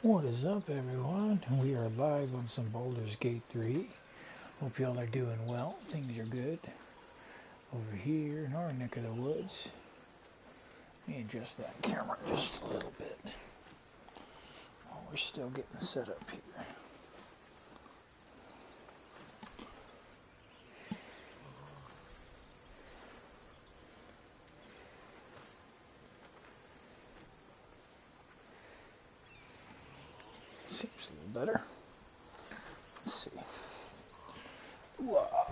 What is up, everyone? We are live on some Baldur's Gate 3. Hope y'all are doing well. Things are good over here in our neck of the woods. Let me adjust that camera just a little bit. Oh, we're still getting set up here. Seems a little better. Let's see. Wow.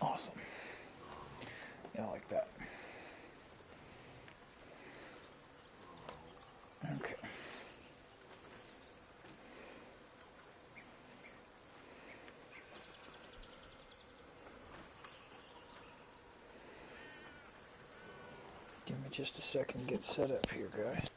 Awesome. Yeah, I like that. Okay. Give me just a second to get set up here, guys.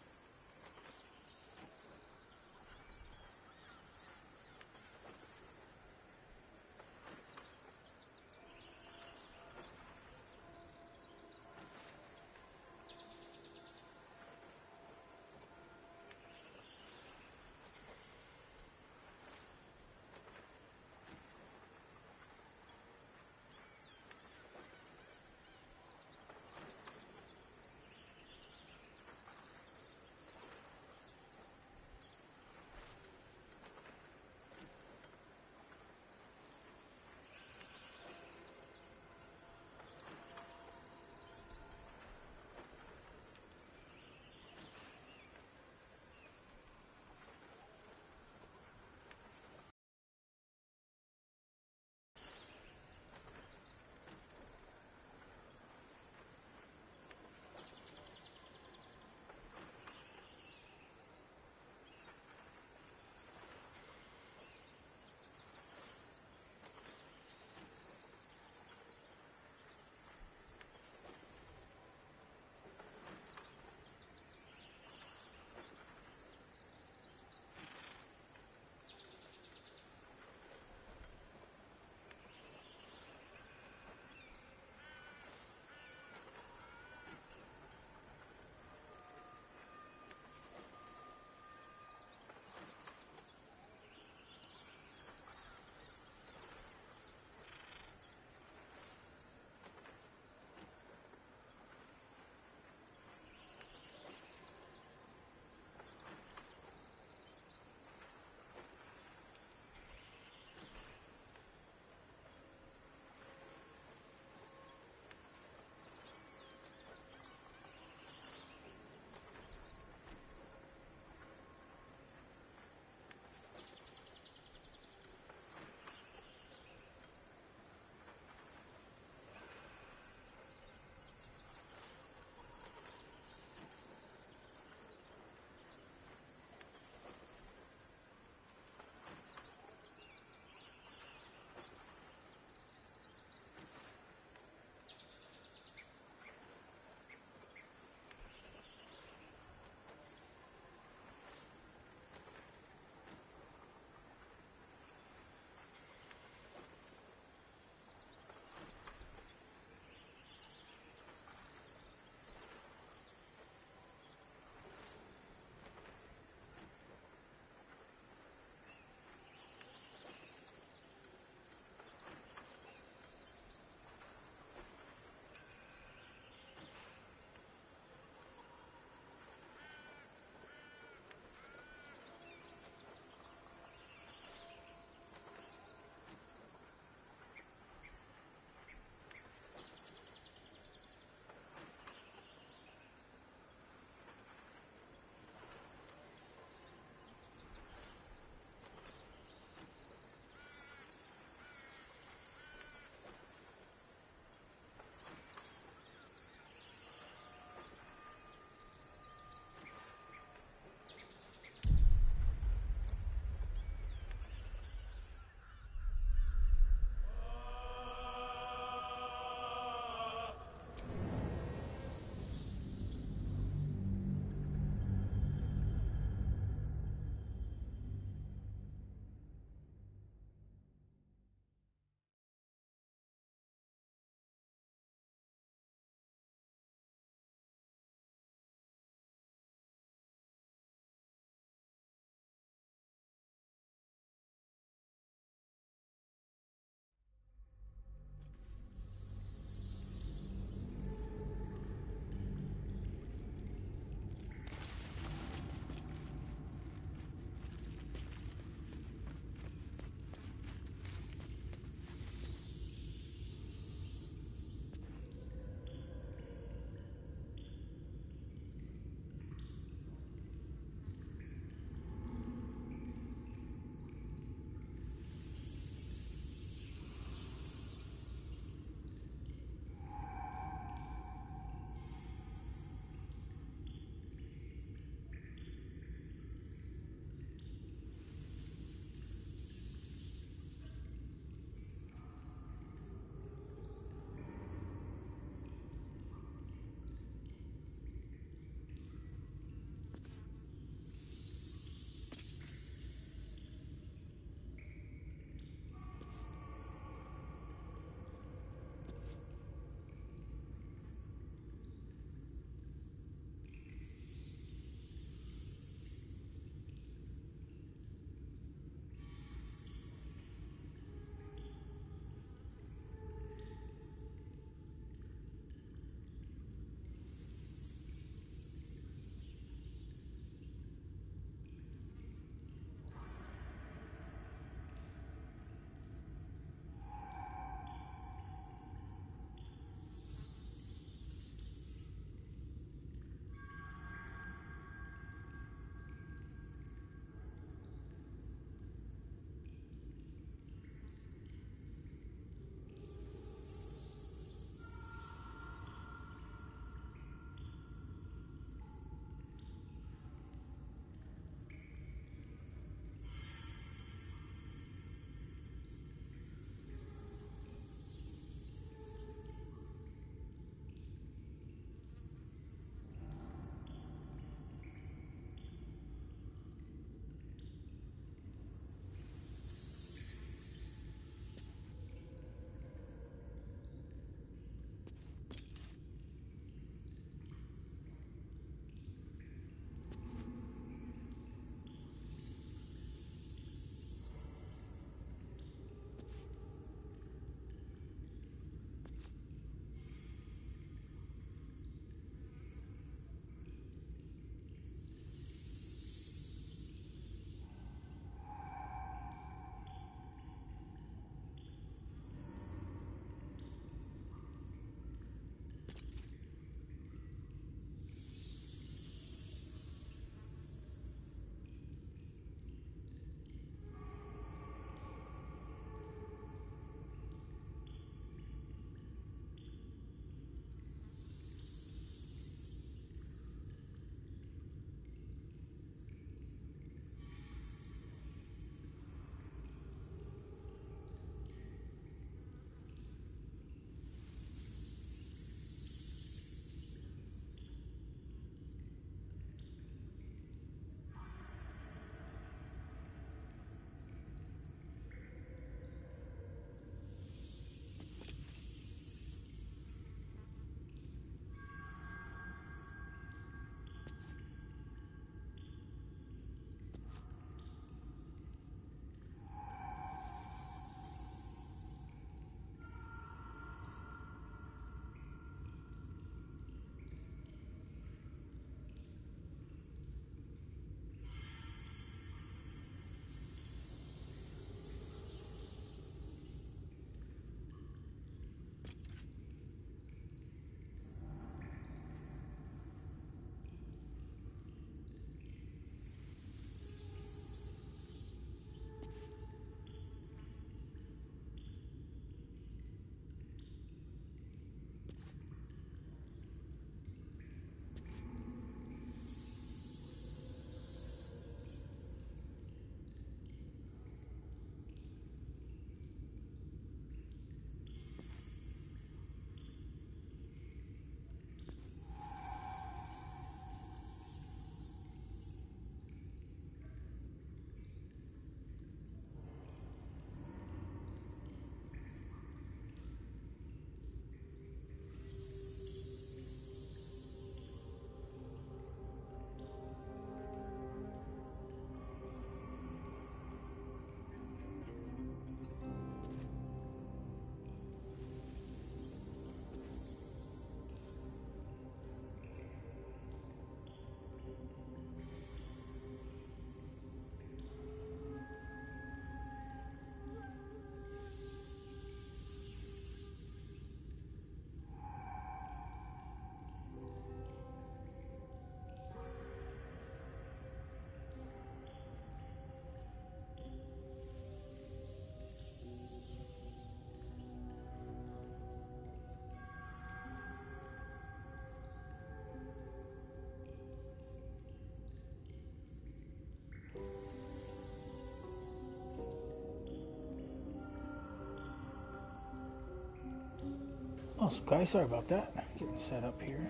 Awesome, guys. Sorry about that. Getting set up here.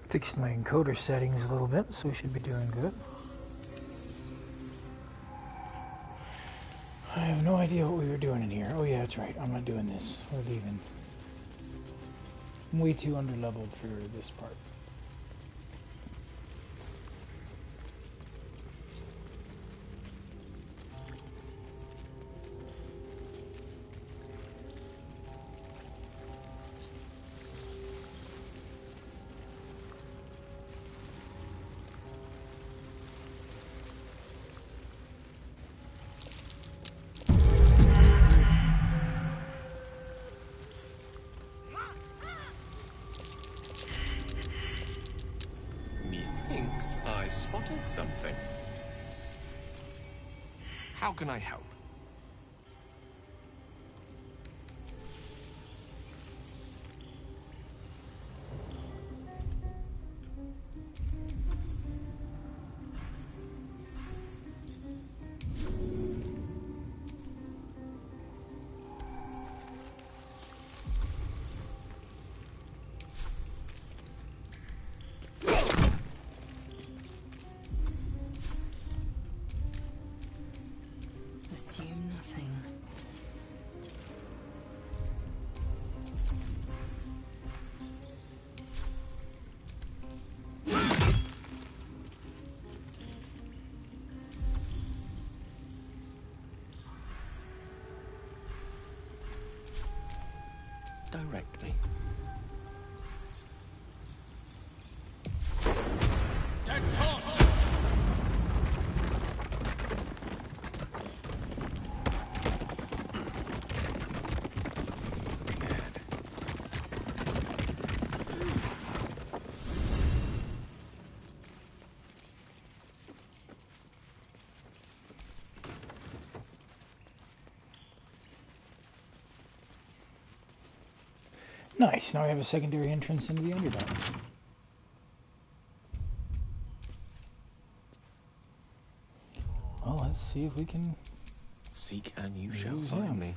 Fixed my encoder settings a little bit, so we should be doing good. I have no idea what we were doing in here. Oh yeah, that's right. I'm not doing this. We're leaving. I'm way too underleveled for this part. Something. How can I help? Assume nothing. Direct me. Nice, now we have a secondary entrance into the Underdark. Well, let's see if we can... Seek and you shall find me.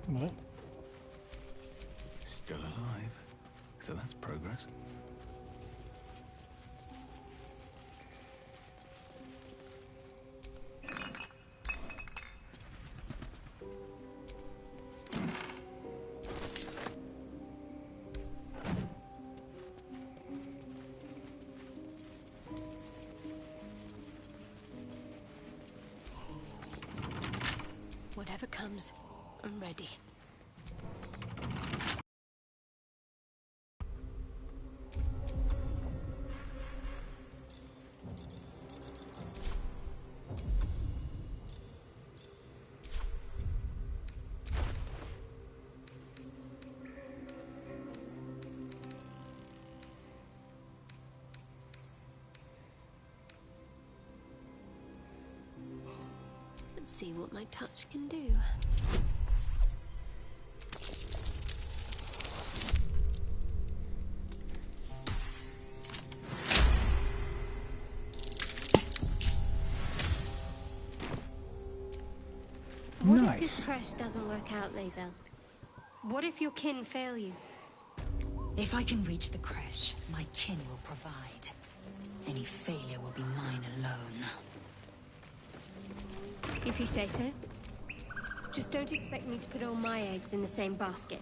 What? Still alive. So that's progress. Whatever comes, I'm ready. Let's see what my touch can do. What if this crash doesn't work out, Lae'zel? What if your kin fail you? If I can reach the crash, my kin will provide. Any failure will be mine alone. If you say so. Just don't expect me to put all my eggs in the same basket.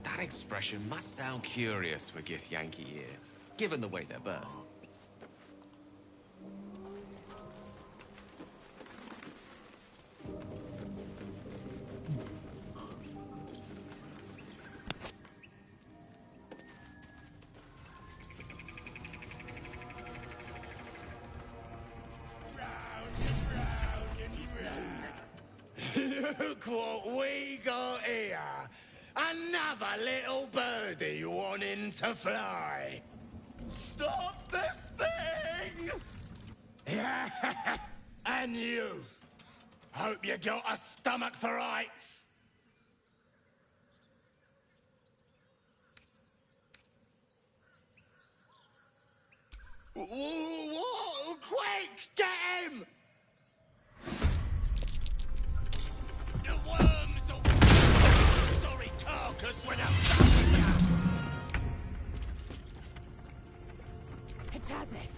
That expression must sound curious for Githyanki here, given the way they're birthed. Look what we got here! Another little birdie wanting to fly. Stop this thing! And you. Hope you got a stomach for heights. Whoa, quick, get him! The worms will sorry carcass when I'm done with you. It's as if.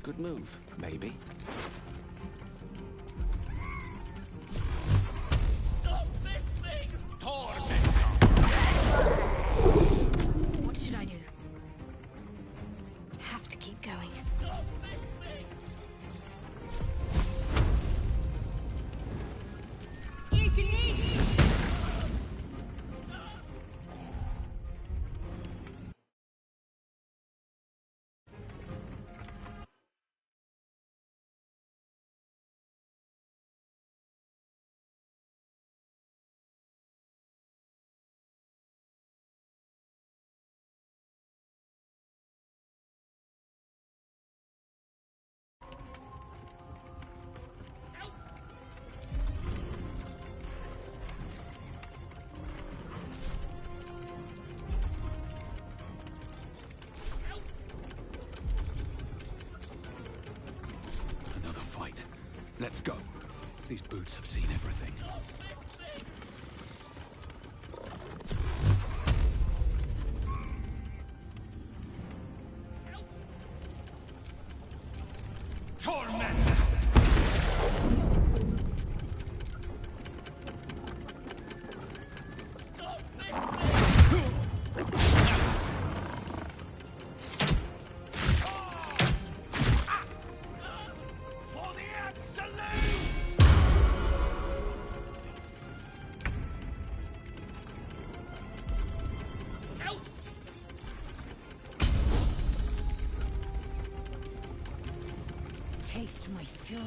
Good move, maybe. Stop this thing! Tormentor! What should I do? Have to keep going. Stop this thing! Another fight. Let's go. These boots have seen everything. Torment! For the absolute! Taste my fury.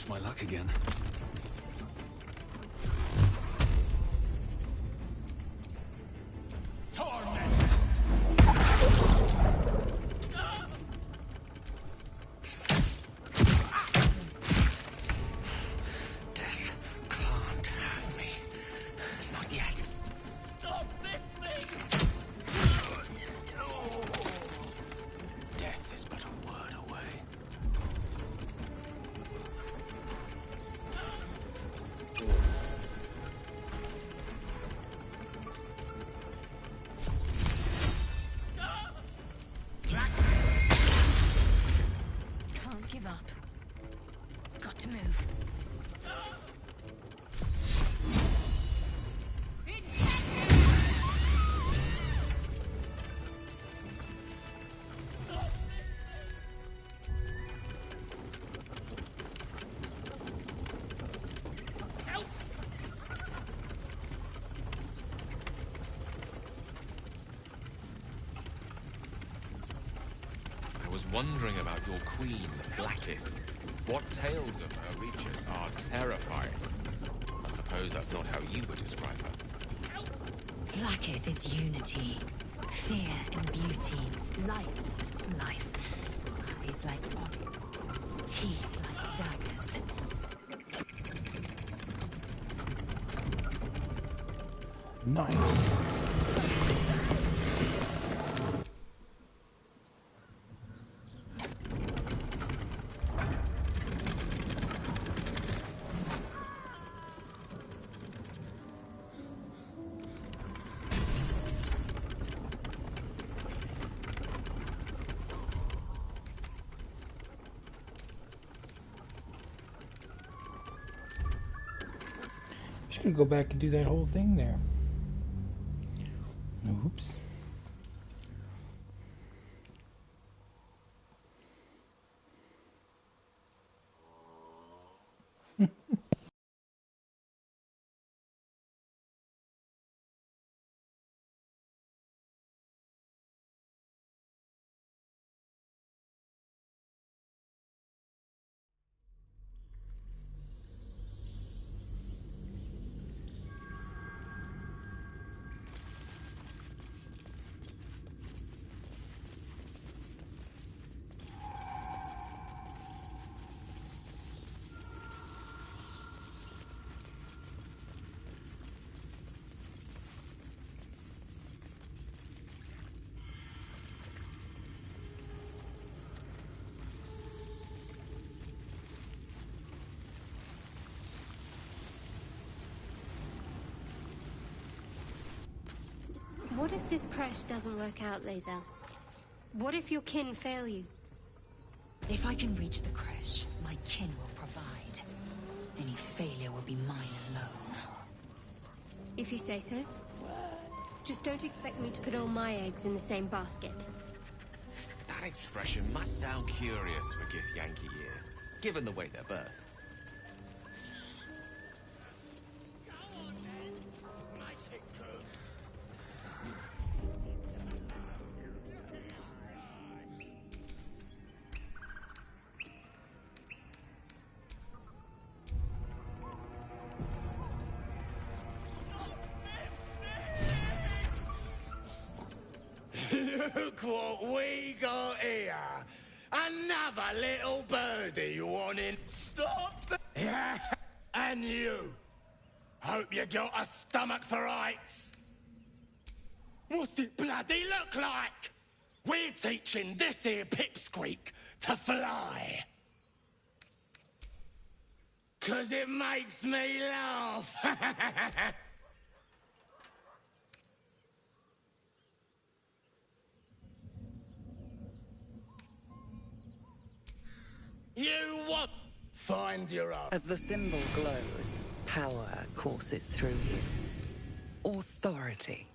Test my luck again. Death can't have me. Not yet. Stop this thing! Death is but a word away. Can't give up. Got to move. I was wondering about your queen, Blackith. What tales of her reach us are terrifying. I suppose that's not how you would describe her. Blackith is unity, fear and beauty, light, life. Eyes like onyx, teeth like daggers. Nice. Just gonna go back and do that whole thing there. Oops. What if this crash doesn't work out, Lae'zel? What if your kin fail you? If I can reach the crash, my kin will provide. Any failure will be mine alone. If you say so. Just don't expect me to put all my eggs in the same basket. That expression must sound curious for Githyanki ear, given the way they're birthed. Look what we got here. Another little birdie wanting. Stop the... And you. Hope you got a stomach for heights. What's it bloody look like? We're teaching this here pipsqueak to fly. 'Cause it makes me laugh. You what? Find your own. As the symbol glows, power courses through you. Authority.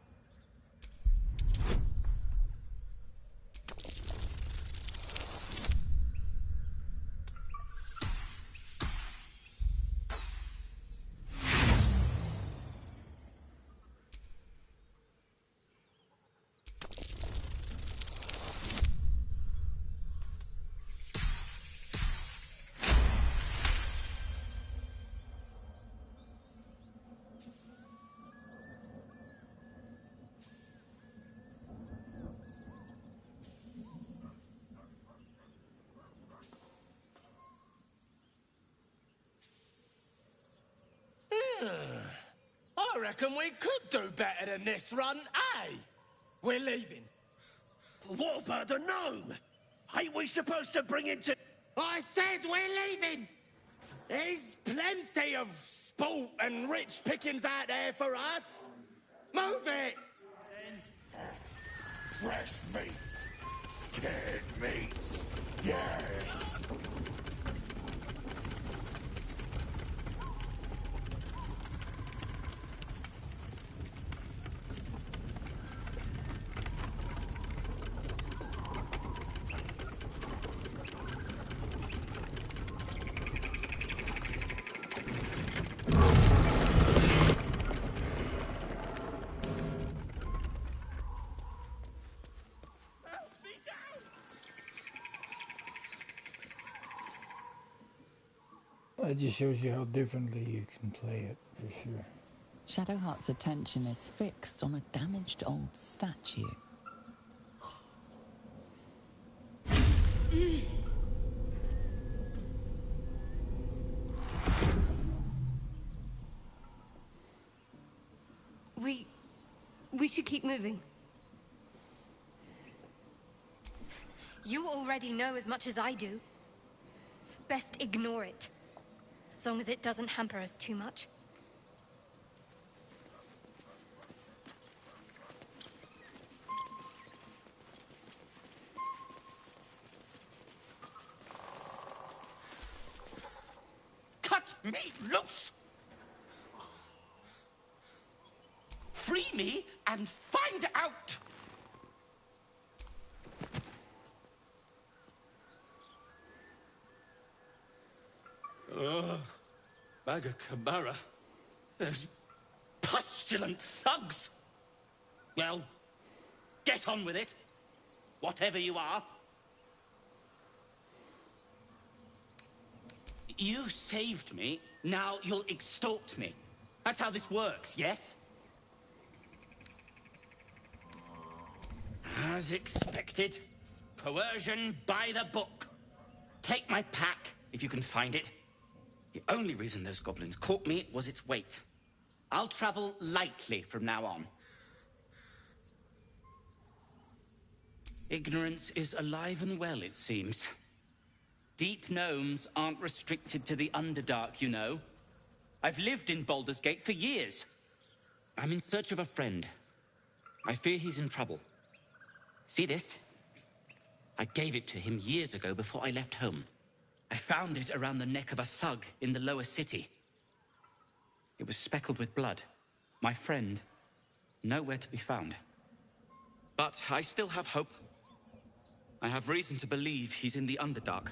I reckon we could do better than this run, eh? We're leaving. What about the gnome? Ain't we supposed to bring him to... I said we're leaving! There's plenty of sport and rich pickings out there for us. Move it! Fresh meats. Scared meats. Yes. That just shows you how differently you can play it, for sure. Shadowheart's attention is fixed on a damaged old statue. We should keep moving. You already know as much as I do. Best ignore it. As long as it doesn't hamper us too much. Cut me loose! Free me and find out! Bagakabara. Those pustulant thugs! Well, get on with it. Whatever you are. You saved me, now you'll extort me. That's how this works, yes? As expected. Coercion by the book. Take my pack, if you can find it. The only reason those goblins caught me was its weight. I'll travel lightly from now on. Ignorance is alive and well, it seems. Deep gnomes aren't restricted to the Underdark, you know. I've lived in Baldur's Gate for years. I'm in search of a friend. I fear he's in trouble. See this? I gave it to him years ago before I left home. I found it around the neck of a thug in the lower city. It was speckled with blood. My friend, nowhere to be found. But I still have hope. I have reason to believe he's in the Underdark.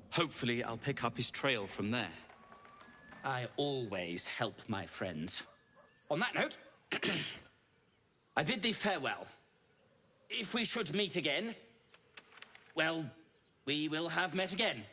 Hopefully, I'll pick up his trail from there. I always help my friends. On that note, I bid thee farewell. If we should meet again, well, we will have met again.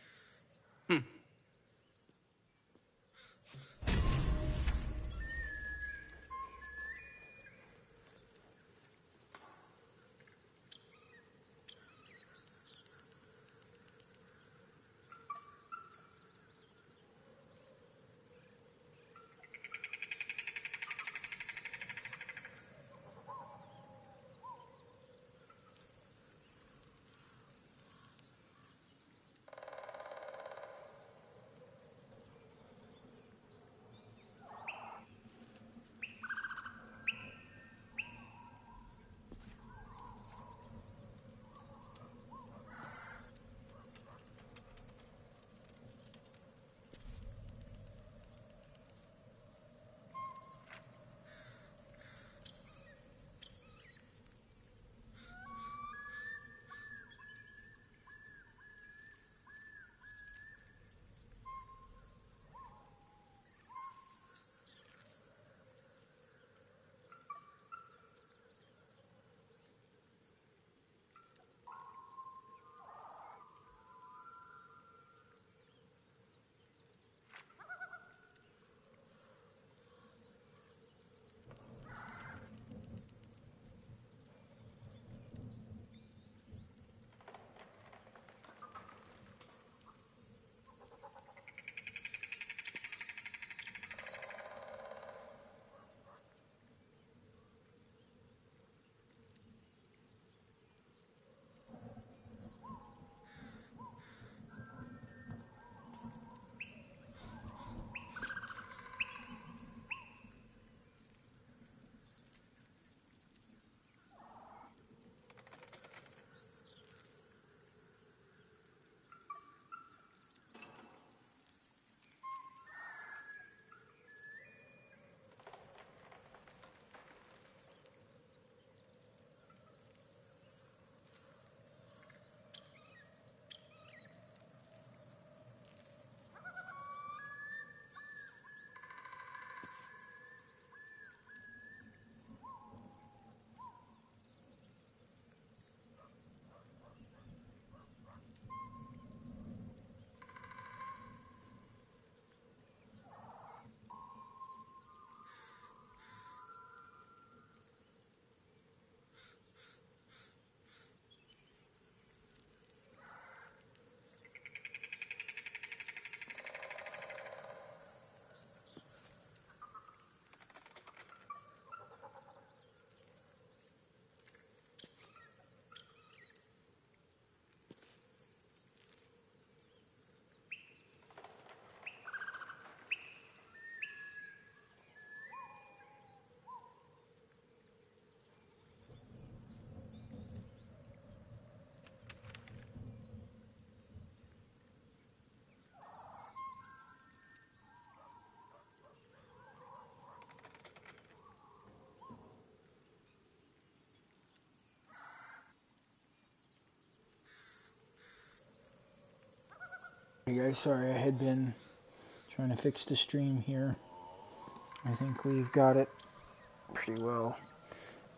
Hey guys, sorry I had been trying to fix the stream here. I think we've got it pretty well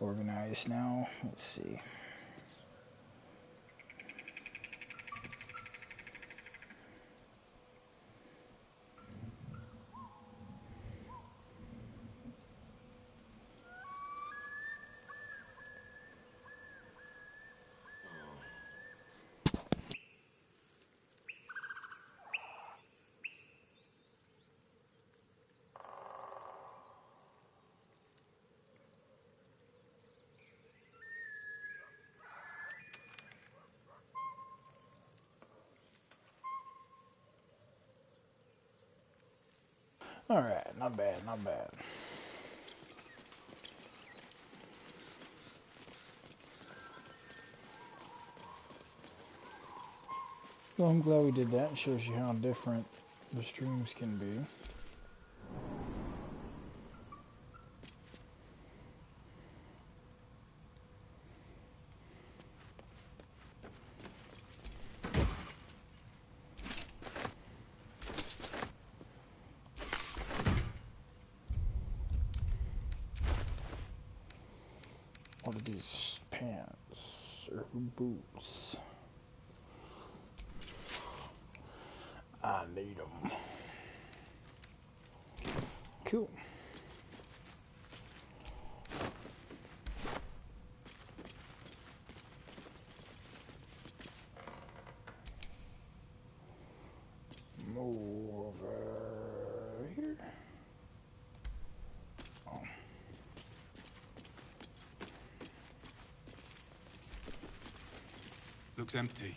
organized now. Let's see. Alright, not bad, not bad. Well, I'm glad we did that. It shows you how different the streams can be. What are these pants or boots? I need them. Cool. Move over here. Oh. Looks empty.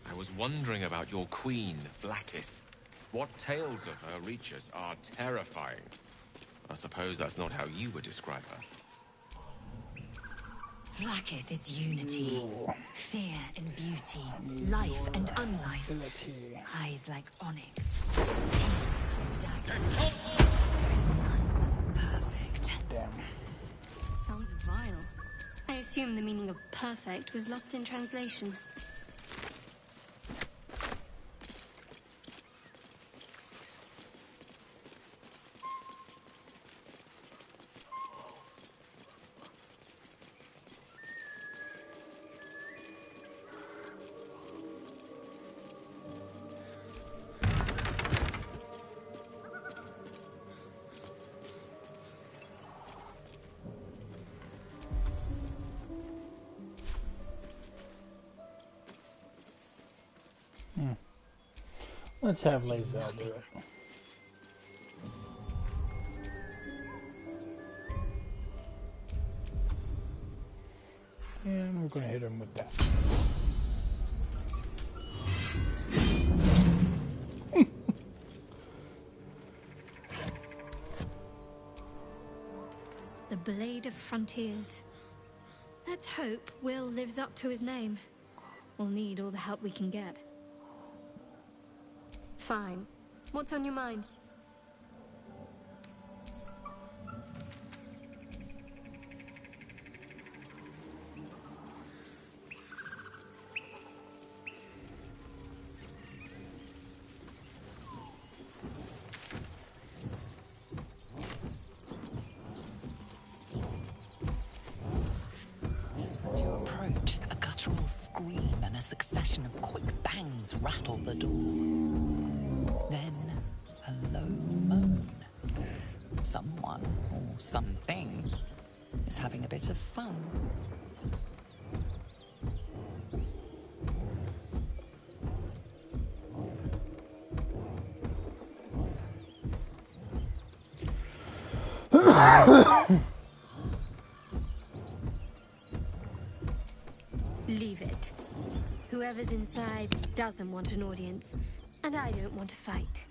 I was wondering about your queen, Blackith. What tales of her reach us are terrifying. I suppose that's not how you would describe her. Blackith is unity, fear and beauty, life and unlife. Eyes like onyx, teeth like daggers. There is none perfect. Damn. Sounds vile. I assume the meaning of perfect was lost in translation. Let's have Lae'zel do it. And we're going to hit him with that. The Blade of Frontiers. Let's hope Will lives up to his name. We'll need all the help we can get. Fine. What's on your mind? As you approach, a guttural scream and a succession of quick bangs rattle the door. Then, a low moan. Someone, or something, is having a bit of fun. Leave it. Whoever's inside doesn't want an audience, and I don't want to fight.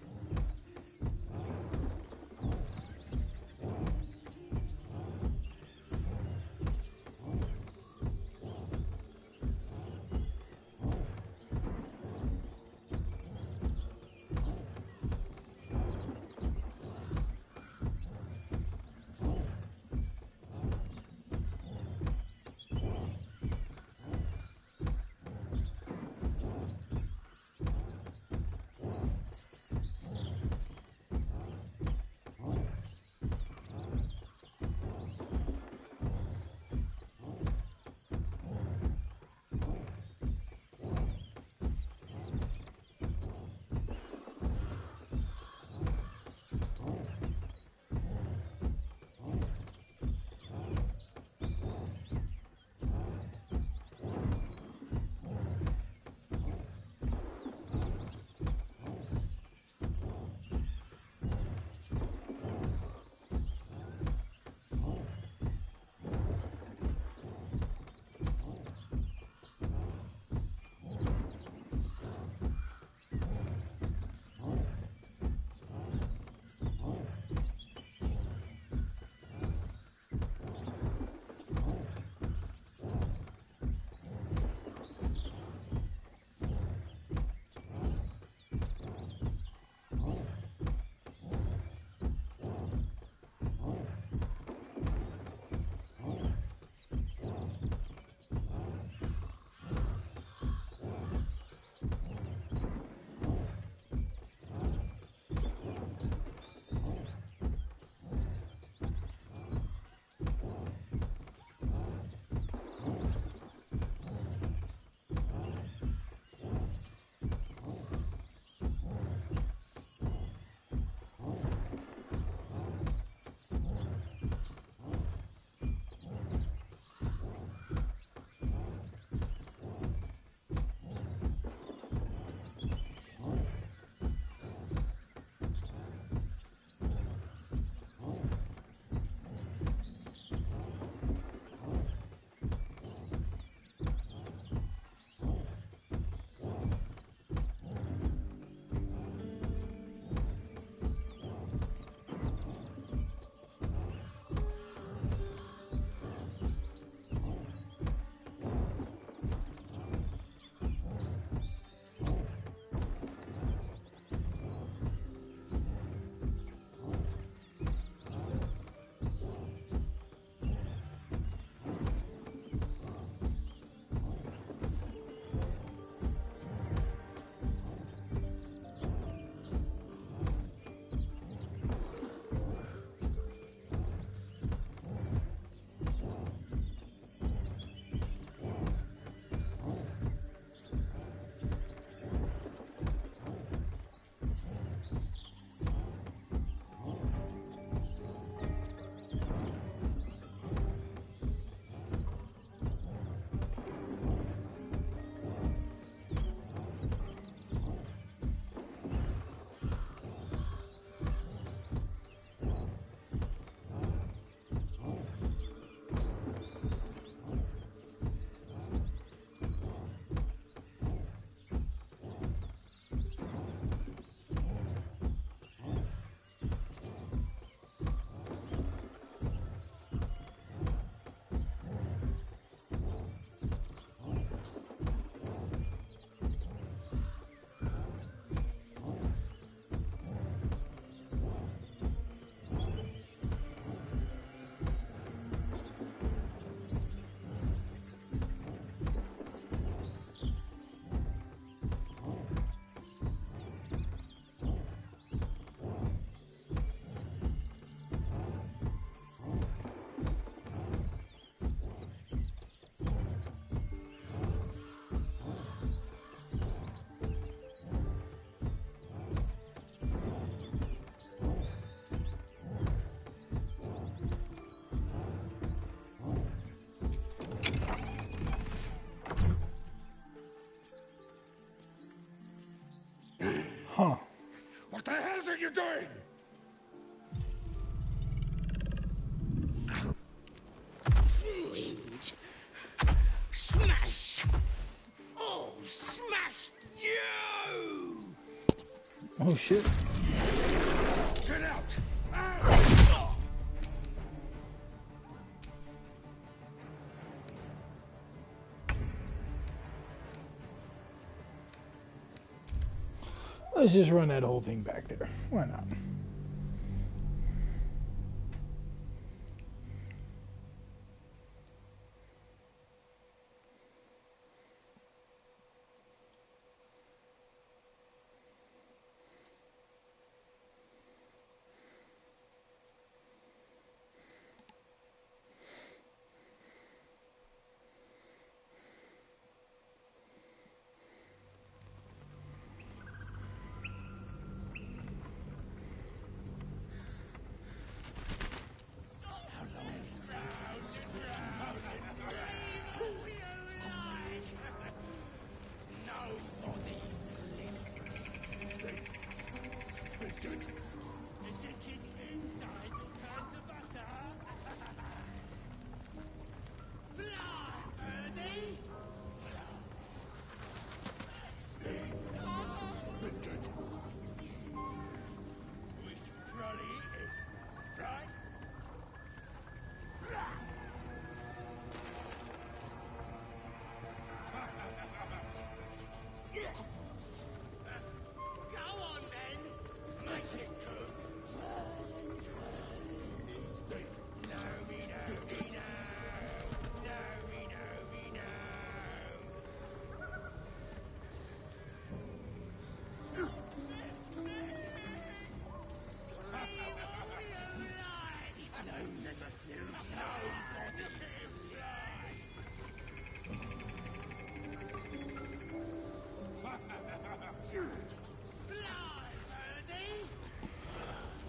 you doing? Ruined. Smash. Oh, smash you! Oh shit. Get out! Let's just run that whole thing back there. Why not?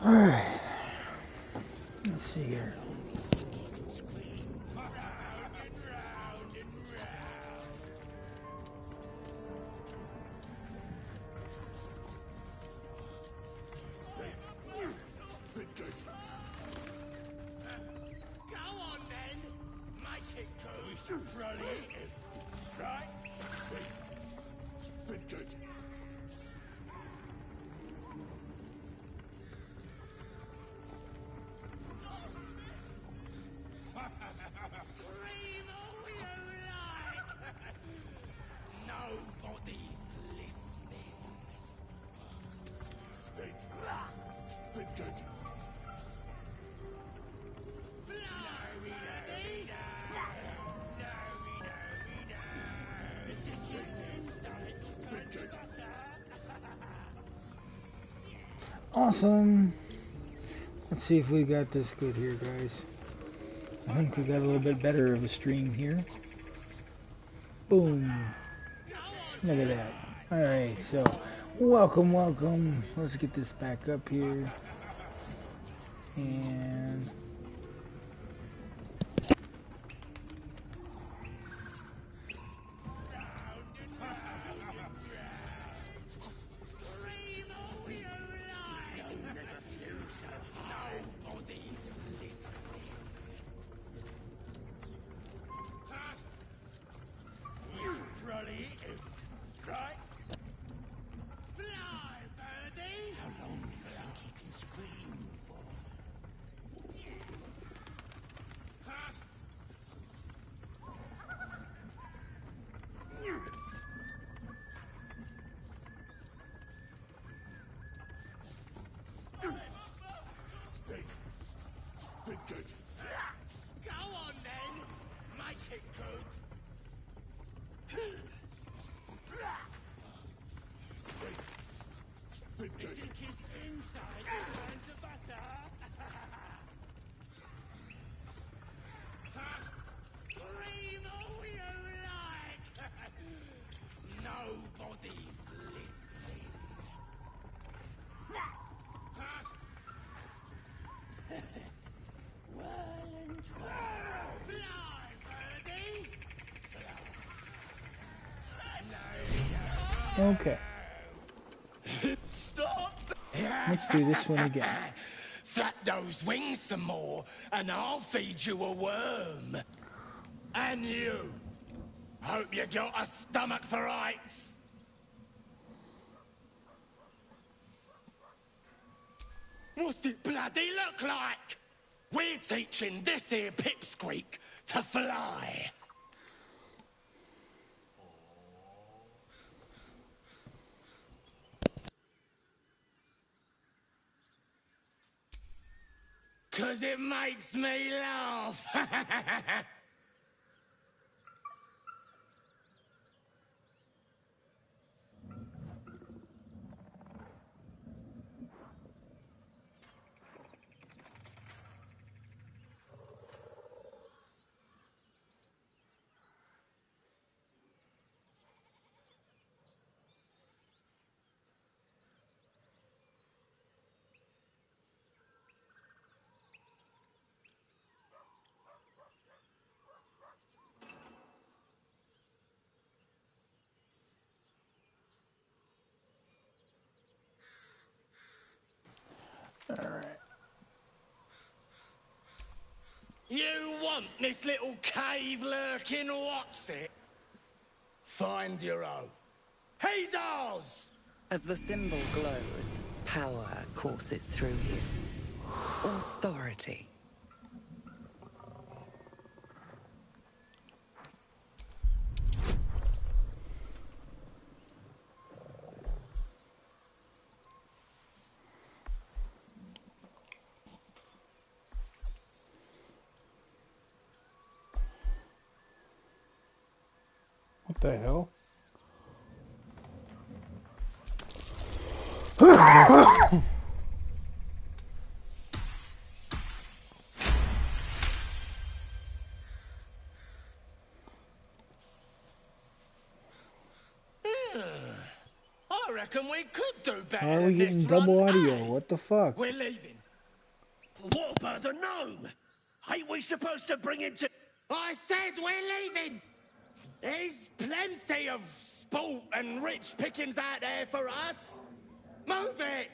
Alright. Let's see here. Awesome. Let's see if we got this good here, guys. I think we got a little bit better of a stream here. Boom. Look at that. Alright, so welcome, welcome. Let's get this back up here. And okay. Stop! Let's do this one again. Flap those wings some more, and I'll feed you a worm. And you. Hope you got a stomach for heights. What's it bloody look like? We're teaching this here pipsqueak to fly. 'Cause it makes me laugh. Alright. You want this little cave lurking, what's it? Find your own. He's ours! As the symbol glows, power courses through you. Authority. What the hell? I reckon we could do better How are we than getting this double run, audio? eh? What the fuck? We're leaving. What about the gnome? Ain't we supposed to bring him to... I said we're leaving! There's plenty of sport and rich pickings out there for us. Move it!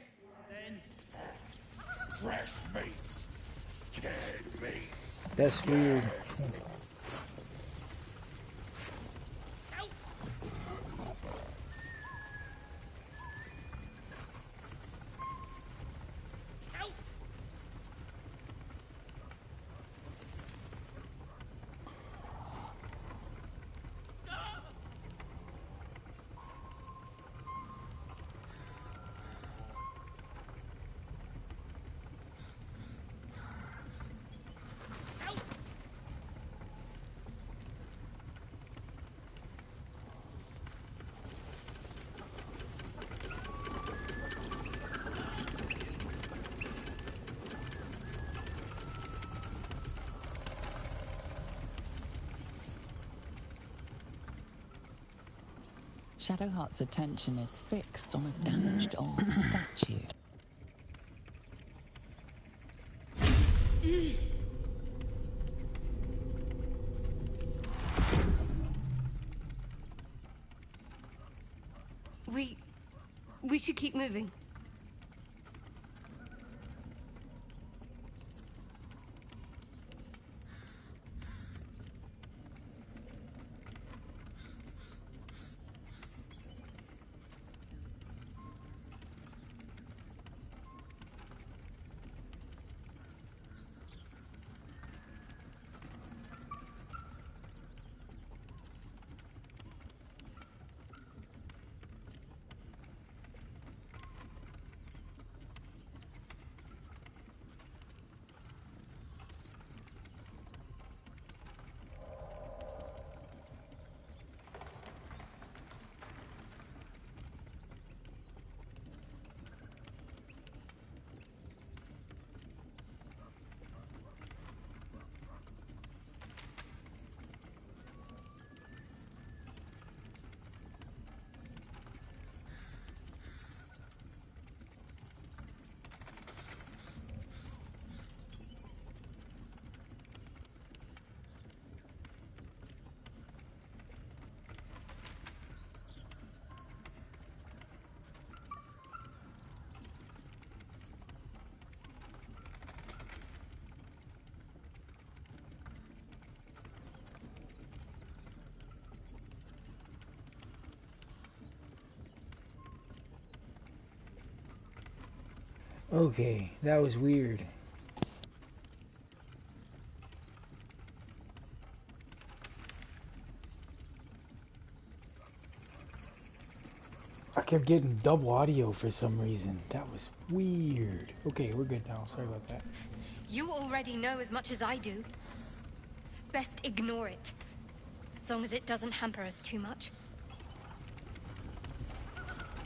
Fresh meats. Scared meats. That's weird. Shadowheart's attention is fixed on a damaged old statue. We should keep moving. Okay, that was weird. I kept getting double audio for some reason. That was weird. Okay, we're good now. Sorry about that. You already know as much as I do. Best ignore it. As long as it doesn't hamper us too much.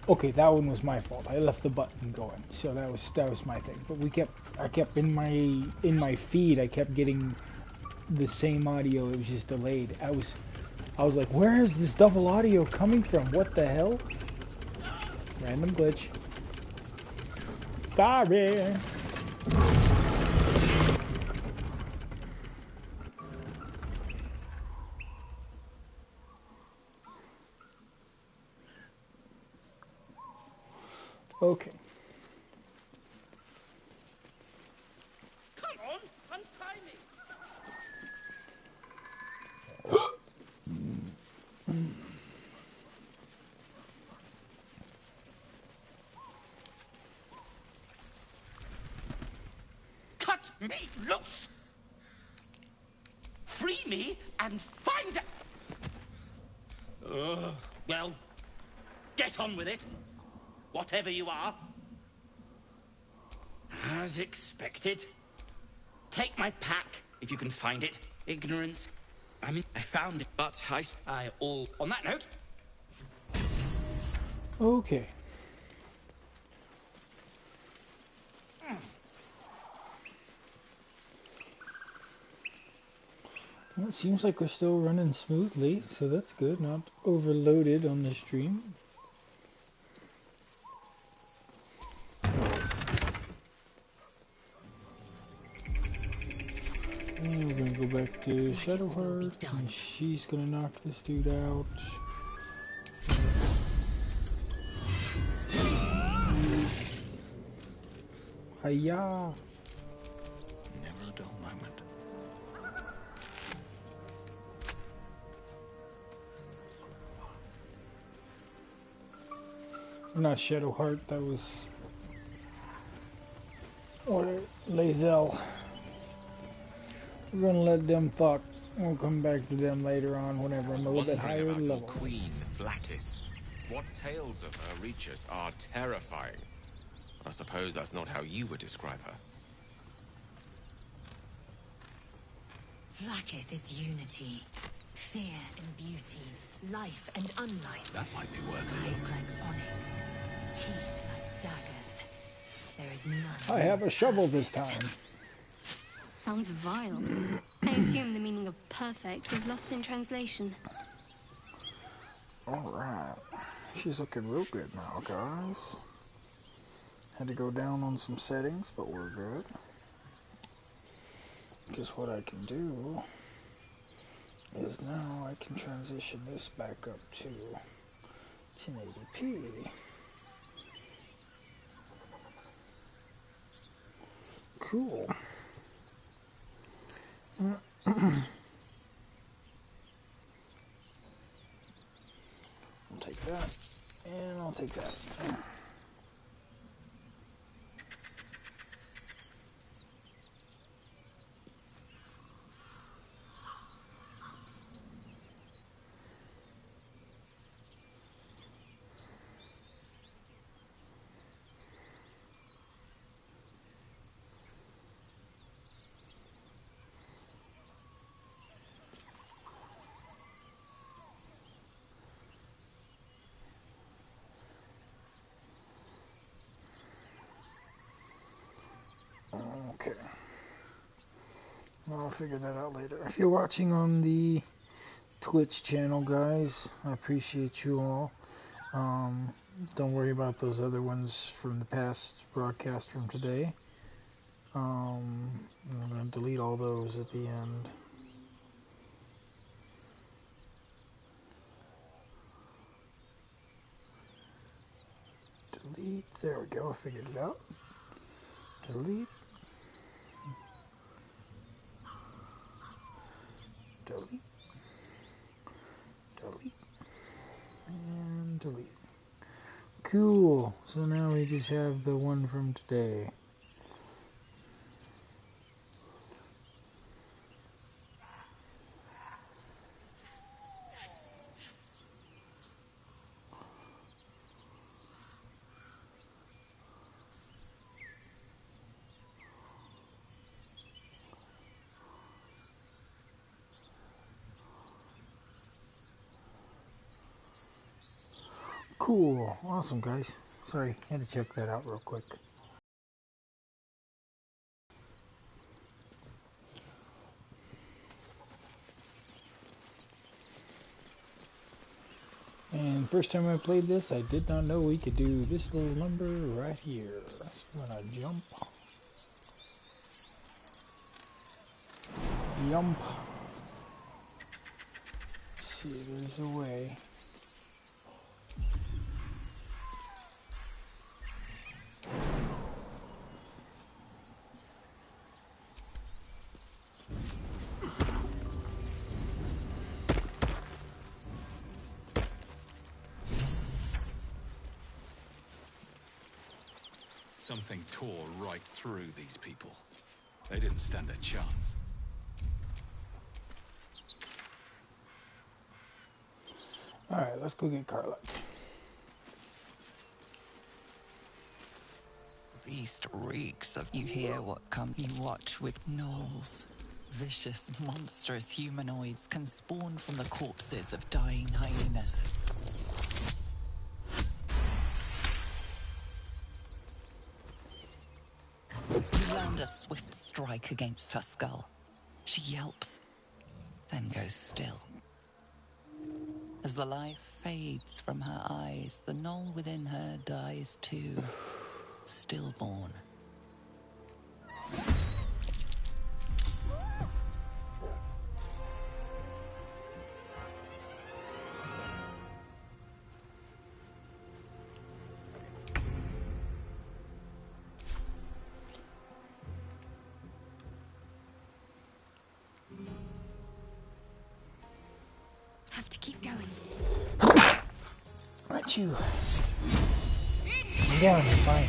Okay, that one was my fault. I left the button going, so that was my thing. But I kept in my feed. I kept getting the same audio. It was just delayed. I was like, where is this double audio coming from? What the hell? Random glitch. Sorry. Okay. Come on, untie me. Cut me loose! Free me and find out! Well, get on with it. Whatever you are. As expected. Take my pack, if you can find it. Ignorance. I mean, I found it, but I all... On that note... Okay. Well, it seems like we're still running smoothly, so that's good. Not overloaded on the stream. And we're gonna go back to Shadowheart, and she's gonna knock this dude out. Hiya! Never a dull moment. Not Shadowheart, that was... or Lae'zel. We're gonna let them fuck. We'll come back to them later on whenever I'm a little bit higher Wondering about level. your queen, Blackith. What tales of her reach us are terrifying. I suppose that's not how you would describe her. Blackith is unity, fear and beauty, life and unlife. That might be worth a Eyes look. like onyx, teeth like daggers. There is none. I have a shovel this time. Sounds vile. I assume the meaning of perfect was lost in translation. Alright. She's looking real good now, guys. Had to go down on some settings, but we're good. Just what I can do is now I can transition this back up to 1080p. Cool. I'll take that, and I'll take that. Okay. Well, I'll figure that out later. If you're watching on the Twitch channel, guys, I appreciate you all. Don't worry about those other ones from the past broadcast from today. I'm going to delete all those at the end. Delete. There we go. I figured it out. Delete. Delete. Delete. And delete. Cool. So now we just have the one from today. Cool. Awesome, guys. Sorry, had to check that out real quick. And first time I played this, I did not know we could do this little number right here. So I'm gonna jump. Jump. Let's see, there's a way. Something tore right through these people. They didn't stand a chance. Alright, let's go get Carla. Beast reeks of you hear what come. You watch with gnolls. Vicious, monstrous humanoids can spawn from the corpses of dying hyenas. You land a swift strike against her skull. She yelps, then goes still. As the life fades from her eyes, the gnoll within her dies too, stillborn. Have to keep going. Aren't you? I'm down, I'm fine.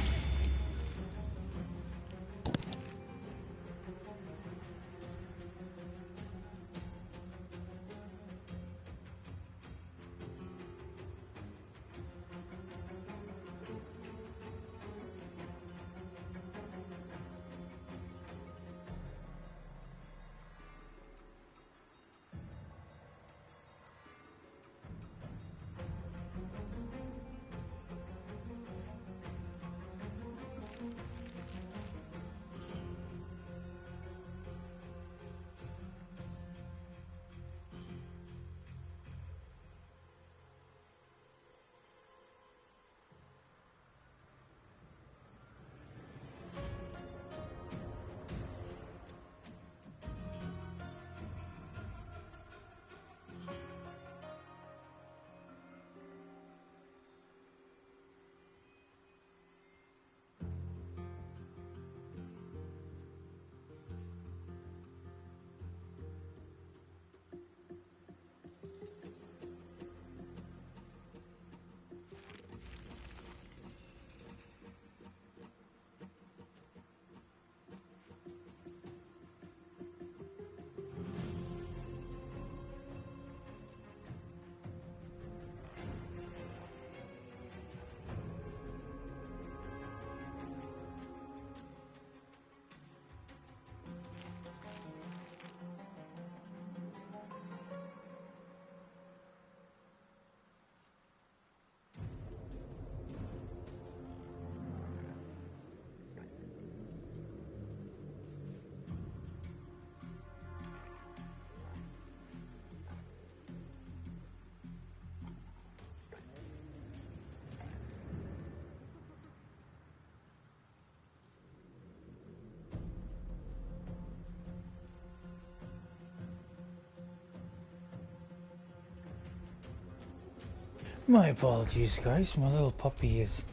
My apologies, guys. My little puppy is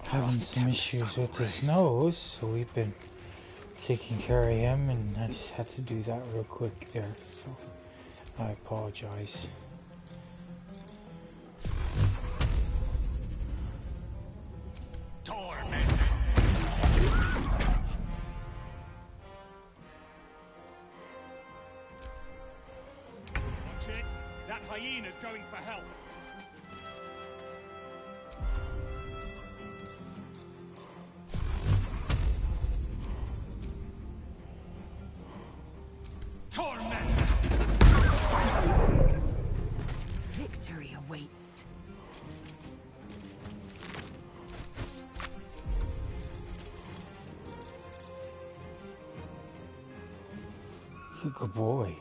having some issues with his nose, so we've been taking care of him, and I just had to do that real quick there, so I apologize. Watch it. That hyena's going for help. Victory awaits. Good boy.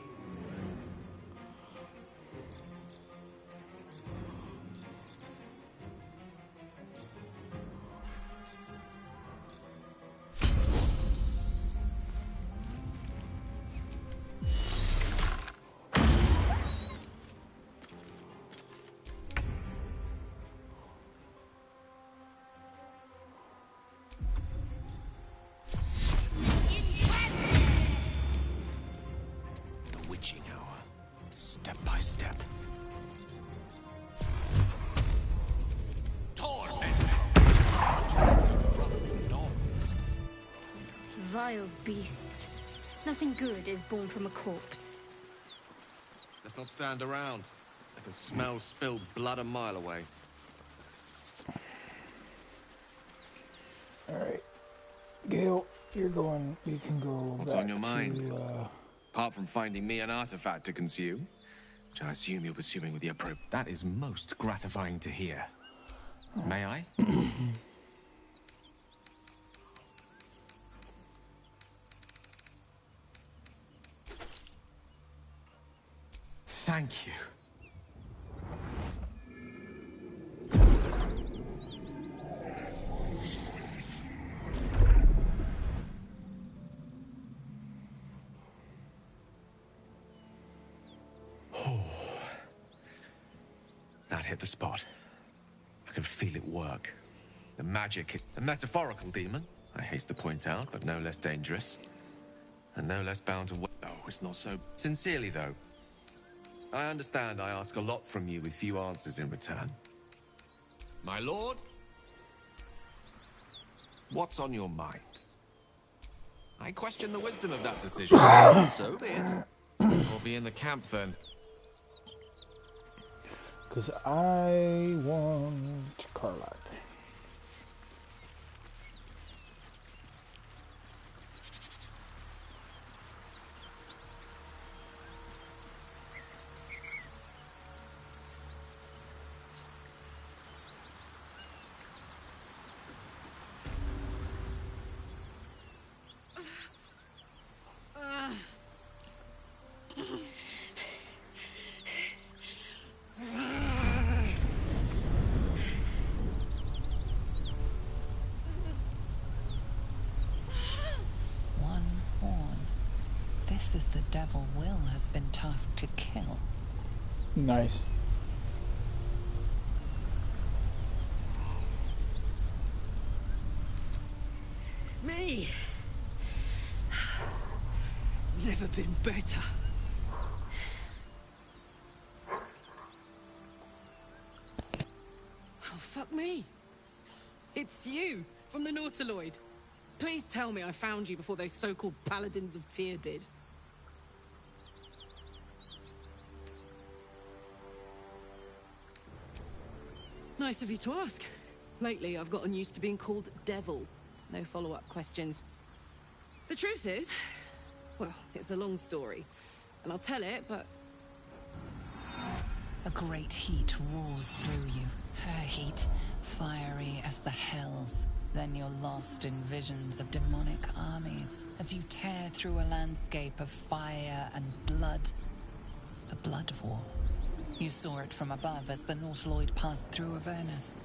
The witching hour. Step by step. Vile beasts. Nothing good is born from a corpse. Let's not stand around. I can smell spilled blood a mile away. Alright. Gale, you can go What's back on your mind? to, Apart from finding me an artifact to consume, which I assume you're pursuing with the appropriate... That is most gratifying to hear. May I? Thank you. Oh. That hit the spot. I can feel it work. The magic, a metaphorical demon, I haste to point out, but no less dangerous. And no less bound to... Oh, it's not so... Sincerely, though. I understand I ask a lot from you with few answers in return. My lord? What's on your mind? I question the wisdom of that decision. So be it. We'll be in the camp then. because I want Carlock. This is the devil Will has been tasked to kill. Nice. Me? Never been better. Oh, fuck me. It's you, from the Nautiloid. Please tell me I found you before those so-called Paladins of Tyr did. Nice of you to ask. Lately, I've gotten used to being called Devil. No follow-up questions. The truth is, well, it's a long story. And I'll tell it, but... A great heat roars through you. Her heat, fiery as the hells. Then you're lost in visions of demonic armies as you tear through a landscape of fire and blood. The Blood War. You saw it from above as the Nautiloid passed through Avernus.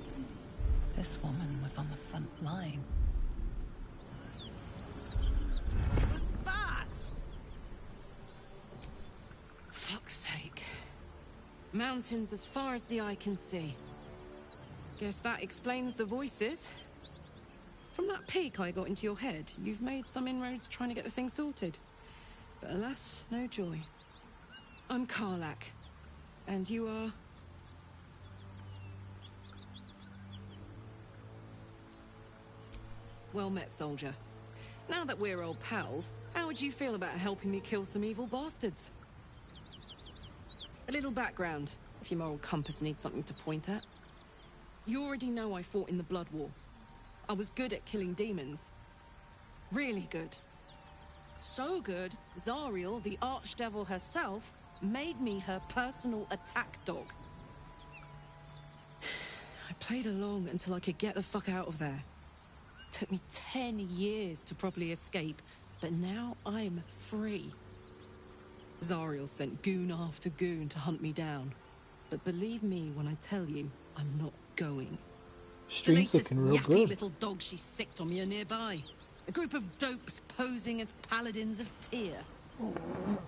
This woman was on the front line. What was that? Fuck's sake. Mountains as far as the eye can see. Guess that explains the voices. From that peek I got into your head, you've made some inroads trying to get the thing sorted. But alas, no joy. I'm Karlach. And you are... Well met, soldier. Now that we're old pals, how would you feel about helping me kill some evil bastards? A little background, if your moral compass needs something to point at. You already know I fought in the Blood War. I was good at killing demons. Really good. So good, Zariel, the Archdevil herself, made me her personal attack dog. I played along until I could get the fuck out of there. Took me 10 years to properly escape, but now I'm free. Zariel sent goon after goon to hunt me down. But believe me when I tell you, I'm not going. Stream's The latest looking real yappy good. little dogs she sicked on me are nearby. A group of dopes posing as paladins of Tyr.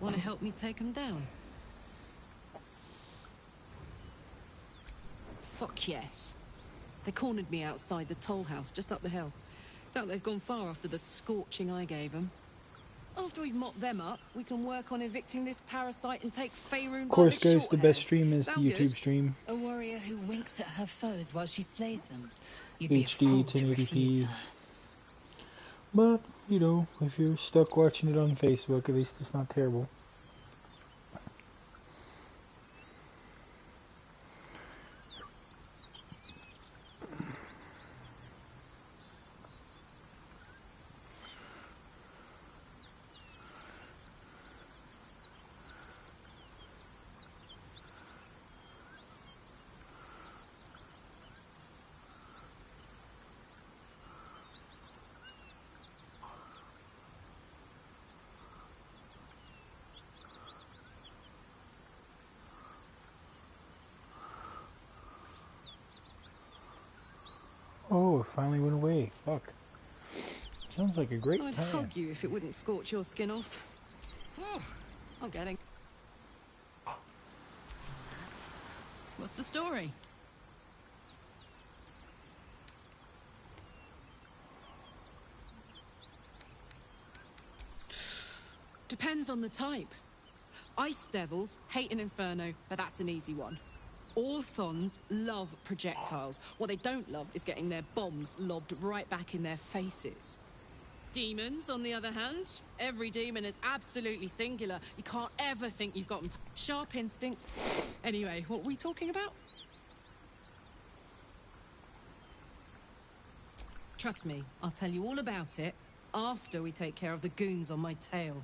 Want to help me take them down? Fuck yes. They cornered me outside the toll house just up the hill. Doubt they've gone far after the scorching I gave them. After we've mopped them up, we can work on evicting this parasite and take Faerun. Of course, by the guys, the best short stream is the Sound YouTube good? stream. A warrior who winks at her foes while she slays them. You'd be a HD fool to refuse 1080p. her. But, you know, if you're stuck watching it on Facebook, at least it's not terrible. Oh, it finally went away. Fuck. Sounds like a great I'd plan. hug you if it wouldn't scorch your skin off. Whew, I'm getting... What's the story? Depends on the type. Ice devils hate an inferno, but that's an easy one. Orthons love projectiles. What they don't love is getting their bombs lobbed right back in their faces. Demons, on the other hand, every demon is absolutely singular. You can't ever think you've got them. Sharp instincts. Anyway, what were we talking about? Trust me, I'll tell you all about it after we take care of the goons on my tail.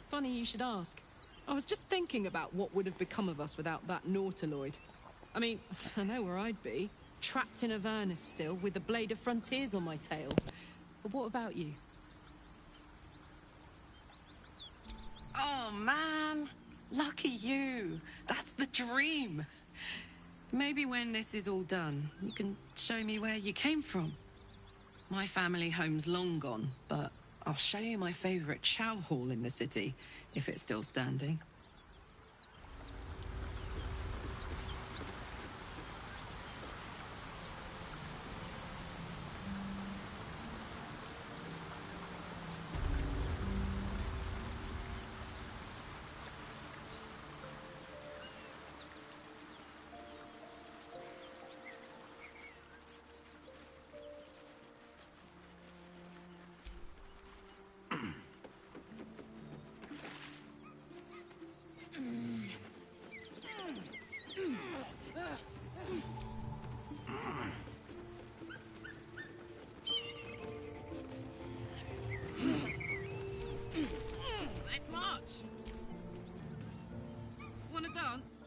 Funny you should ask. I was just thinking about what would have become of us without that Nautiloid. I mean, I know where I'd be. Trapped in Avernus still, with the Blade of Frontiers on my tail. But what about you? Oh, man. Lucky you. That's the dream. Maybe when this is all done, you can show me where you came from. My family home's long gone, but I'll show you my favorite chow hall in the city, if it's still standing. Let's march! Wanna dance?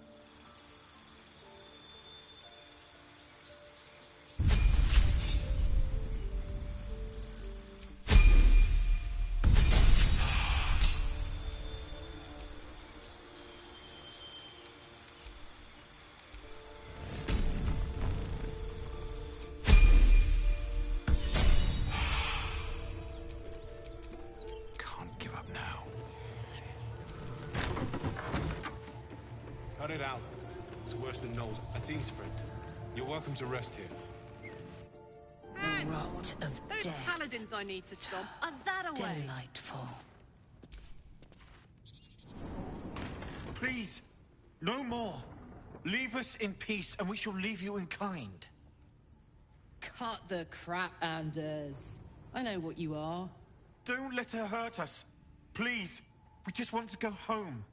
Can't give up now. Cut it out. It's worse than Knowles. That's Eastford. You're welcome to rest here. Hang on. Rot of Those death. paladins I need to stop are that away. Delightful. Please, no more. Leave us in peace, and we shall leave you in kind. Cut the crap, Anders. I know what you are. Don't let her hurt us. Please, we just want to go home.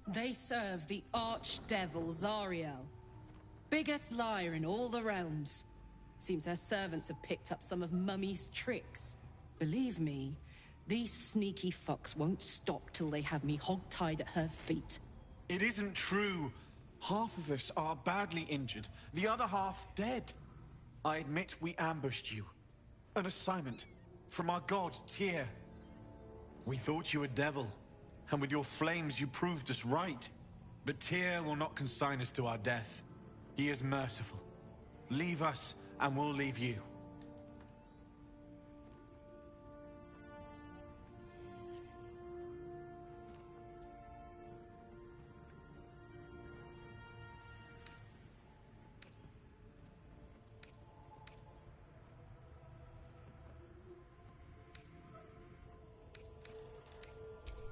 They serve the archdevil Zariel. Biggest liar in all the realms. Seems her servants have picked up some of Mummy's tricks. Believe me, these sneaky fucks won't stop till they have me hog-tied at her feet. It isn't true. Half of us are badly injured, the other half dead. I admit we ambushed you. An assignment from our god, Tyr. We thought you a devil, and with your flames you proved us right. But Tyr will not consign us to our death. He is merciful. Leave us, and we'll leave you.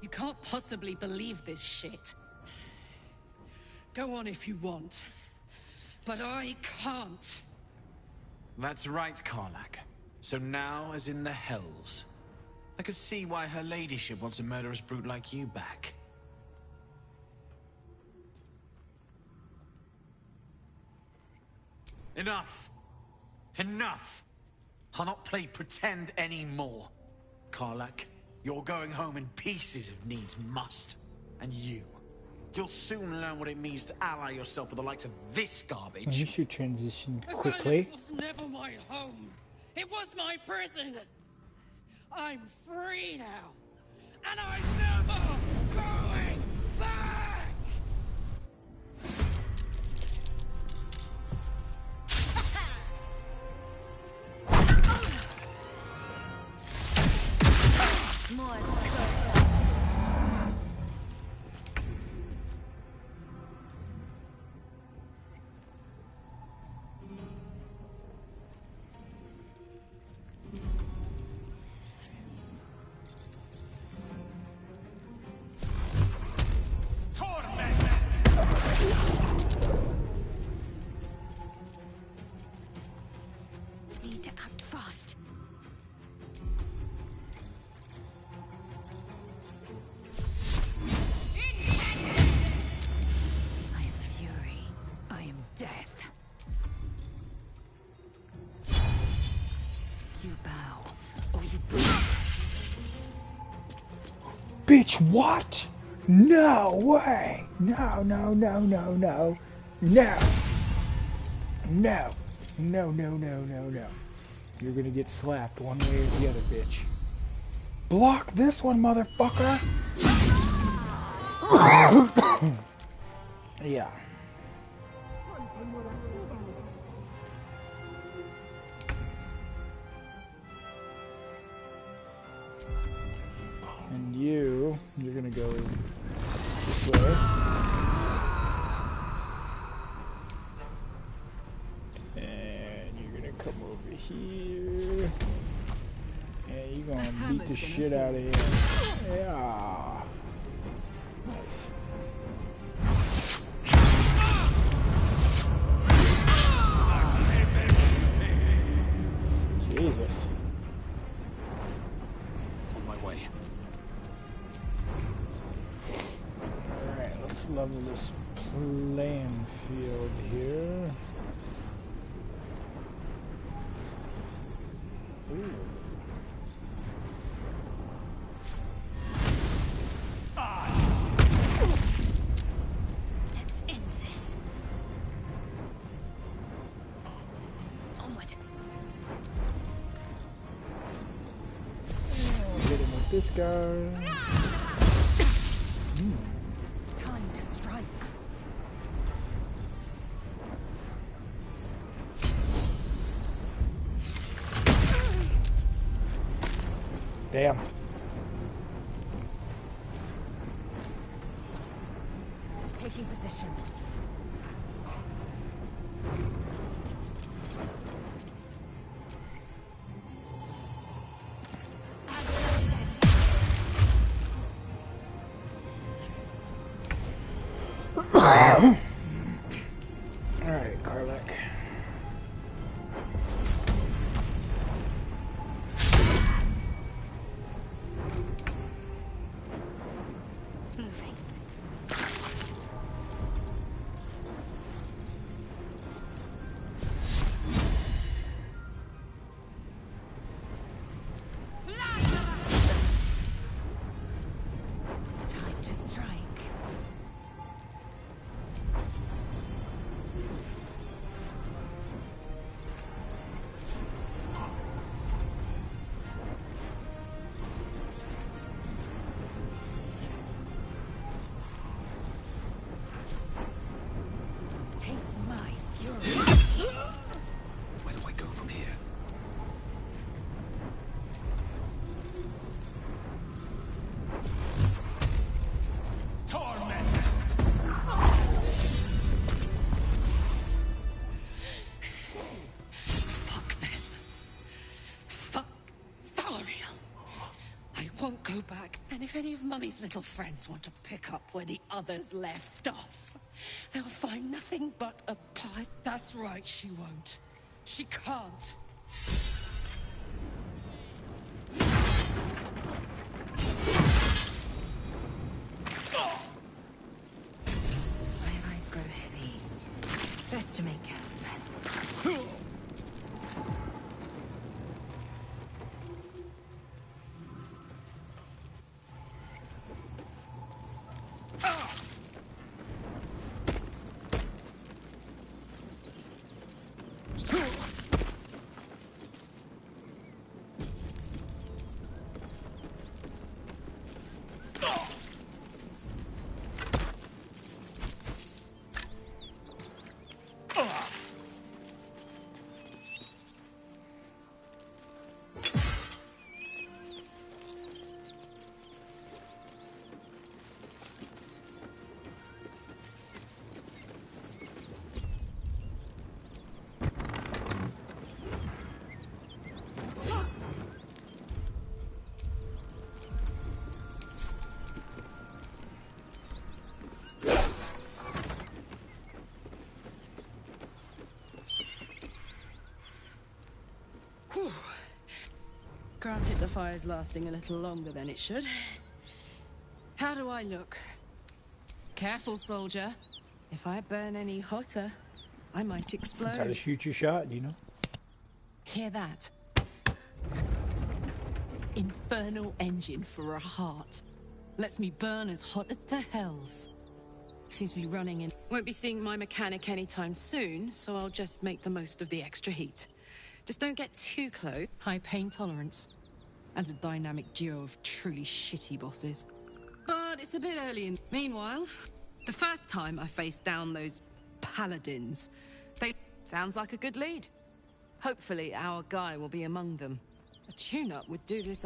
You can't possibly believe this shit. Go on if you want. But I can't. That's right, Karlak. So now, as in the Hells, I could see why her ladyship wants a murderous brute like you back. Enough! Enough! I'll not play pretend anymore. Karlak, you're going home in pieces if needs must. And you'll soon learn what it means to ally yourself with the likes of this garbage. You should transition quickly. This was never my home. It was my prison. I'm free now. And I'm never going back! More need to act fast. I am fury. I am death. You bow, or you break. Bitch, what? No way! No, no, no, no, no. No! No. No, no, no, no, no. You're gonna get slapped one way or the other, bitch. Block this one, motherfucker! Yeah. And you're gonna go this way. And you're gonna come over here. And you're gonna beat the shit out of him. Yeah. Nice. Jesus. On my way. Alright, let's level this playing field here. Ooh. Let's end this. Onward. Hit him with this guy. Time to strike. Damn. Taking position. Alright, Karlak. Moving. won't go back. And if any of Mummy's little friends want to pick up where the others left off, they'll find nothing but a pie. That's right, she won't. She can't. My eyes grow heavy. Best to make camp. Granted, the fire's lasting a little longer than it should. How do I look? Careful, soldier. If I burn any hotter, I might explode. Gotta shoot your shot, you know? Hear that? Infernal engine for a heart. Lets me burn as hot as the hells. Seems to be running in. Won't be seeing my mechanic anytime soon, so I'll just make the most of the extra heat. Just don't get too close. High pain tolerance. And a dynamic duo of truly shitty bosses. But it's a bit early in... Meanwhile, the first time I faced down those paladins, they... Sounds like a good lead. Hopefully our guy will be among them. A tune-up would do this...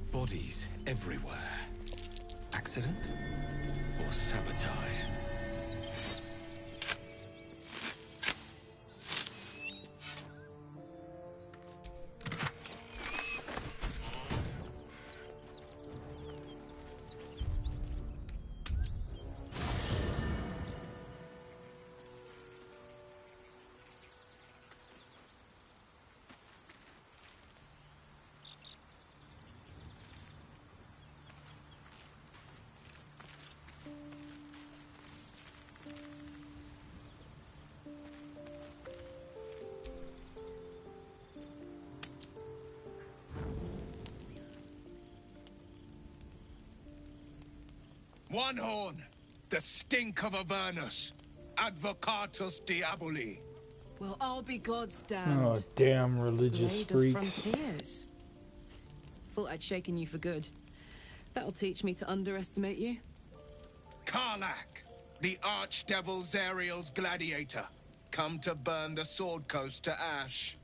Bodies everywhere. Accident? Or sabotage? One horn, the stink of Avernus, Advocatus Diaboli. Well, I'll be God's damned. Oh, damn religious Blade of freaks. Frontiers. Thought I'd shaken you for good. That'll teach me to underestimate you. Karlach, the archdevil Zariel's gladiator, come to burn the Sword Coast to ash.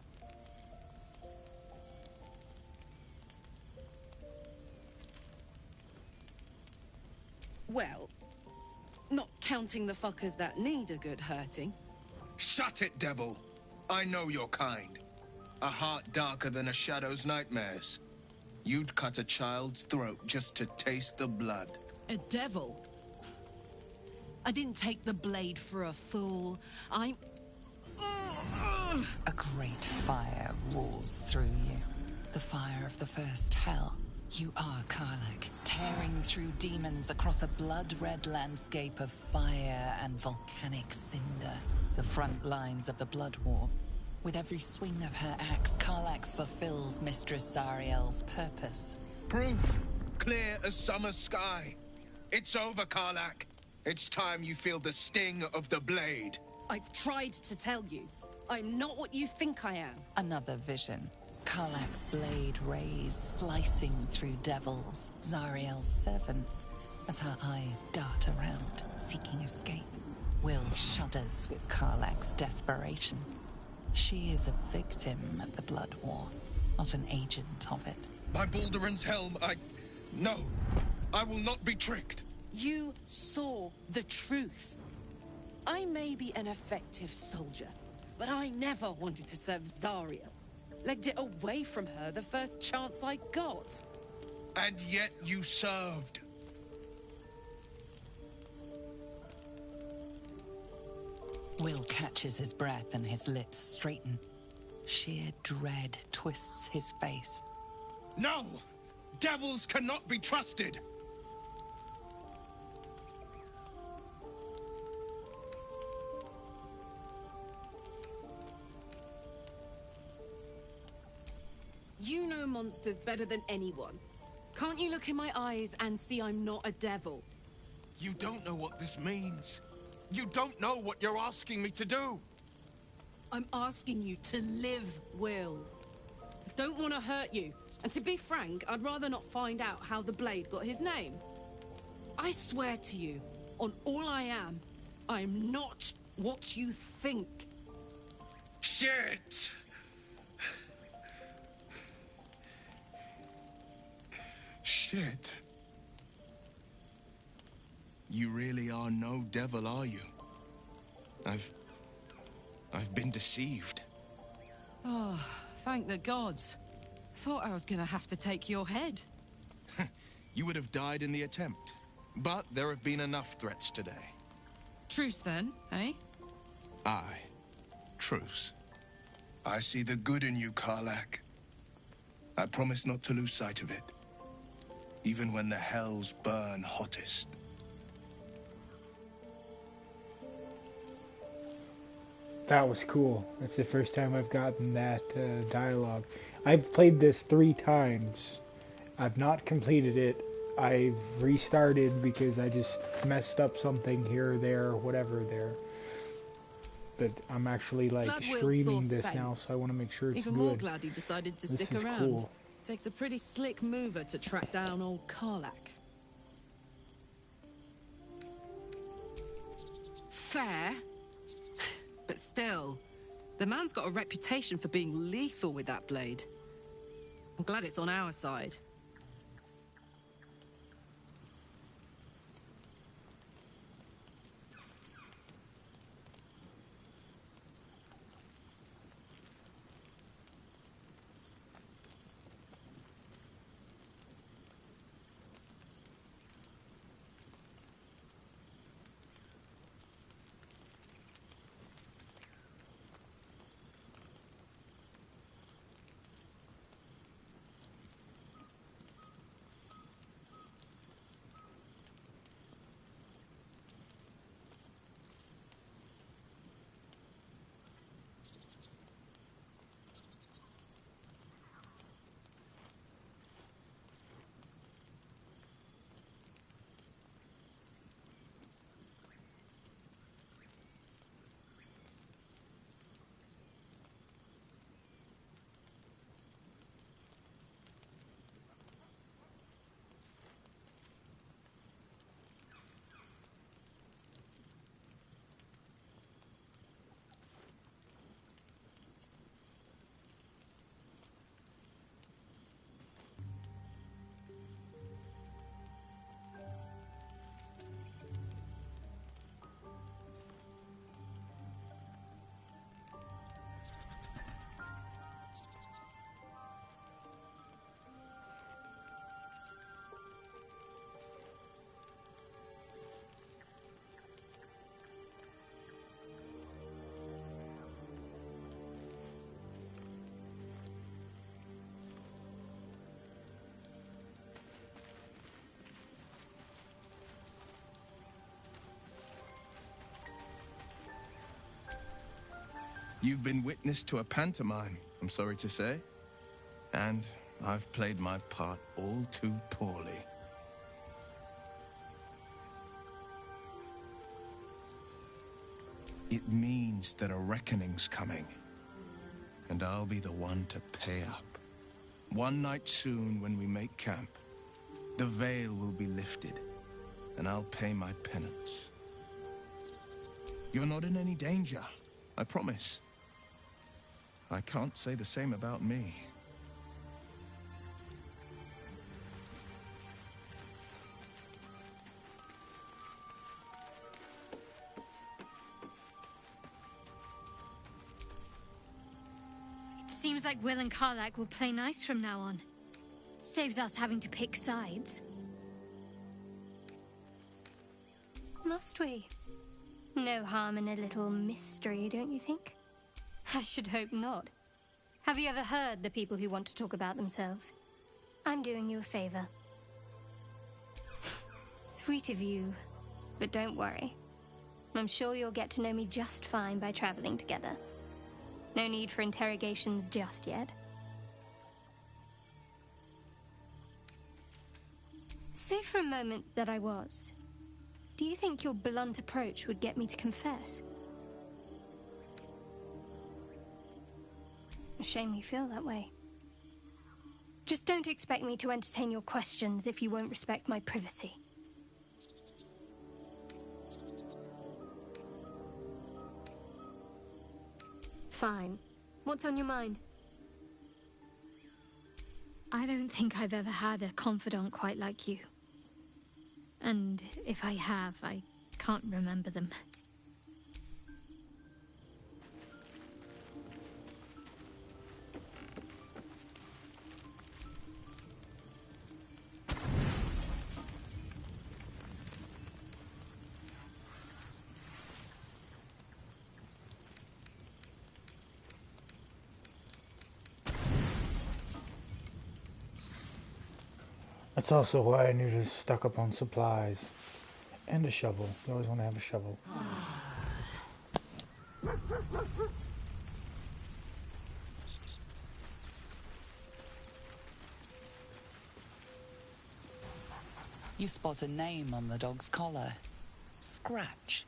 Well, not counting the fuckers that need a good hurting. Shut it, devil. I know your kind. A heart darker than a shadow's nightmares. You'd cut a child's throat just to taste the blood. A devil? I didn't take the blade for a fool. I'm... A great fire roars through you. The fire of the first hell. You are Karlach, tearing through demons across a blood-red landscape of fire and volcanic cinder. The front lines of the Blood War. With every swing of her axe, Karlach fulfills Mistress Zariel's purpose. Proof, clear as summer sky. It's over, Karlach. It's time you feel the sting of the blade. I've tried to tell you. I'm not what you think I am. Another vision. Karlach's blade rays slicing through devils, Zariel's servants, as her eyes dart around, seeking escape. Will shudders with Karlach's desperation. She is a victim of the Blood War, not an agent of it. By Balduran's helm, No, I will not be tricked. You saw the truth. I may be an effective soldier, but I never wanted to serve Zariel. Legged it away from her the first chance I got. And yet you served. Will catches his breath and his lips straighten. Sheer dread twists his face. No! Devils cannot be trusted! You know monsters better than anyone. Can't you look in my eyes and see I'm not a devil? You don't know what this means. You don't know what you're asking me to do. I'm asking you to live, Will. I don't want to hurt you. And to be frank, I'd rather not find out how the Blade got his name. I swear to you, on all I am not what you think. Shit! Shit. You really are no devil, are you? I've been deceived. Oh, thank the gods. Thought I was gonna have to take your head. You would have died in the attempt. But there have been enough threats today. Truce then, eh? Aye. Truce. I see the good in you, Karlach. I promise not to lose sight of it. Even when the hells burn hottest. That was cool. That's the first time I've gotten that dialogue. I've played this 3 times. I've not completed it. I've restarted because I just messed up something here or there, whatever there. But I'm actually like streaming this now, so I want to make sure it's Even good. more glad he decided to stick around. Cool. Takes a pretty slick mover to track down old Karlach. Fair. But still, the man's got a reputation for being lethal with that blade. I'm glad it's on our side. You've been witness to a pantomime, I'm sorry to say. And I've played my part all too poorly. It means that a reckoning's coming. And I'll be the one to pay up. One night soon, when we make camp, the veil will be lifted, and I'll pay my penance. You're not in any danger, I promise. I can't say the same about me. Seems like Will and Karlak will play nice from now on. Saves us having to pick sides. Must we? No harm in a little mystery, don't you think? I should hope not. Have you ever heard the people who want to talk about themselves? I'm doing you a favor. Sweet of you, but don't worry. I'm sure you'll get to know me just fine by traveling together. No need for interrogations just yet. Say for a moment that I was. Do you think your blunt approach would get me to confess? A shame you feel that way. Just don't expect me to entertain your questions if you won't respect my privacy. Fine. What's on your mind? I don't think I've ever had a confidant quite like you. And if I have, I can't remember them. That's also why I need to stock up on supplies. And a shovel. You always want to have a shovel. You spot a name on the dog's collar. Scratch.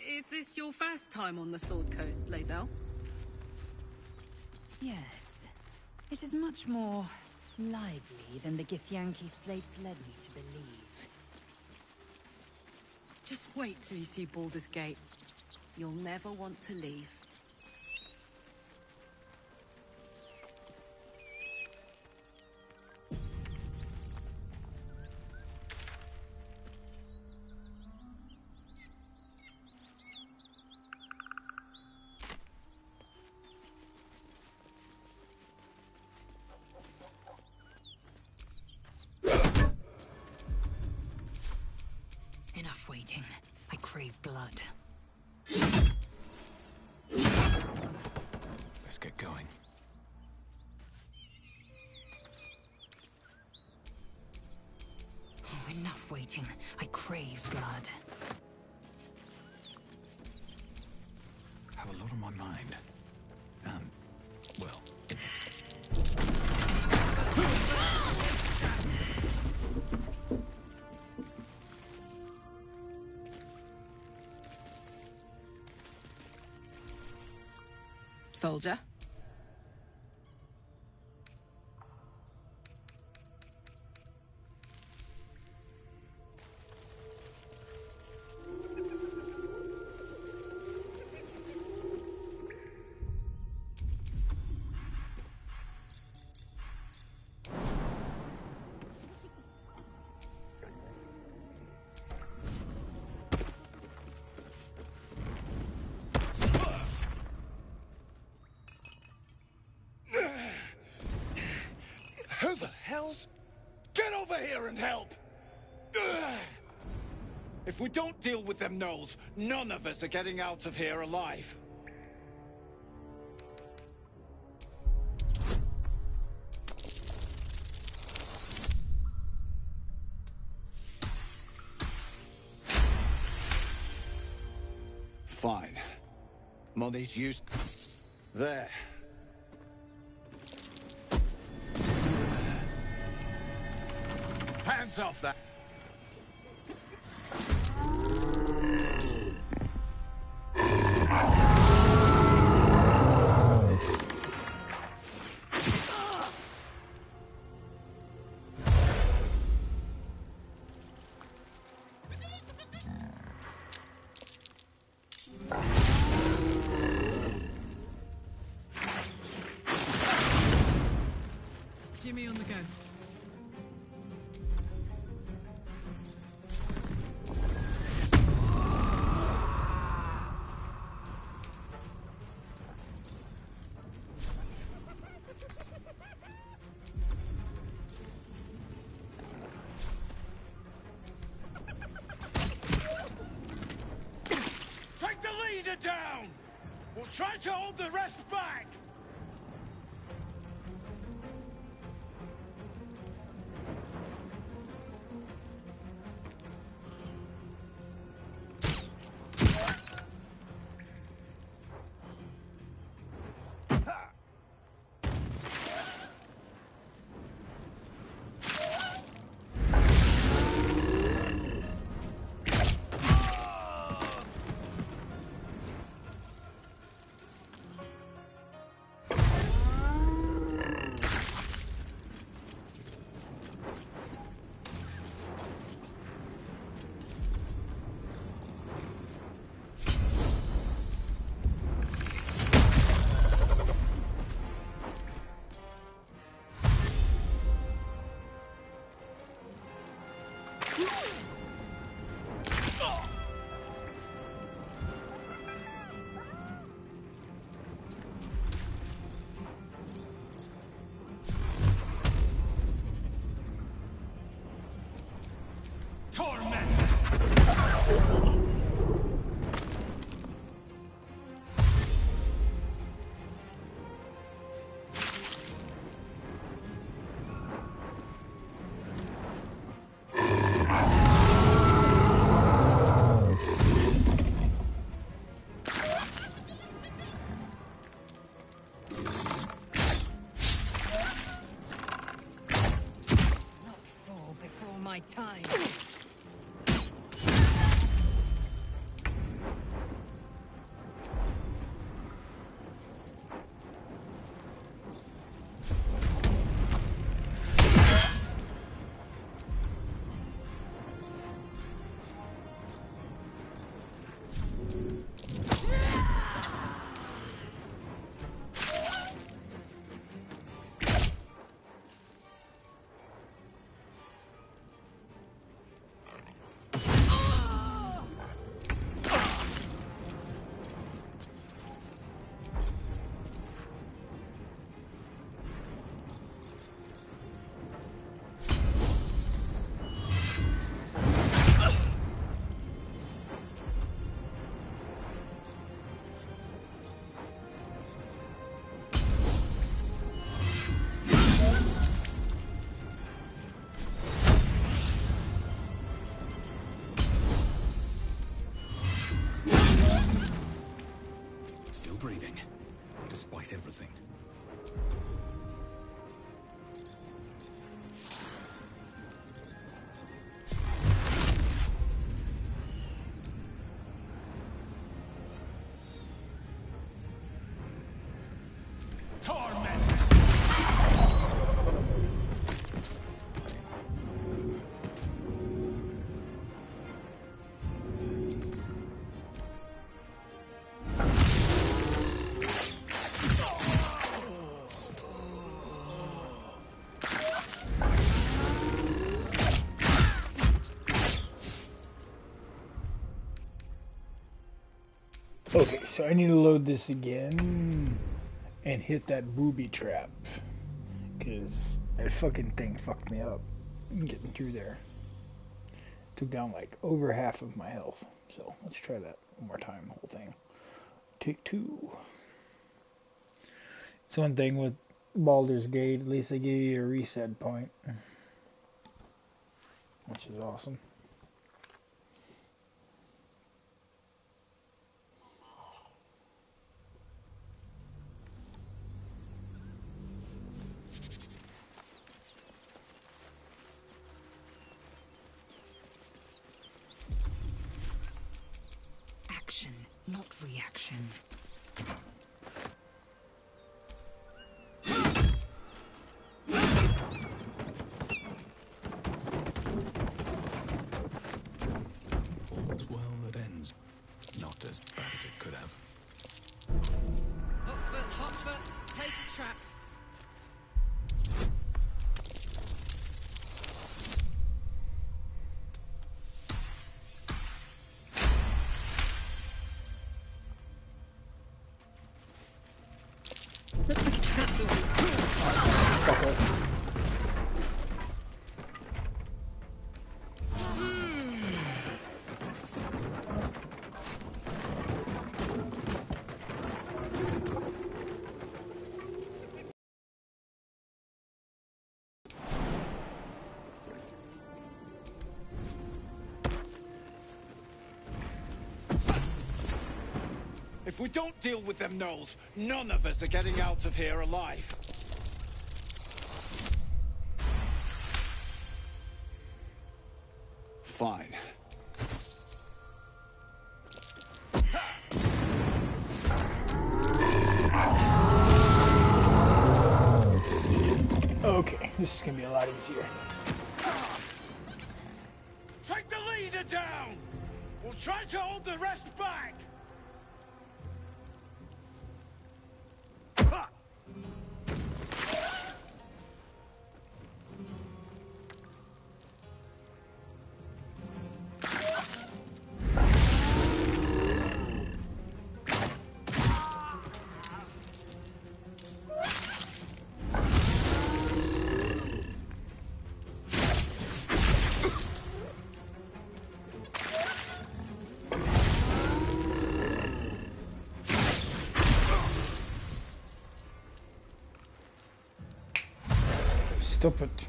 Is this your first time on the Sword Coast, Lae'zel? Yes. It is much more lively than the Githyanki slates led me to believe. Just wait till you see Baldur's Gate. You'll never want to leave. Enough waiting. I crave blood. Let's get going. Oh, enough waiting. I crave blood. I have a lot on my mind. And, well... Soldier? Who the hell's... Get over here and help! Ugh! If we don't deal with them gnolls, none of us are getting out of here alive. Fine. Molly's used... There. Hands off that. Jimmy on the go. Take the leader down! We'll try to hold the rest back! My time. Breathing, despite everything. Okay, so I need to load this again and hit that booby trap, because that fucking thing fucked me up getting through there. Took down like over half of my health. So let's try that one more time, the whole thing. Take two. It's one thing with Baldur's Gate, at least they give you a reset point, which is awesome. reaction. All's well that ends. Not as bad as it could have. Hot foot. Place is trapped. Looks like a trap's already. If we don't deal with them gnolls, none of us are getting out of here alive. Fine. Okay, this is gonna be a lot easier. Take the leader down! We'll try to hold the rest back! Stop it.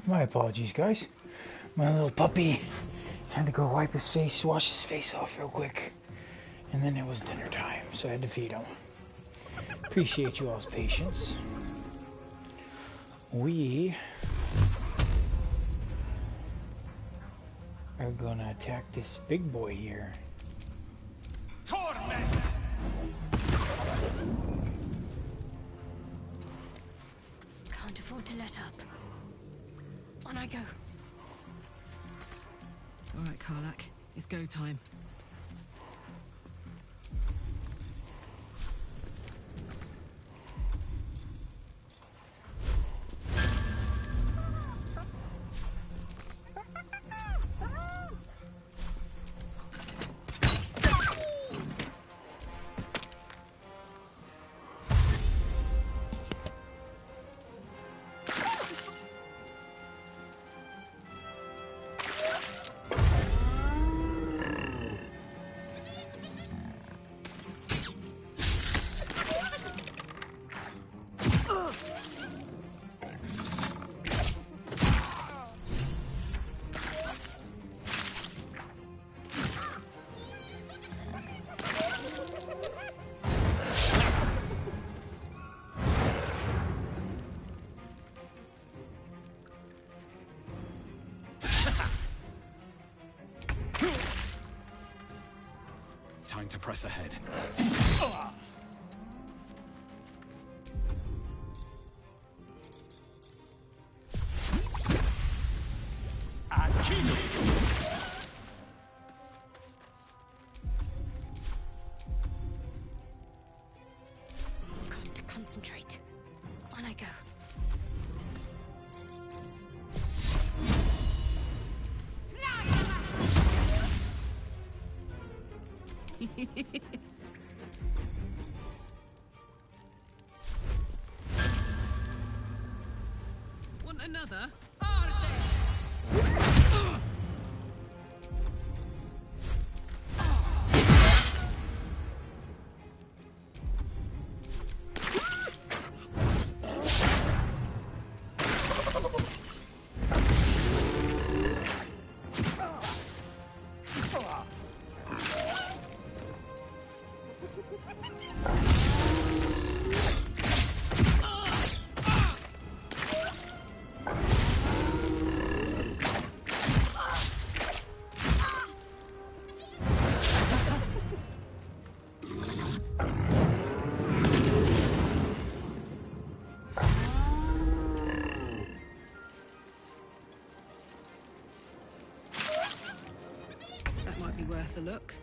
My apologies, guys. My little puppy had to go wipe his face, wash his face off real quick. And then it was dinner time, so I had to feed him. Appreciate you all's patience. We are gonna attack this big boy here. Torment! Can't afford to let up. On I go. All right, Karlak. It's go time. Time to press ahead. Got to concentrate. On I go. Want another? a look.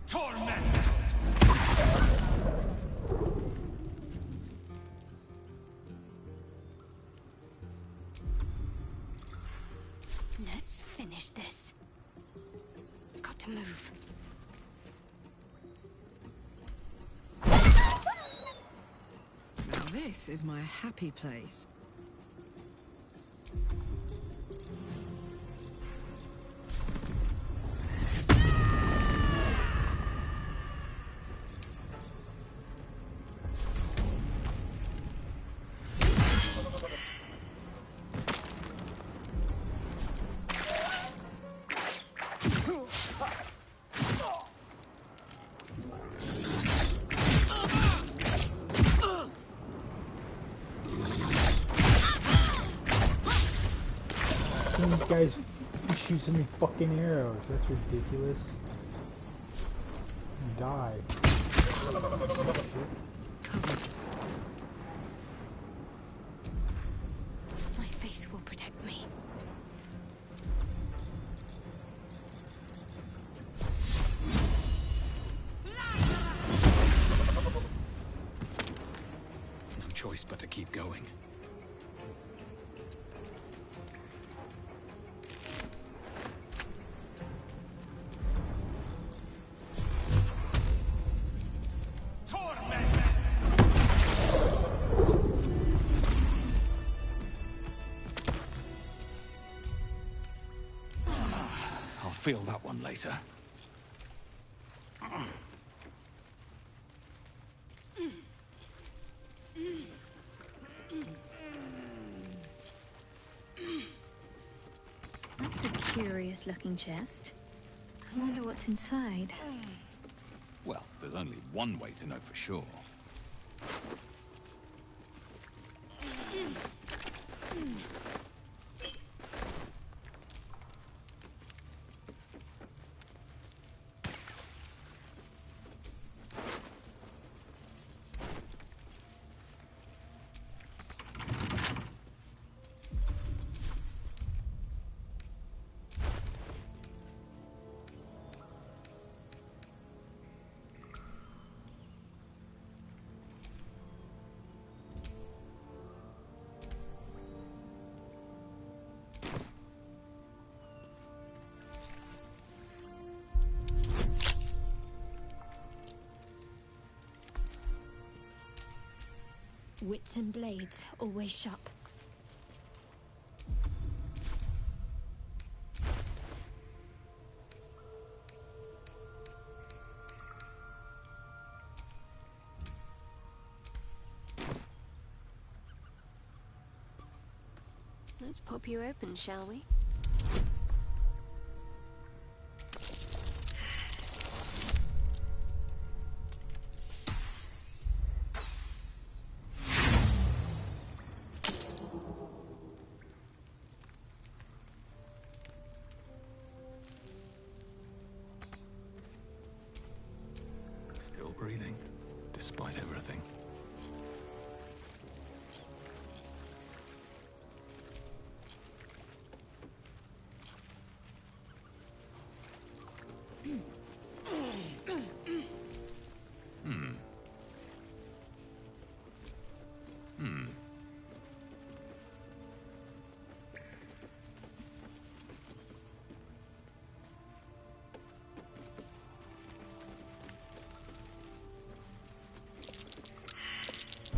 Torment! Let's finish this. Got to move. Now this is my happy place. These guys shoot so many fucking arrows. That's ridiculous. Die. My faith will protect me. No choice but to keep going. Feel that one later. That's a curious looking chest. I wonder what's inside. Well, there's only one way to know for sure. Wits and blades, always sharp. Let's pop you open, shall we? Still breathing, despite everything.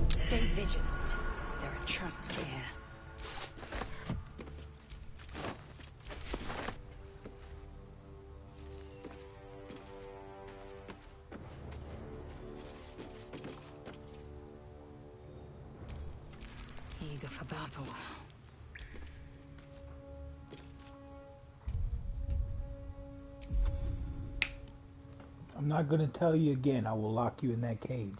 Stay vigilant. There are traps here. Eager for battle. I'm not going to tell you again. I will lock you in that cage.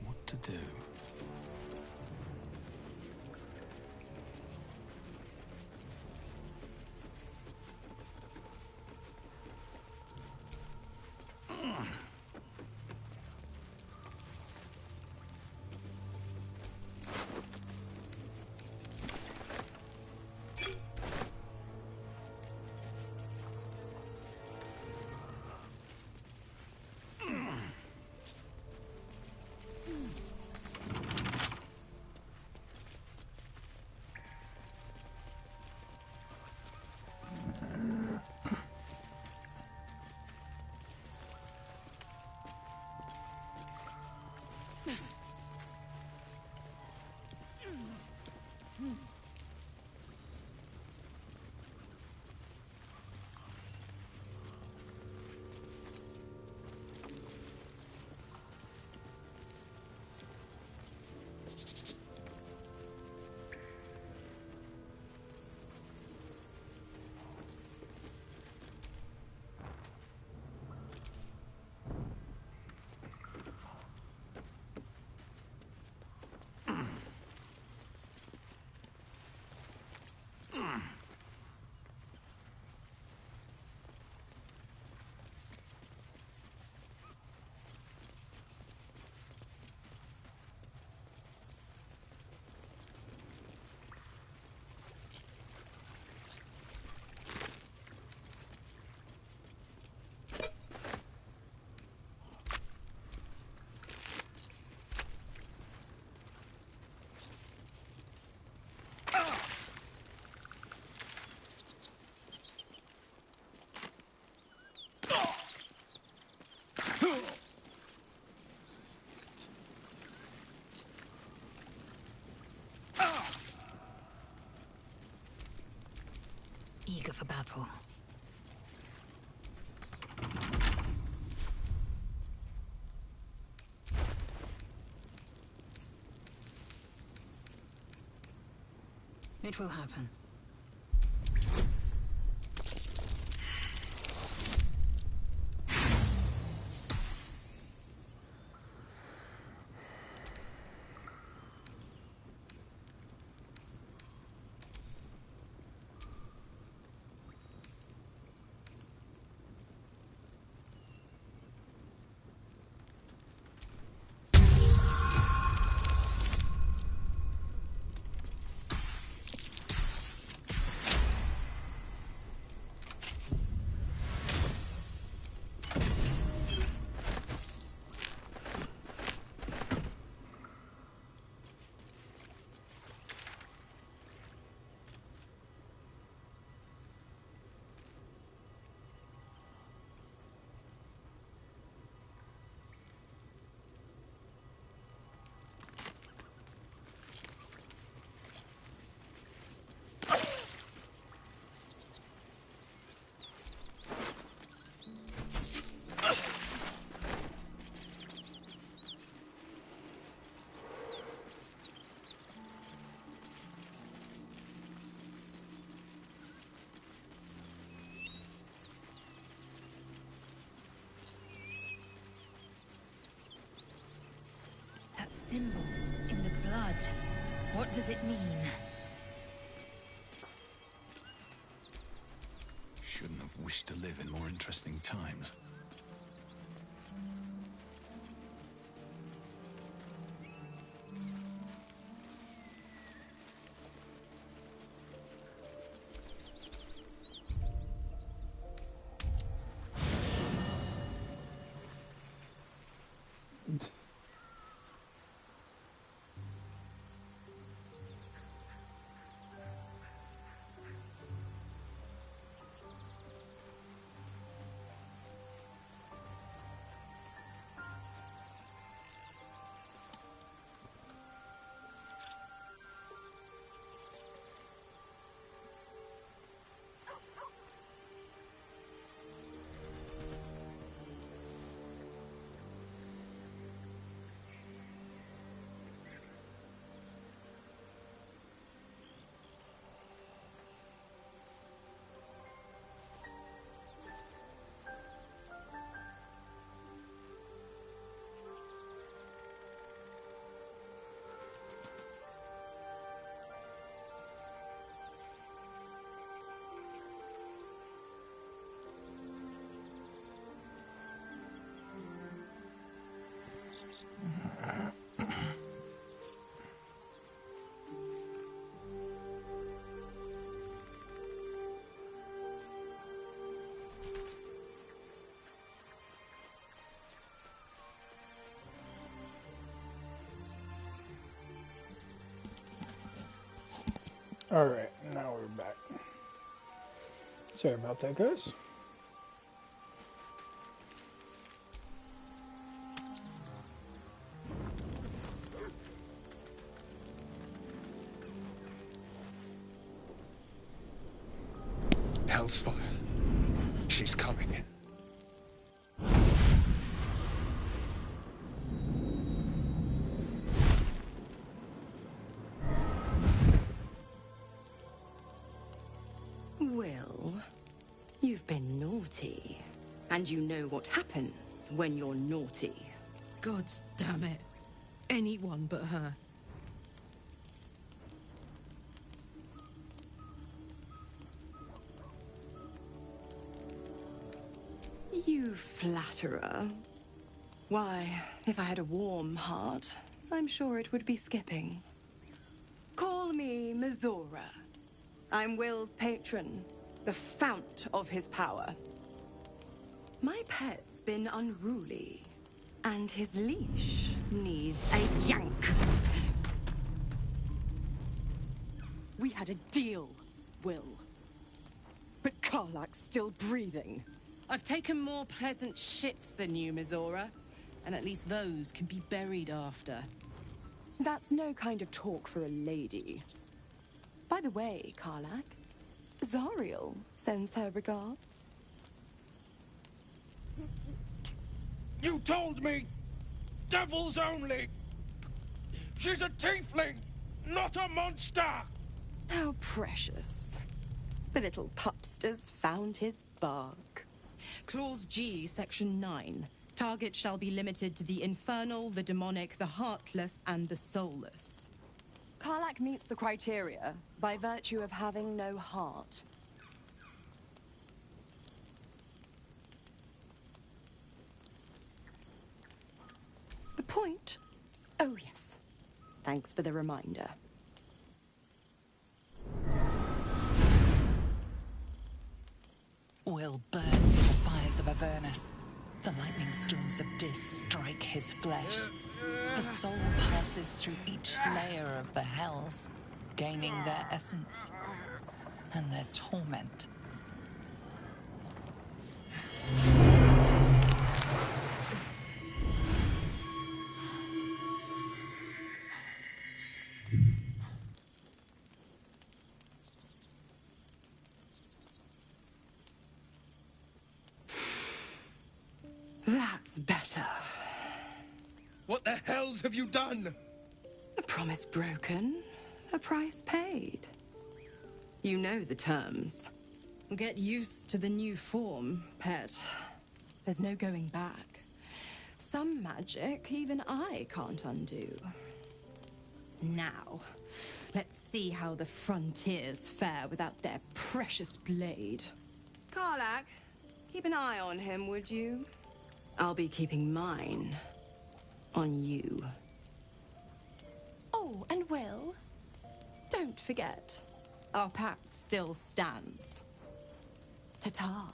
What to do? Eager for battle. It will happen. symbol in the blood. What does it mean? Shouldn't have wished to live in more interesting times. Alright, now we're back. Sorry about that, guys. Hell's fire. She's coming. Well, you've been naughty. And you know what happens when you're naughty. Gods damn it. Anyone but her. You flatterer. Why, if I had a warm heart, I'm sure it would be skipping. Call me Mizora. I'm Will's patron, the fount of his power. My pet's been unruly, and his leash needs a yank. We had a deal, Will. But Karlak's still breathing. I've taken more pleasant shits than you, Mizora, and at least those can be buried after. That's no kind of talk for a lady. By the way, Karlak, Zariel sends her regards. You told me! Devils only! She's a tiefling, not a monster! How precious. The little pupster's found his bark. Clause G, Section 9. Target shall be limited to the infernal, the demonic, the heartless, and the soulless. Karlak meets the criteria by virtue of having no heart. The point? Oh, yes. Thanks for the reminder. Will burns in the fires of Avernus. The lightning storms of Dis strike his flesh. His soul passes through each layer of the hells, gaining their essence and their torment. That's better. What the hells have you done? A promise broken, a price paid. You know the terms. Get used to the new form, pet. There's no going back. Some magic even I can't undo. Now, let's see how the frontiers fare without their precious blade. Karlak, keep an eye on him, would you? I'll be keeping mine on you. Oh, and Will, don't forget, our pact still stands. Ta-ta.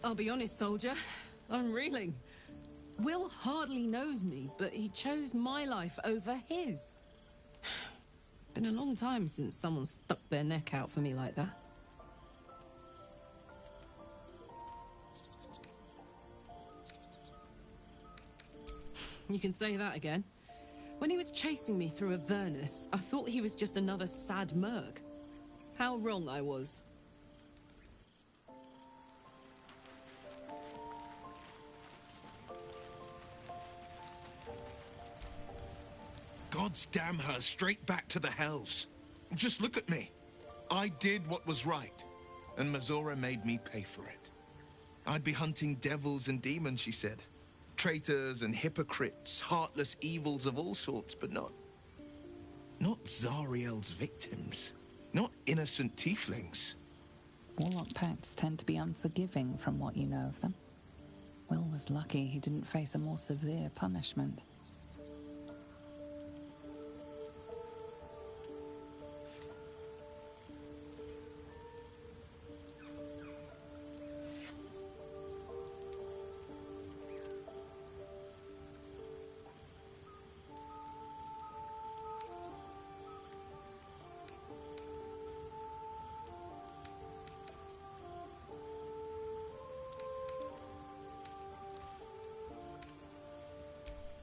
I'll be honest, soldier. I'm reeling. Will hardly knows me, but he chose my life over his. Been a long time since someone stuck their neck out for me like that. You can say that again. When he was chasing me through Avernus, I thought he was just another sad merc. How wrong I was. Gods damn her, straight back to the hells. Just look at me. I did what was right, and Mazora made me pay for it. I'd be hunting devils and demons, she said. Traitors and hypocrites, heartless evils of all sorts, but not Zariel's victims. Not innocent tieflings. Warlock pacts tend to be unforgiving from what you know of them. Will was lucky he didn't face a more severe punishment.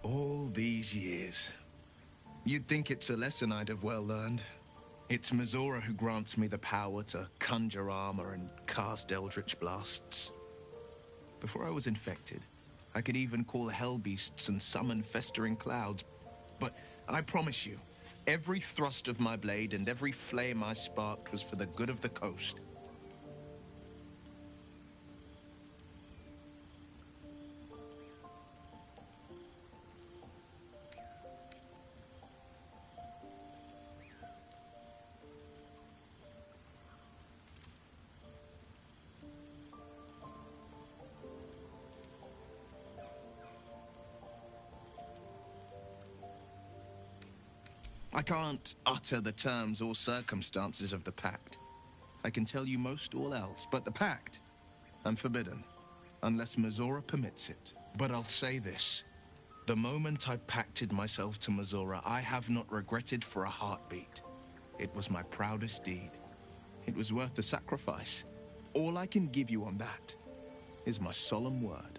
All these years. You'd think it's a lesson I'd have well learned. It's Mazora who grants me the power to conjure armor and cast eldritch blasts. Before I was infected, I could even call hell beasts and summon festering clouds. But I promise you, every thrust of my blade and every flame I sparked was for the good of the coast. I can't utter the terms or circumstances of the pact. I can tell you most all else, but the pact, I'm forbidden, unless Mazora permits it. But I'll say this. The moment I pacted myself to Mazora, I have not regretted for a heartbeat. It was my proudest deed. It was worth the sacrifice. All I can give you on that is my solemn word.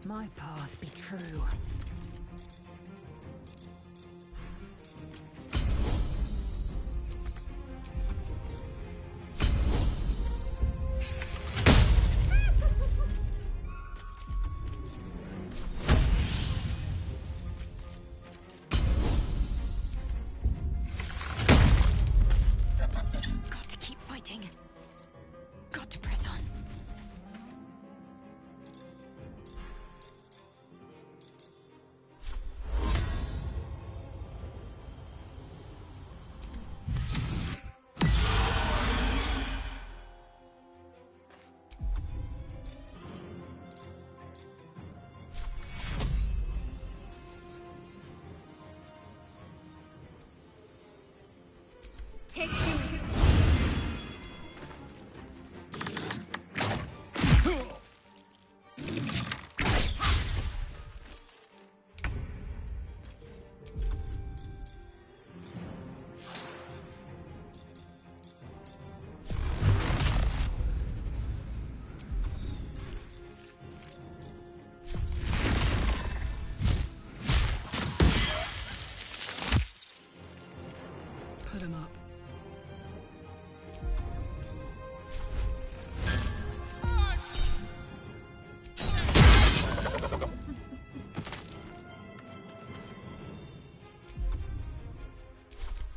My path be true. Got to keep fighting. Got to press on. Take two. Put him up.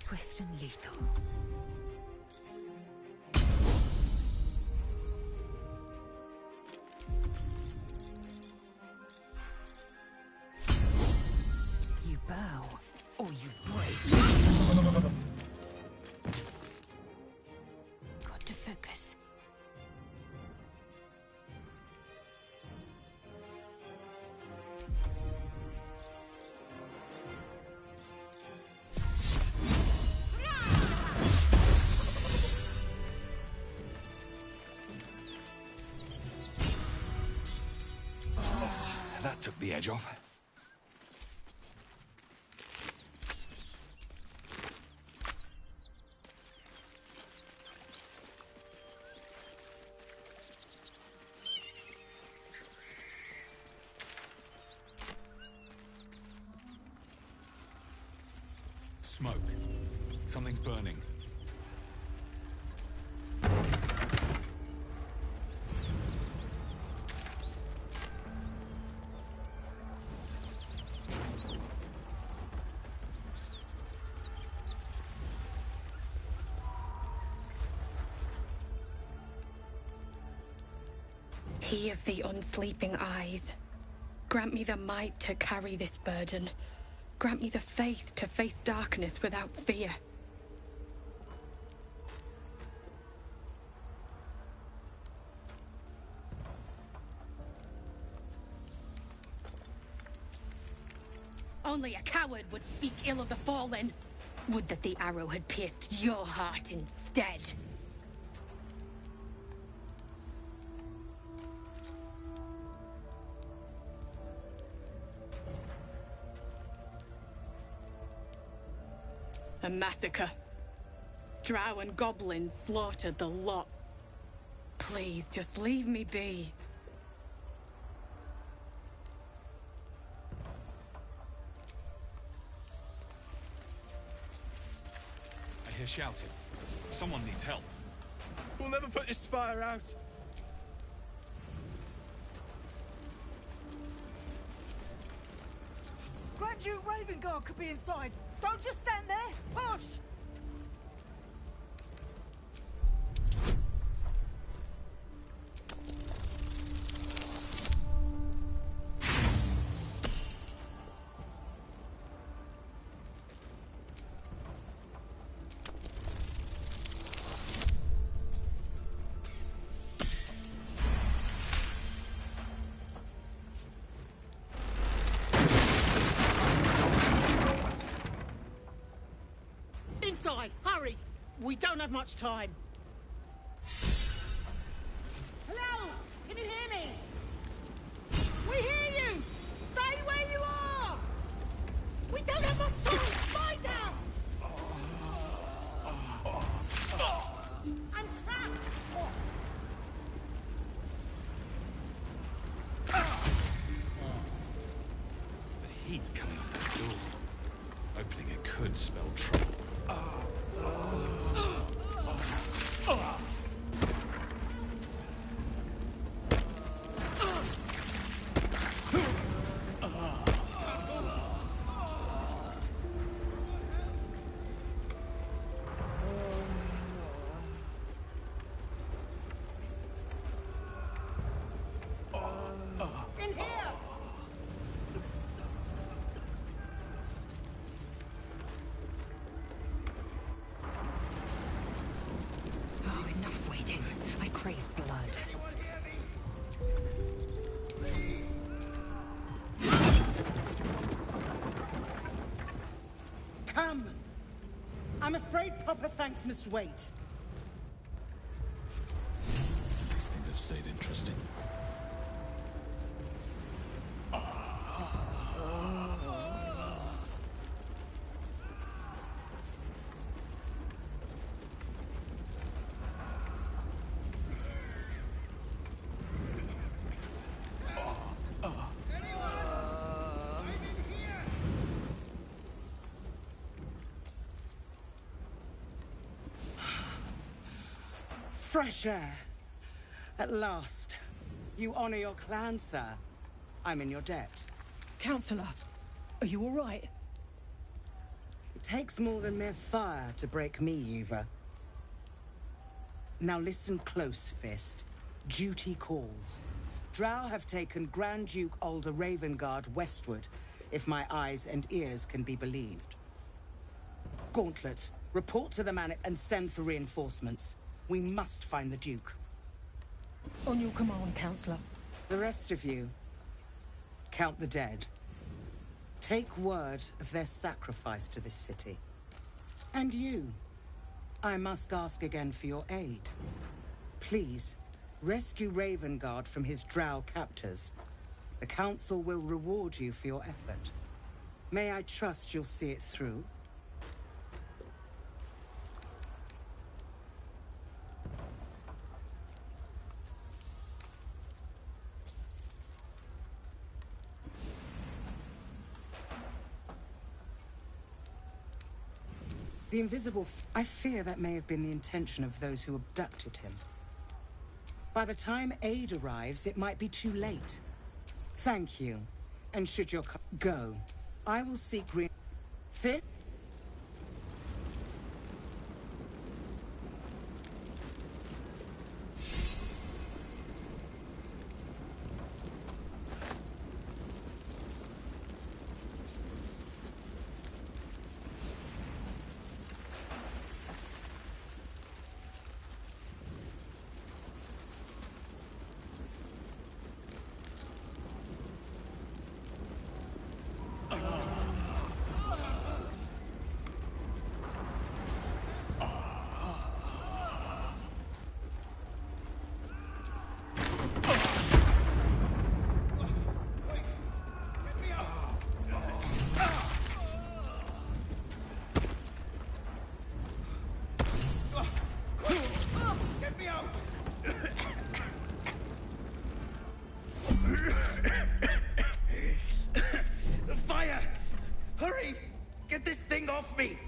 Swift and lethal. You bow, or you break. Got to focus. That took the edge off. Smoke. Something's burning. He of the unsleeping eyes, grant me the might to carry this burden. Grant me the faith to face darkness without fear. Only a coward would speak ill of the fallen. Would that the arrow had pierced your heart instead. A massacre. Drow and goblins slaughtered the lot. Please, just leave me be. I hear shouting. Someone needs help. We'll never put this fire out. Grand Duke Ravengard could be inside. Don't just stand there. Push! Inside, hurry! We don't have much time. Hello! Can you hear me? We hear you! Stay where you are! We don't have much time! Lie down! I'm trapped! spell trouble. In here! Oh, enough waiting. I crave blood. Come! I'm afraid proper thanks must wait. These things have stayed interesting. Fresh air. At last. You honor your clan, sir. I'm in your debt. Counselor, are you all right? It takes more than mere fire to break me, Yuva. Now listen close, Fist. Duty calls. Drow have taken Grand Duke Alder Ravengard westward, if my eyes and ears can be believed. Gauntlet, report to the man and send for reinforcements. We must find the Duke. On your command, Counselor. The rest of you, count the dead. Take word of their sacrifice to this city. And you, I must ask again for your aid. Please, rescue Ravengard from his drow captors. The Council will reward you for your effort. May I trust you'll see it through? The invisible... I fear that may have been the intention of those who abducted him. By the time aid arrives, it might be too late. Thank you. And should your... Go. I will seek Fit? off me!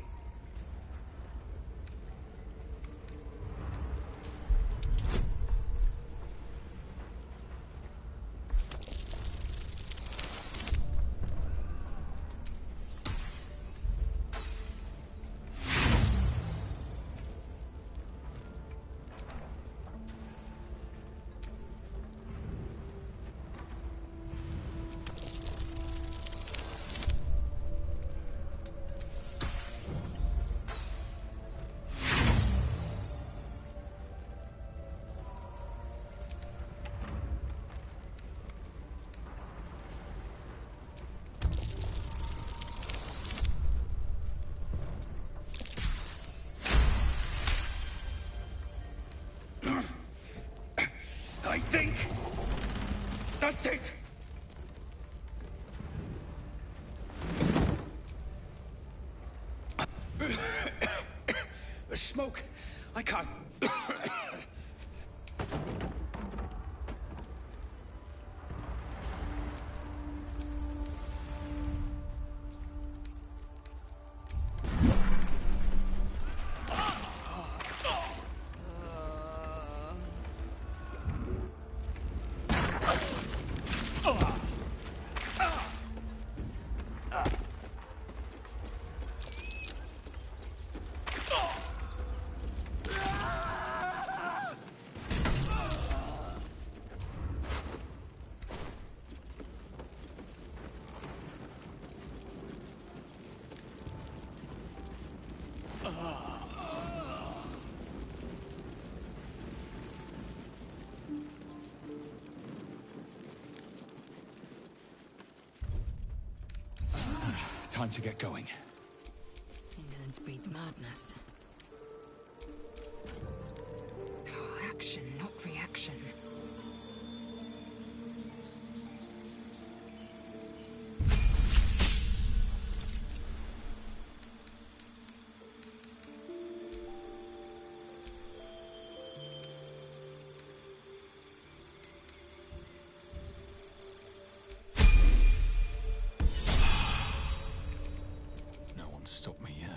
I think that's it. The smoke. I can't. Time to get going. Indolence breeds madness. Oh, action, not reaction. No one's stopped me yet.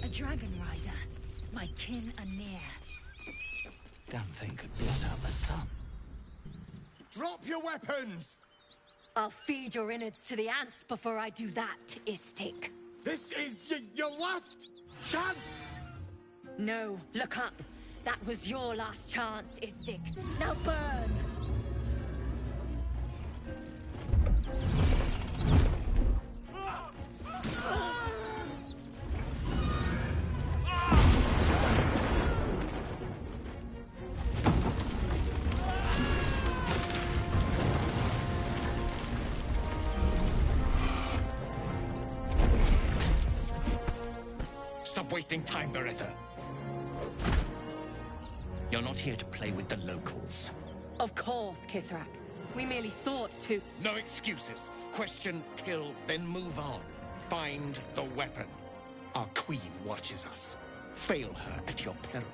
A dragon rider. My kin are near. Damn thing could blot out the sun. Drop your weapons! I'll feed your innards to the ants before I do that, Istik. This is your last chance! No, look up. That was your last chance, Istik. Now burn! Stop wasting time, Beretta. You're not here to play with the locals. Of course, Kithrak. We merely sought to... No excuses. Question, kill, then move on. Find the weapon. Our queen watches us. Fail her at your peril.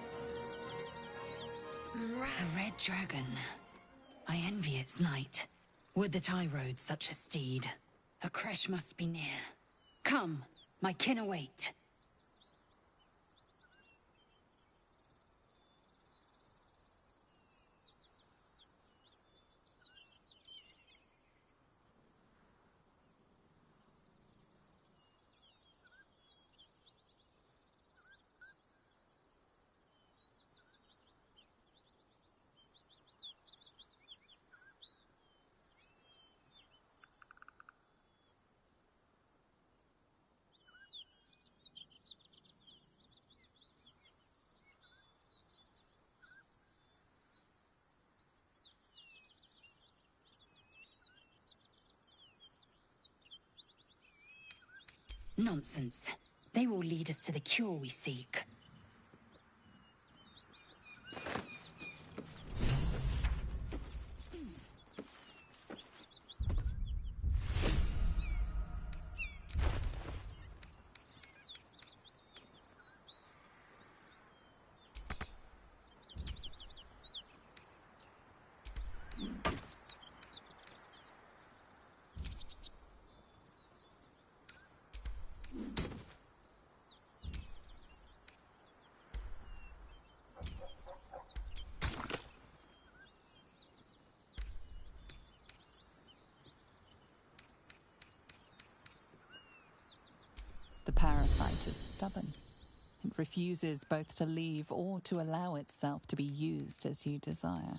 A red dragon. I envy its knight. Would that I rode such a steed. A crash must be near. Come, my kin await. Nonsense. They will lead us to the cure we seek. The parasite is stubborn. It refuses both to leave or to allow itself to be used as you desire.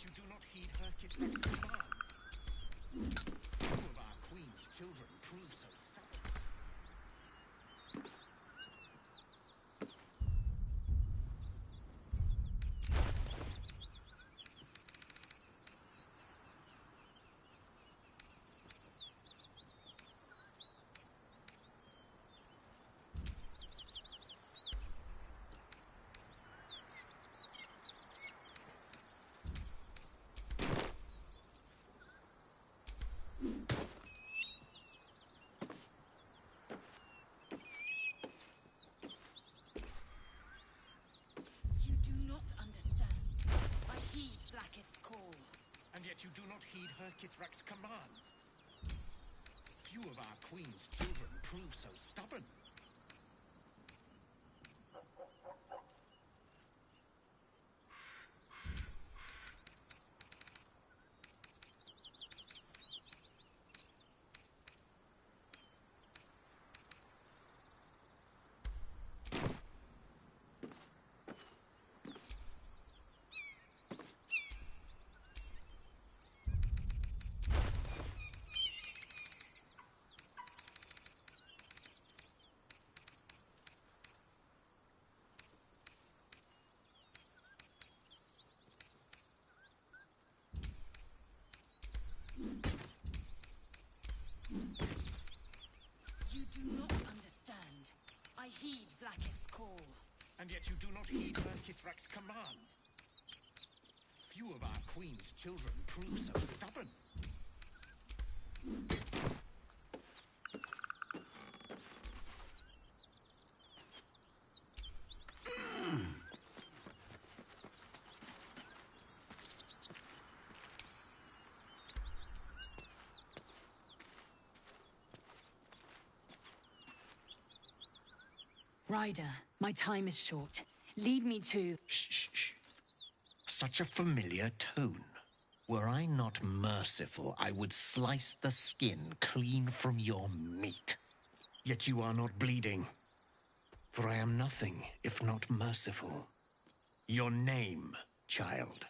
you do not heed her Kitrek's command. Two of our queen's children prove so stubborn. You do not understand. I heed Blacketh's call. And yet you do not heed her Kitrek's command. Few of our queen's children prove so stubborn. You do not understand. I heed Blacketh's call. And yet you do not heed her Kitrek's command. Few of our queen's children prove so stubborn. Ryder, my time is short. Lead me to... Shh. Such a familiar tone. Were I not merciful, I would slice the skin clean from your meat. Yet you are not bleeding. For I am nothing if not merciful. Your name, child.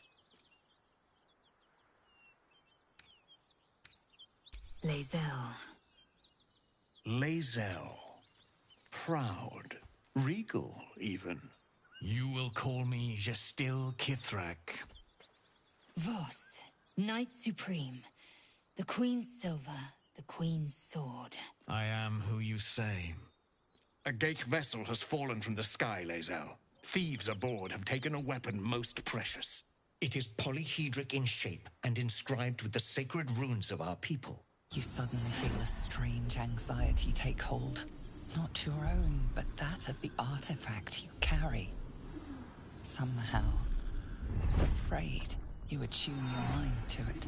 Lae'zel. Lae'zel. Proud. Regal, even. You will call me Gestil Kithrak. Voss, Knight Supreme. The Queen's silver, the Queen's sword. I am who you say. A Geich vessel has fallen from the sky, Lae'zel. Thieves aboard have taken a weapon most precious. It is polyhedric in shape and inscribed with the sacred runes of our people. You suddenly feel a strange anxiety take hold. Not your own, but that of the artifact you carry. Somehow, it's afraid you attune your mind to it.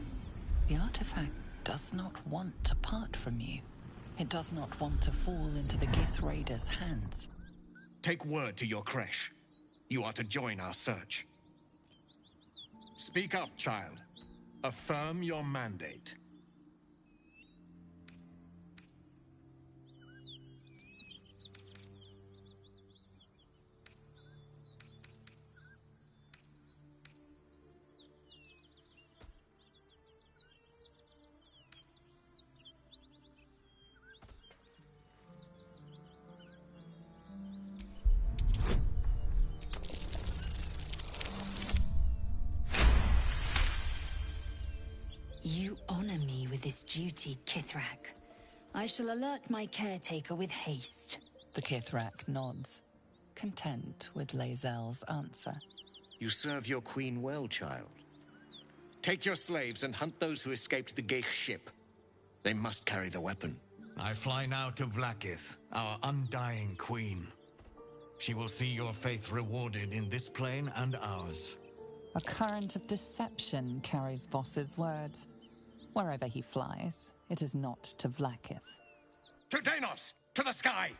The artifact does not want to part from you. It does not want to fall into the Gith Raiders' hands. Take word to your creche. You are to join our search. Speak up, child. Affirm your mandate. You honor me with this duty, Kithrak. I shall alert my caretaker with haste. The Kithrak nods, content with Lae'zel's answer. You serve your queen well, child. Take your slaves and hunt those who escaped the Geich ship. They must carry the weapon. I fly now to Vlaakith, our undying queen. She will see your faith rewarded in this plane and ours. A current of deception carries Voss's words. Wherever he flies, it is not to Vlaakith. To Danos! To the sky!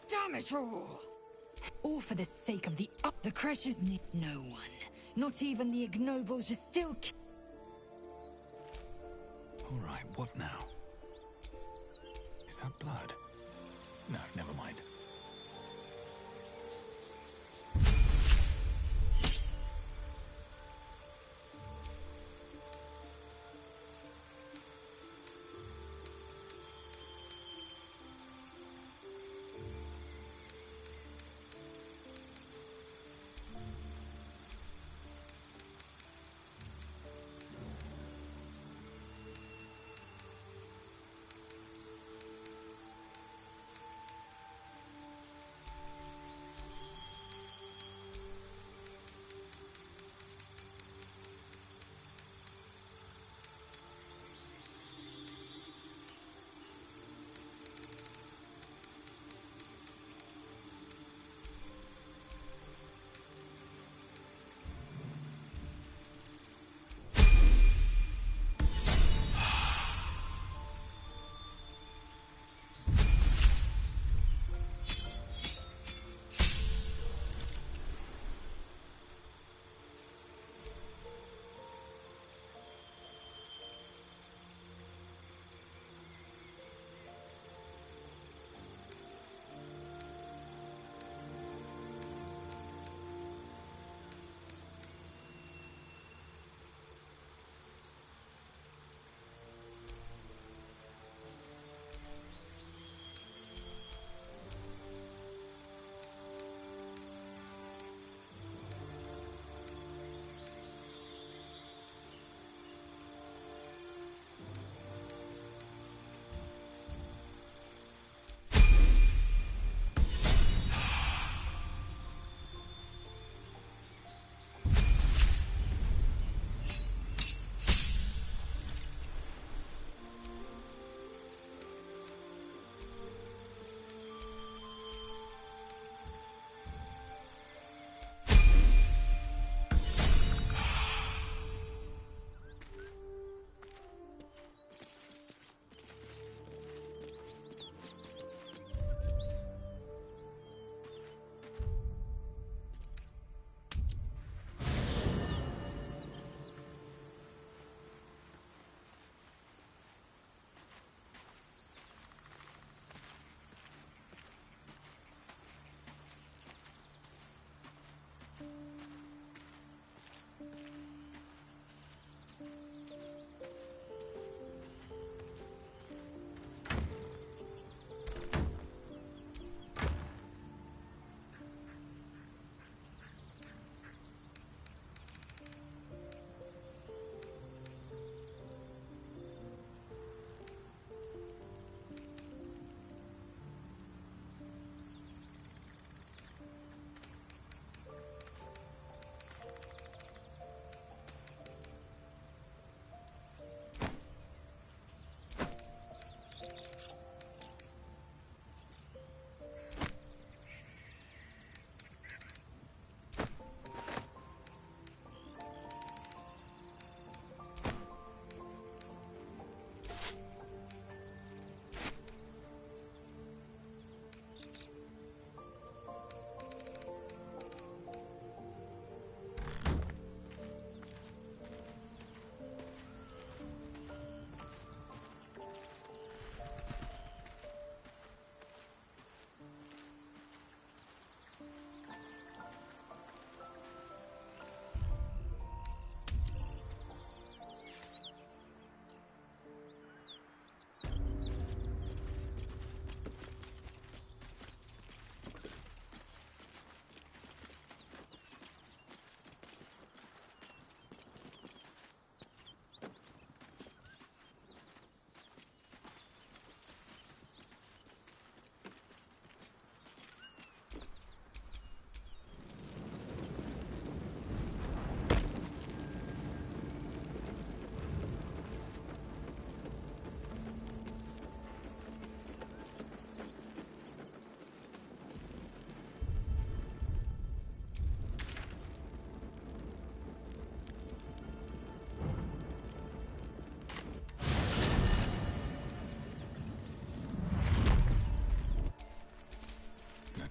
Damn it all! All for the sake of the creches need no one. Not even the ignobles just still. All right, what now? Is that blood? No, never mind.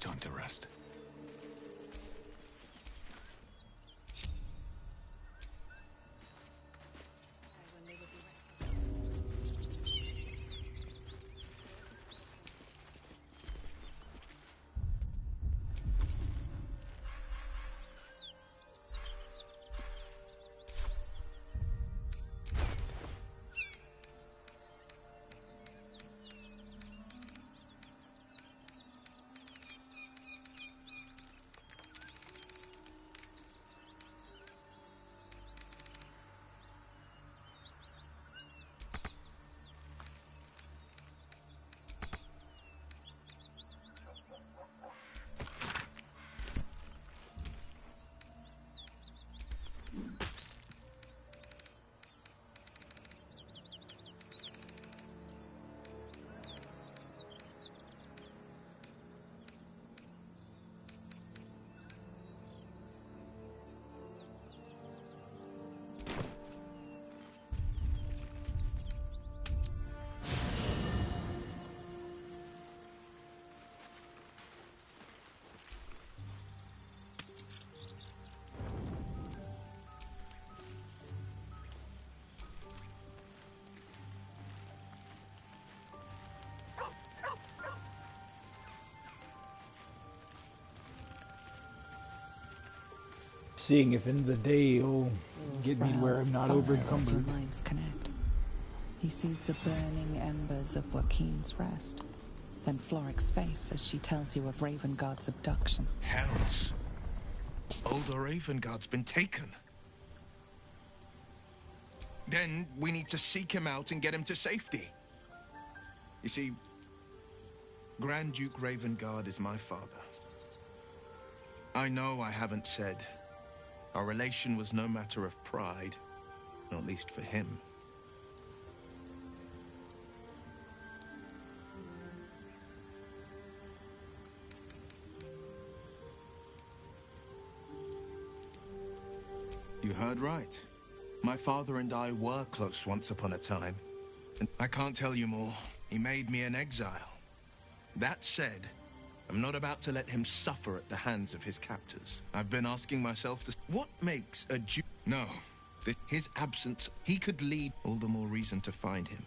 Time to rest. seeing if in the day he'll Will's get me to where brows I'm not furrow over as your encumbered. minds connect. He sees the burning embers of Joaquin's rest, then Floric's face as she tells you of Ravengard's abduction. Hells. Older Ravengard's been taken. Then we need to seek him out and get him to safety. You see, Grand Duke Ravengard is my father. I know I haven't said. Our relation was no matter of pride, not least for him. You heard right. My father and I were close once upon a time. And I can't tell you more. He made me an exile. That said, I'm not about to let him suffer at the hands of his captors. I've been asking myself this. What makes a Jew? No. His absence, he could lead. All the more reason to find him.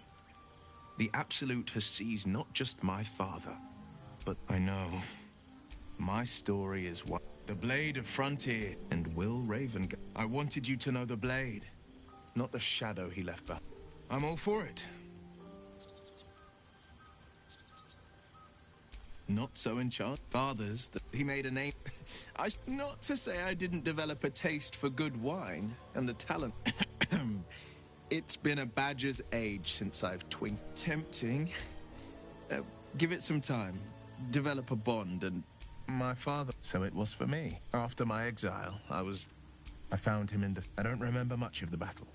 The Absolute has seized not just my father, but I know. My story is what? The Blade of Frontier and Will Ravengard. I wanted you to know the Blade, not the shadow he left behind. I'm all for it. Not so enchanted. Fathers, that he made a name. Not to say I didn't develop a taste for good wine and the talent. It's been a badger's age since I've twinked. Tempting. Give it some time. Develop a bond and my father. So it was for me. After my exile, I found him in the... I don't remember much of the battle.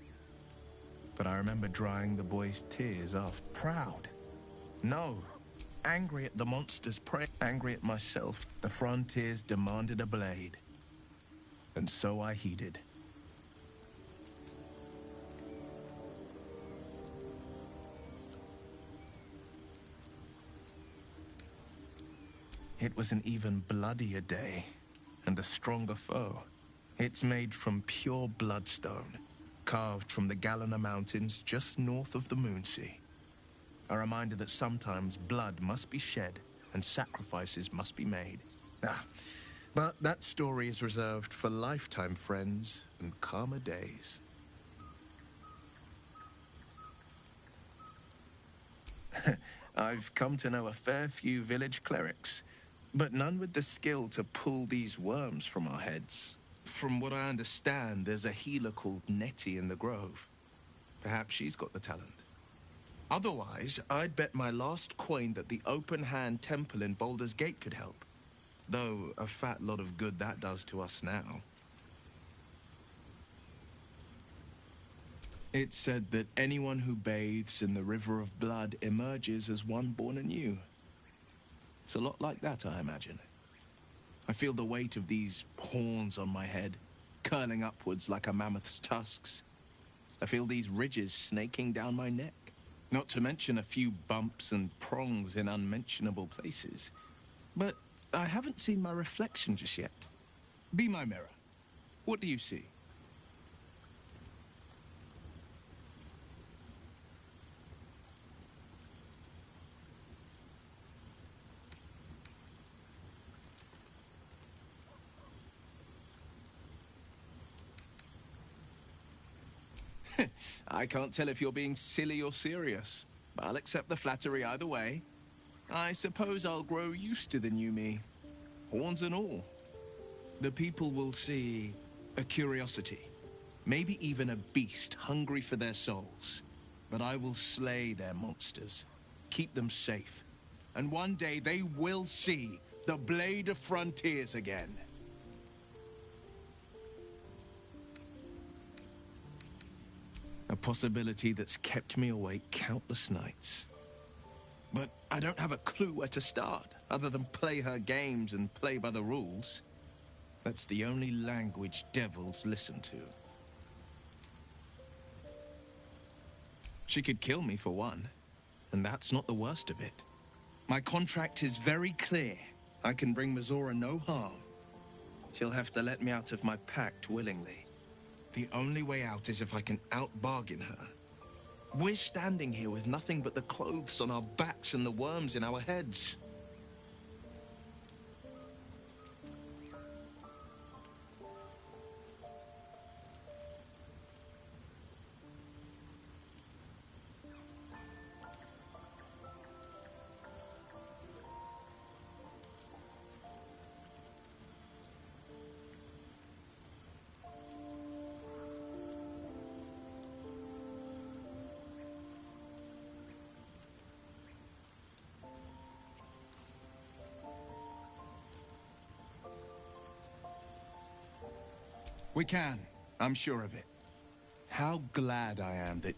But I remember drying the boy's tears off. Proud. No. Angry at the monster's prey. Angry at myself. The Frontiers demanded a blade. And so I heeded. It was an even bloodier day, and a stronger foe. It's made from pure bloodstone, carved from the Galena Mountains just north of the Moonsea. A reminder that sometimes blood must be shed and sacrifices must be made. But that story is reserved for lifetime friends and calmer days. I've come to know a fair few village clerics, but none with the skill to pull these worms from our heads. From what I understand, there's a healer called Nettie in the Grove. Perhaps she's got the talent. Otherwise, I'd bet my last coin that the open-hand temple in Baldur's Gate could help. Though a fat lot of good that does to us now. It's said that anyone who bathes in the river of blood emerges as one born anew. It's a lot like that, I imagine. I feel the weight of these horns on my head, curling upwards like a mammoth's tusks. I feel these ridges snaking down my neck. Not to mention a few bumps and prongs in unmentionable places. But I haven't seen my reflection just yet. Be my mirror. What do you see? I can't tell if you're being silly or serious. I'll accept the flattery either way. I suppose I'll grow used to the new me. Horns and all. The people will see a curiosity. Maybe even a beast hungry for their souls. But I will slay their monsters. Keep them safe. And one day they will see the Blade of Frontiers again. A possibility that's kept me awake countless nights. But I don't have a clue where to start, other than play her games and play by the rules. That's the only language devils listen to. She could kill me for one, and that's not the worst of it. My contract is very clear. I can bring Mizora no harm. She'll have to let me out of my pact willingly. The only way out is if I can out-bargain her. We're standing here with nothing but the clothes on our backs and the worms in our heads. We can. I'm sure of it. How glad I am that...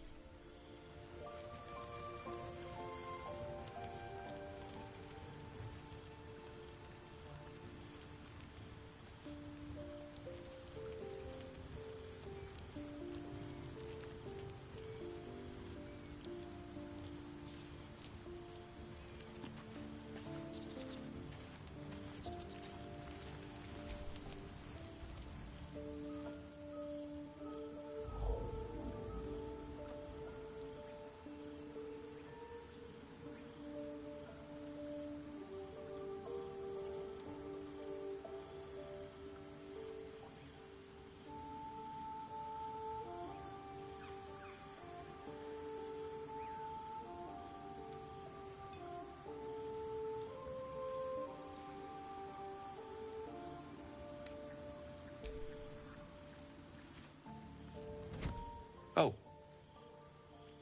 Oh.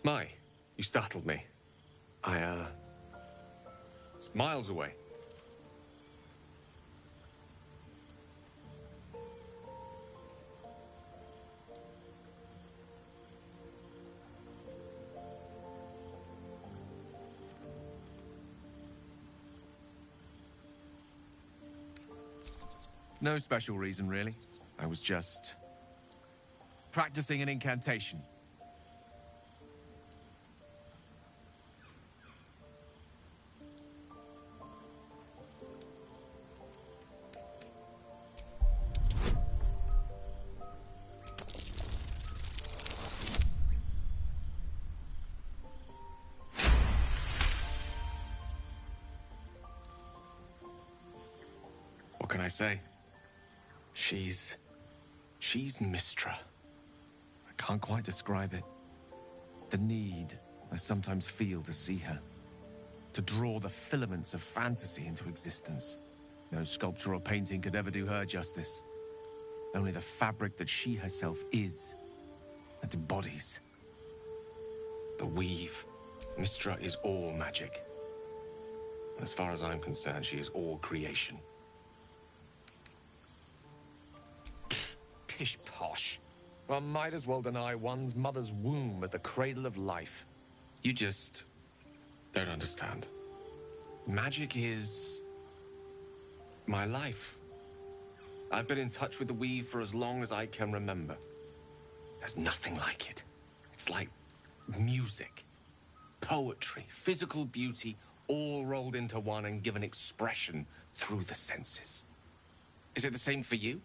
My, you startled me. It's miles away. No special reason, really. I was just... practicing an incantation. What can I say? She's Mistra. I can't quite describe it. The need I sometimes feel to see her. To draw the filaments of fantasy into existence. No sculpture or painting could ever do her justice. Only the fabric that she herself is and embodies. The weave. Mistra is all magic. As far as I'm concerned, she is all creation. Pish posh. One might as well deny one's mother's womb as the cradle of life. You just don't understand. Magic is my life. I've been in touch with the weave for as long as I can remember. There's nothing like it. It's like music, poetry, physical beauty, all rolled into one and given expression through the senses. Is it the same for you?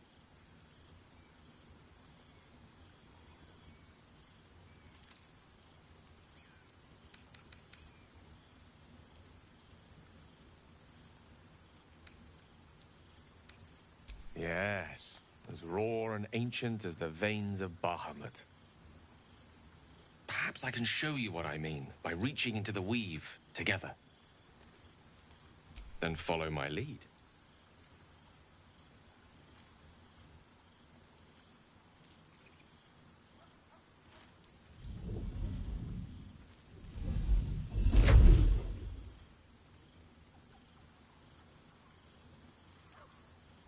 Yes, as raw and ancient as the veins of Bahamut. Perhaps I can show you what I mean by reaching into the weave together. Then follow my lead.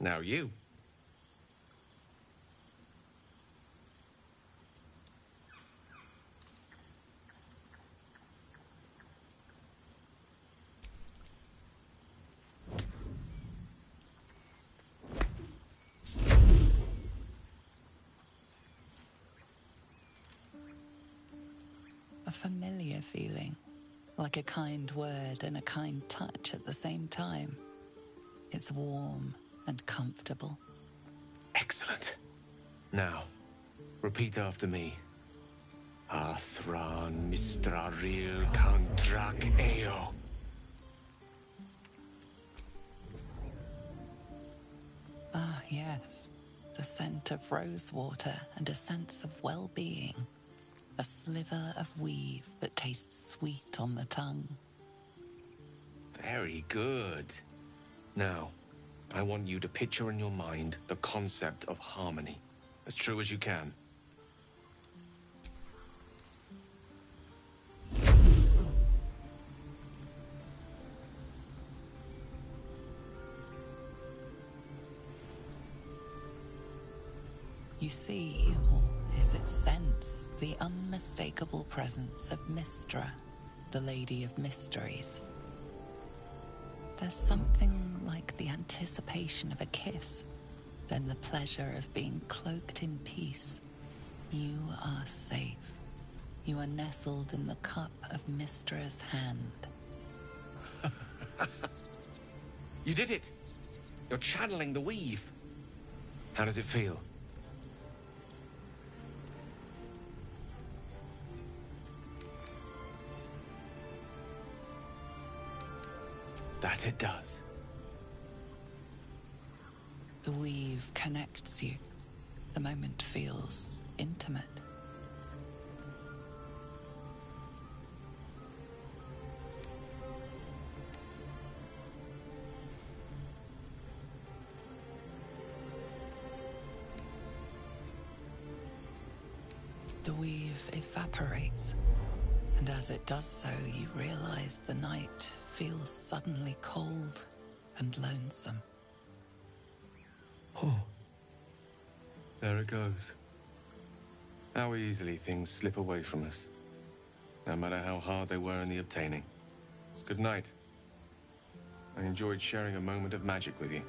Now you. A familiar feeling, like a kind word and a kind touch at the same time. It's warm and comfortable. Excellent. Now, repeat after me. Athran Mistraril Kantrak Eo. Ah, yes. The scent of rosewater and a sense of well-being. A sliver of weave that tastes sweet on the tongue. Very good. Now, I want you to picture in your mind the concept of harmony, as true as you can. You Is it sense the unmistakable presence of Mystra, the Lady of Mysteries? There's something like the anticipation of a kiss, then the pleasure of being cloaked in peace. You are safe. You are nestled in the cup of Mystra's hand. You did it! You're channeling the weave. How does it feel? That it does. The weave connects you. The moment feels intimate. The weave evaporates, and as it does so, you realize the night feels suddenly cold and lonesome. Oh. There it goes. How easily things slip away from us, no matter how hard they were in the obtaining. Good night. I enjoyed sharing a moment of magic with you.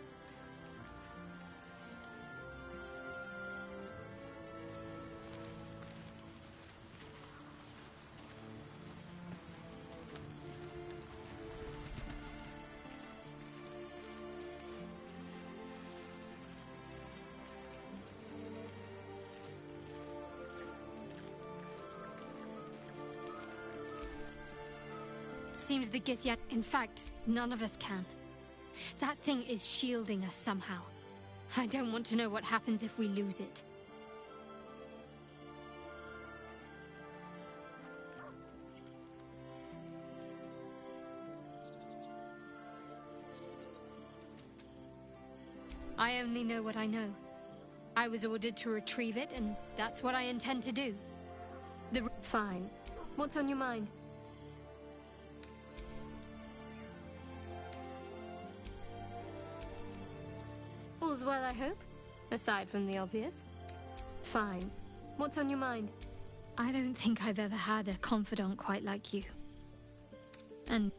Seems the Githyank... In fact, none of us can. That thing is shielding us somehow. I don't want to know what happens if we lose it. I only know what I know. I was ordered to retrieve it, and that's what I intend to do. Fine. What's on your mind? All's well, I hope? Aside from the obvious. Fine. What's on your mind? I don't think I've ever had a confidant quite like you. And...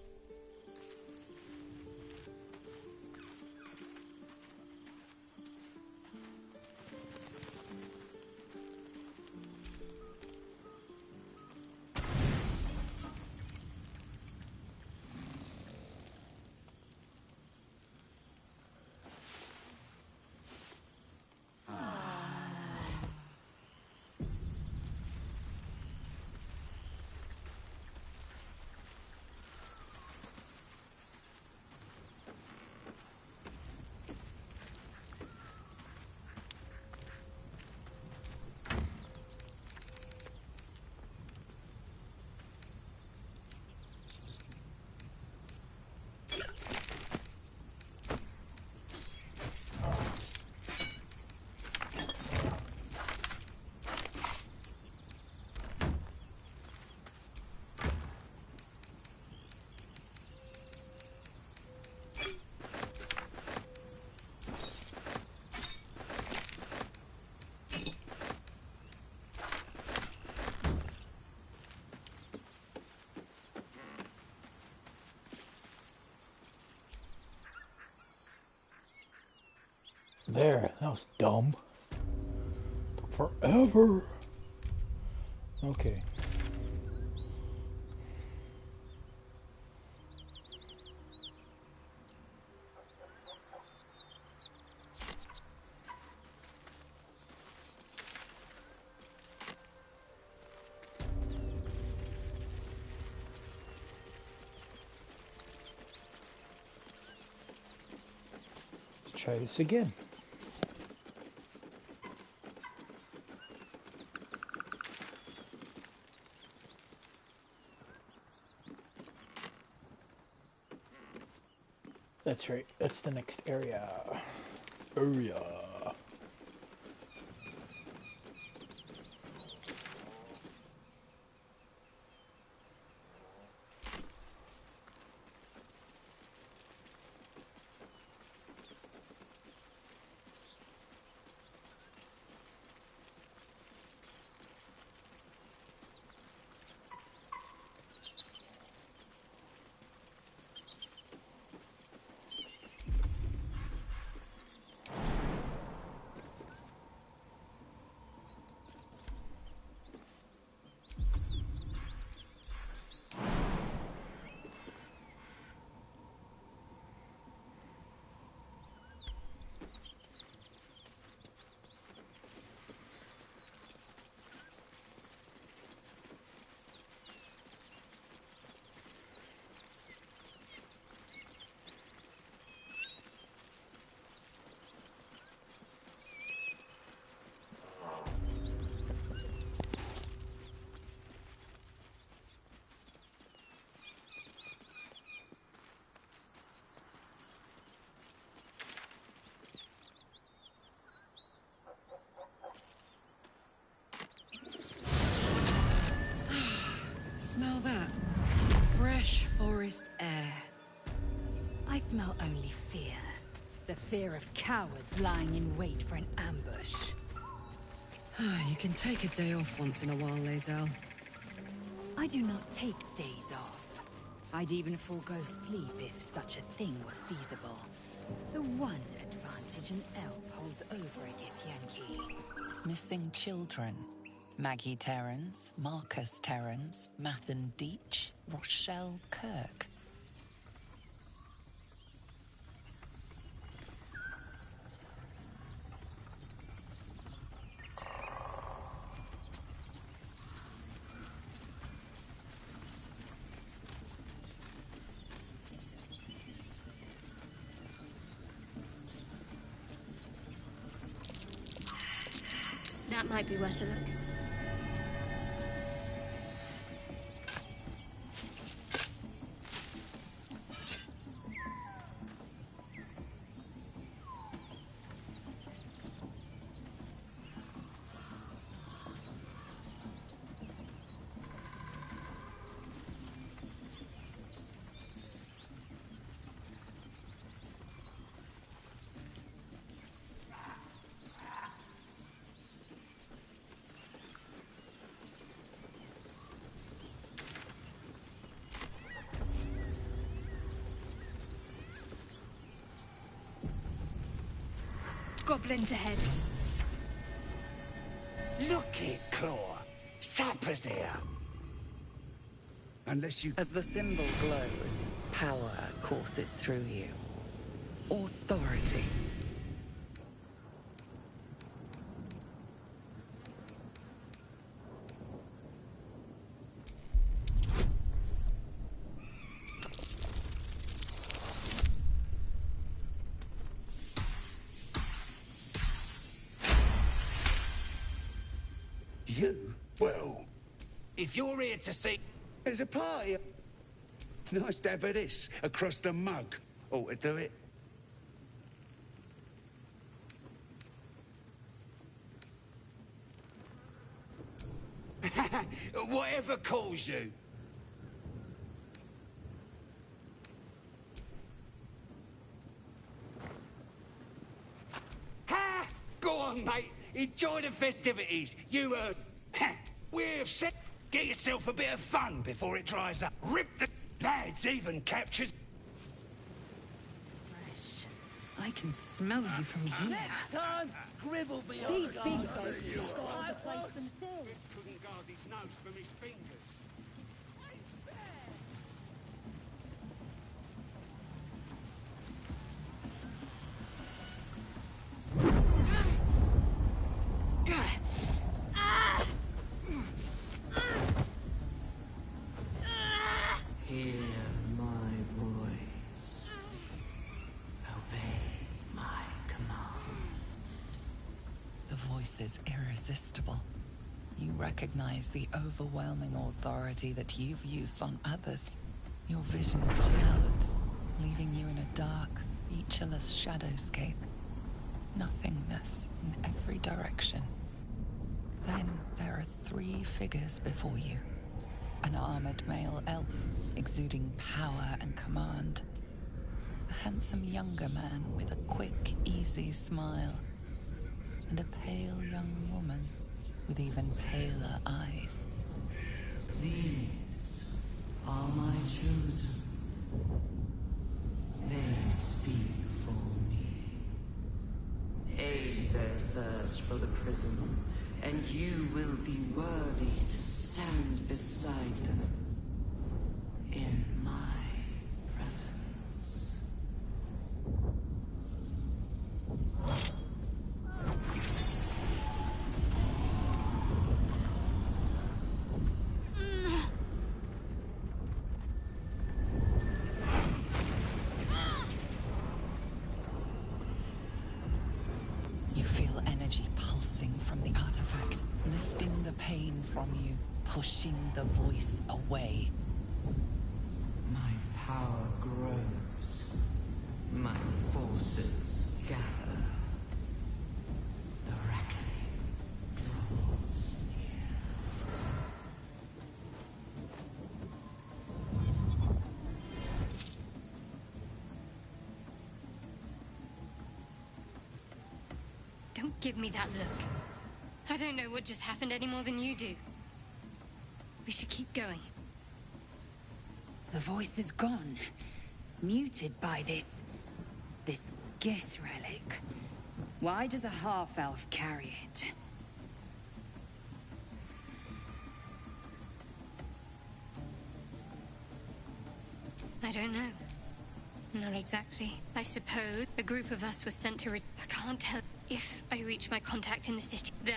There, that was dumb. Took forever. Okay. Let's try this again. That's right, that's the next area. Smell that? Fresh forest air. I smell only fear. The fear of cowards lying in wait for an ambush. You can take a day off once in a while, Lae'zel. I do not take days off. I'd even forego sleep if such a thing were feasible. The one advantage an elf holds over a Githyanki. Missing children. Maggie Terrans, Marcus Terrans, Mathan Deach, Rochelle Kirk. That might be worth a look. Goblins ahead. Look it, Claw. Sapper's here. Unless you... As the symbol glows, power courses through you. Authority. You? Well, if you're here to see... There's a party. Nice to have this across the mug. Ought to do it. Whatever calls you. Ha! Go on, mate. Enjoy the festivities. You heard. We've set. Get yourself a bit of fun before it dries up. Rip the lads even captures. Fresh. I can smell you from here. Next time, Gribble be on These guard. big boats have got the place themselves. Couldn't guard his nose from his fingers. Hear my voice. Obey my command. The voice is irresistible. You recognize the overwhelming authority that you've used on others. Your vision clouds, leaving you in a dark, featureless shadowscape. Nothingness in every direction. Then there are three figures before you. An armored male elf, exuding power and command. A handsome younger man with a quick, easy smile. And a pale young woman with even paler eyes. These are my chosen. They speak for me. Aid their search for the prism, and you will be worthy to stand beside them in my presence. You feel energy pulsing from the artifact, lifting the pain from you, pushing the voice away. My power grows. My forces gather. The reckoning draws near. give me that look. I don't know what just happened any more than you do. We should keep going. The voice is gone. Muted by this Gith relic. Why does a half-elf carry it? I don't know. Not exactly. I suppose a group of us was sent to I can't tell if I reach my contact in the city. There.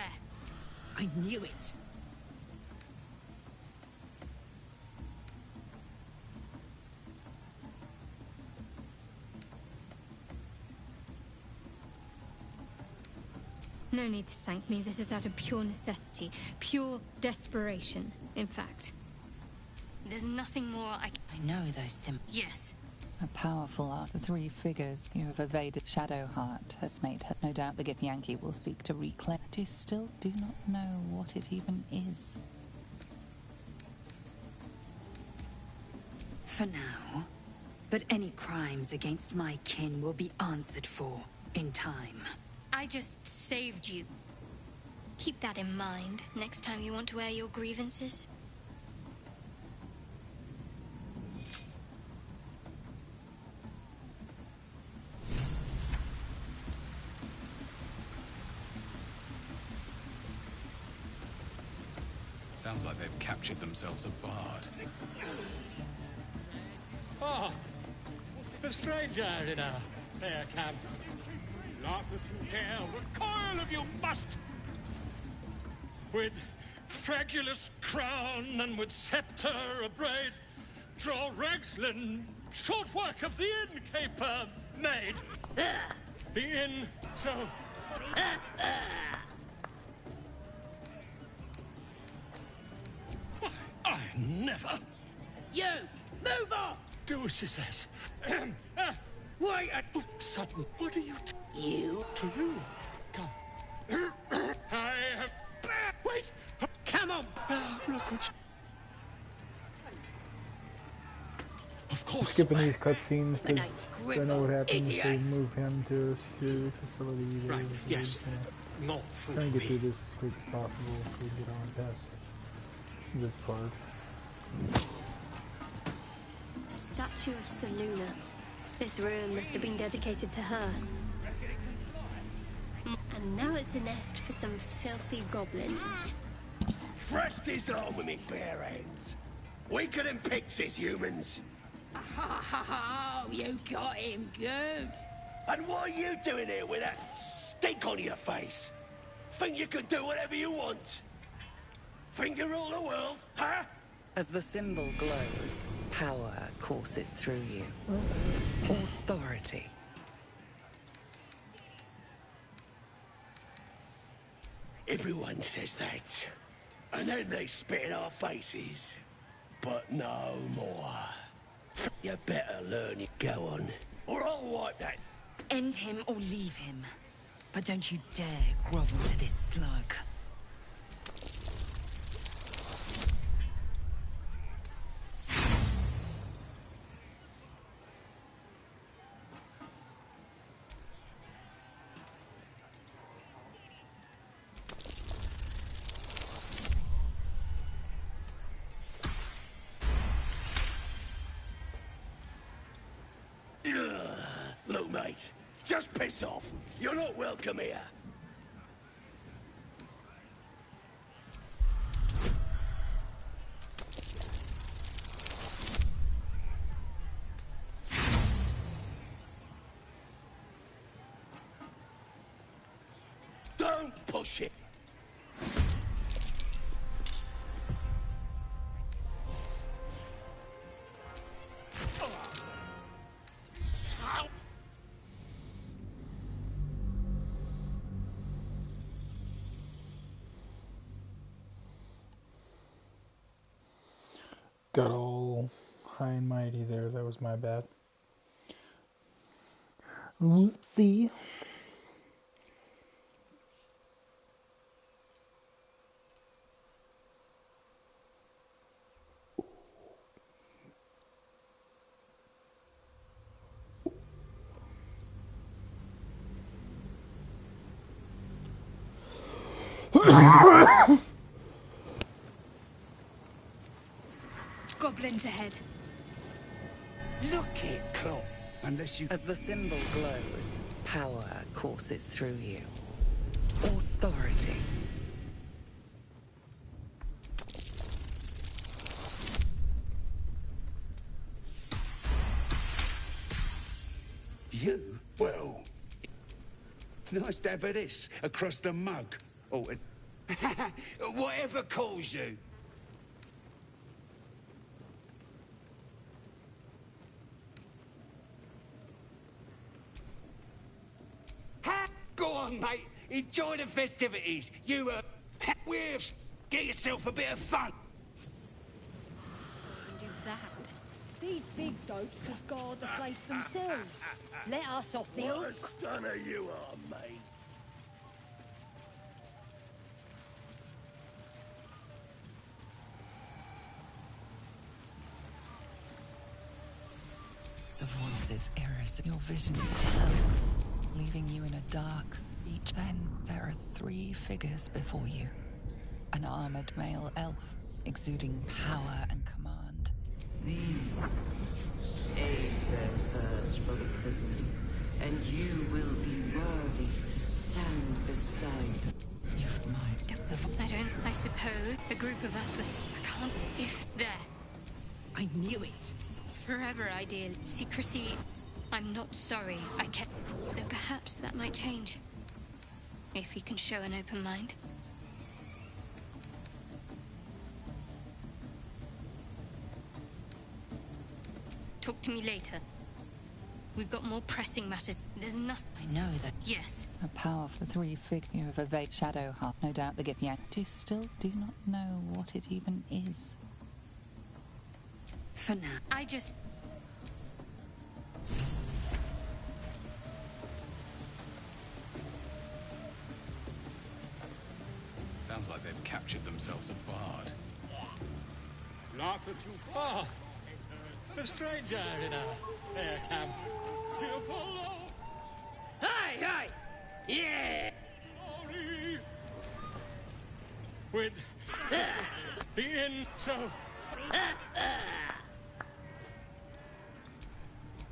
I knew it. No need to thank me. This is out of pure necessity. Pure desperation, in fact. There's nothing more I know those symbols. Yes. A powerful art. The three figures you have evaded. Shadowheart has made her. No doubt the Githyanki will seek to reclaim. But you still do not know what it even is. For now. But any crimes against my kin will be answered for in time. I just saved you. Keep that in mind next time you want to air your grievances. Sounds like they've captured themselves a bard. Oh, a stranger in a fair camp. Laugh if you dare, recoil if you must. With fragulous crown and with scepter abraid, draw Rexlin, short work of the innkeeper made. The inn, so... I never... You! Move on! Do as she says. Wait! Sudden, what are you... You? To you. Come. I have... Wait! Come on! Now, look what... Of course. Skipping these cutscenes because I know what happens. Idiot. They move him to a security facility. Right, yes. Not trying to get through this as quick as possible so we get on past this part. Statue of Seluna. This room must have been dedicated to her. And now it's a nest for some filthy goblins. Fresh disarm with me bare hands. Weaker than pixies, humans. Oh, you got him good. And what are you doing here with that stink on your face? Think you can do whatever you want? Think you rule the world, huh? As the symbol glows, power courses through you. Authority. Everyone says that. And then they spit in our faces. But no more. You better learn you go on. Or I'll wipe that. End him or leave him. But don't you dare grovel to this slug. Look, mate, just piss off. You're not welcome here. Don't push it. Got all high and mighty there. That was my bad. Whoopsie. Goblins ahead. Look it, Clop. Unless you... As the symbol glows, power courses through you. Authority. You? Well... Nice to have this across the mug. Or... whatever calls you. Go on, mate. Enjoy the festivities. You, get yourself a bit of fun. Do that. These big goats could guard the place themselves. Let us off the hook. What a stunner you are, mate. The voices irresistible. Your vision clouds, leaving you in a dark beach. Then there are 3 figures before you. An armored male elf, exuding power and command. These aid their search for the prisoner, and you will be worthy to stand beside them. You've my... I suppose a group of us was... I can't... If... There. I knew it. Forever ideal. Secrecy. I'm not sorry. I kept... Though perhaps that might change. If you can show an open mind. Talk to me later. We've got more pressing matters. There's nothing... I know that... Yes. A powerful 3 figure of a vague shadow heart. No doubt the Githyan. You still do not know what it even is. For now. I just... Sounds like they've captured themselves a bard. Laugh if you... Oh! A stranger in a air camp. You follow! Hey, hey! Yeah! With the inn, so...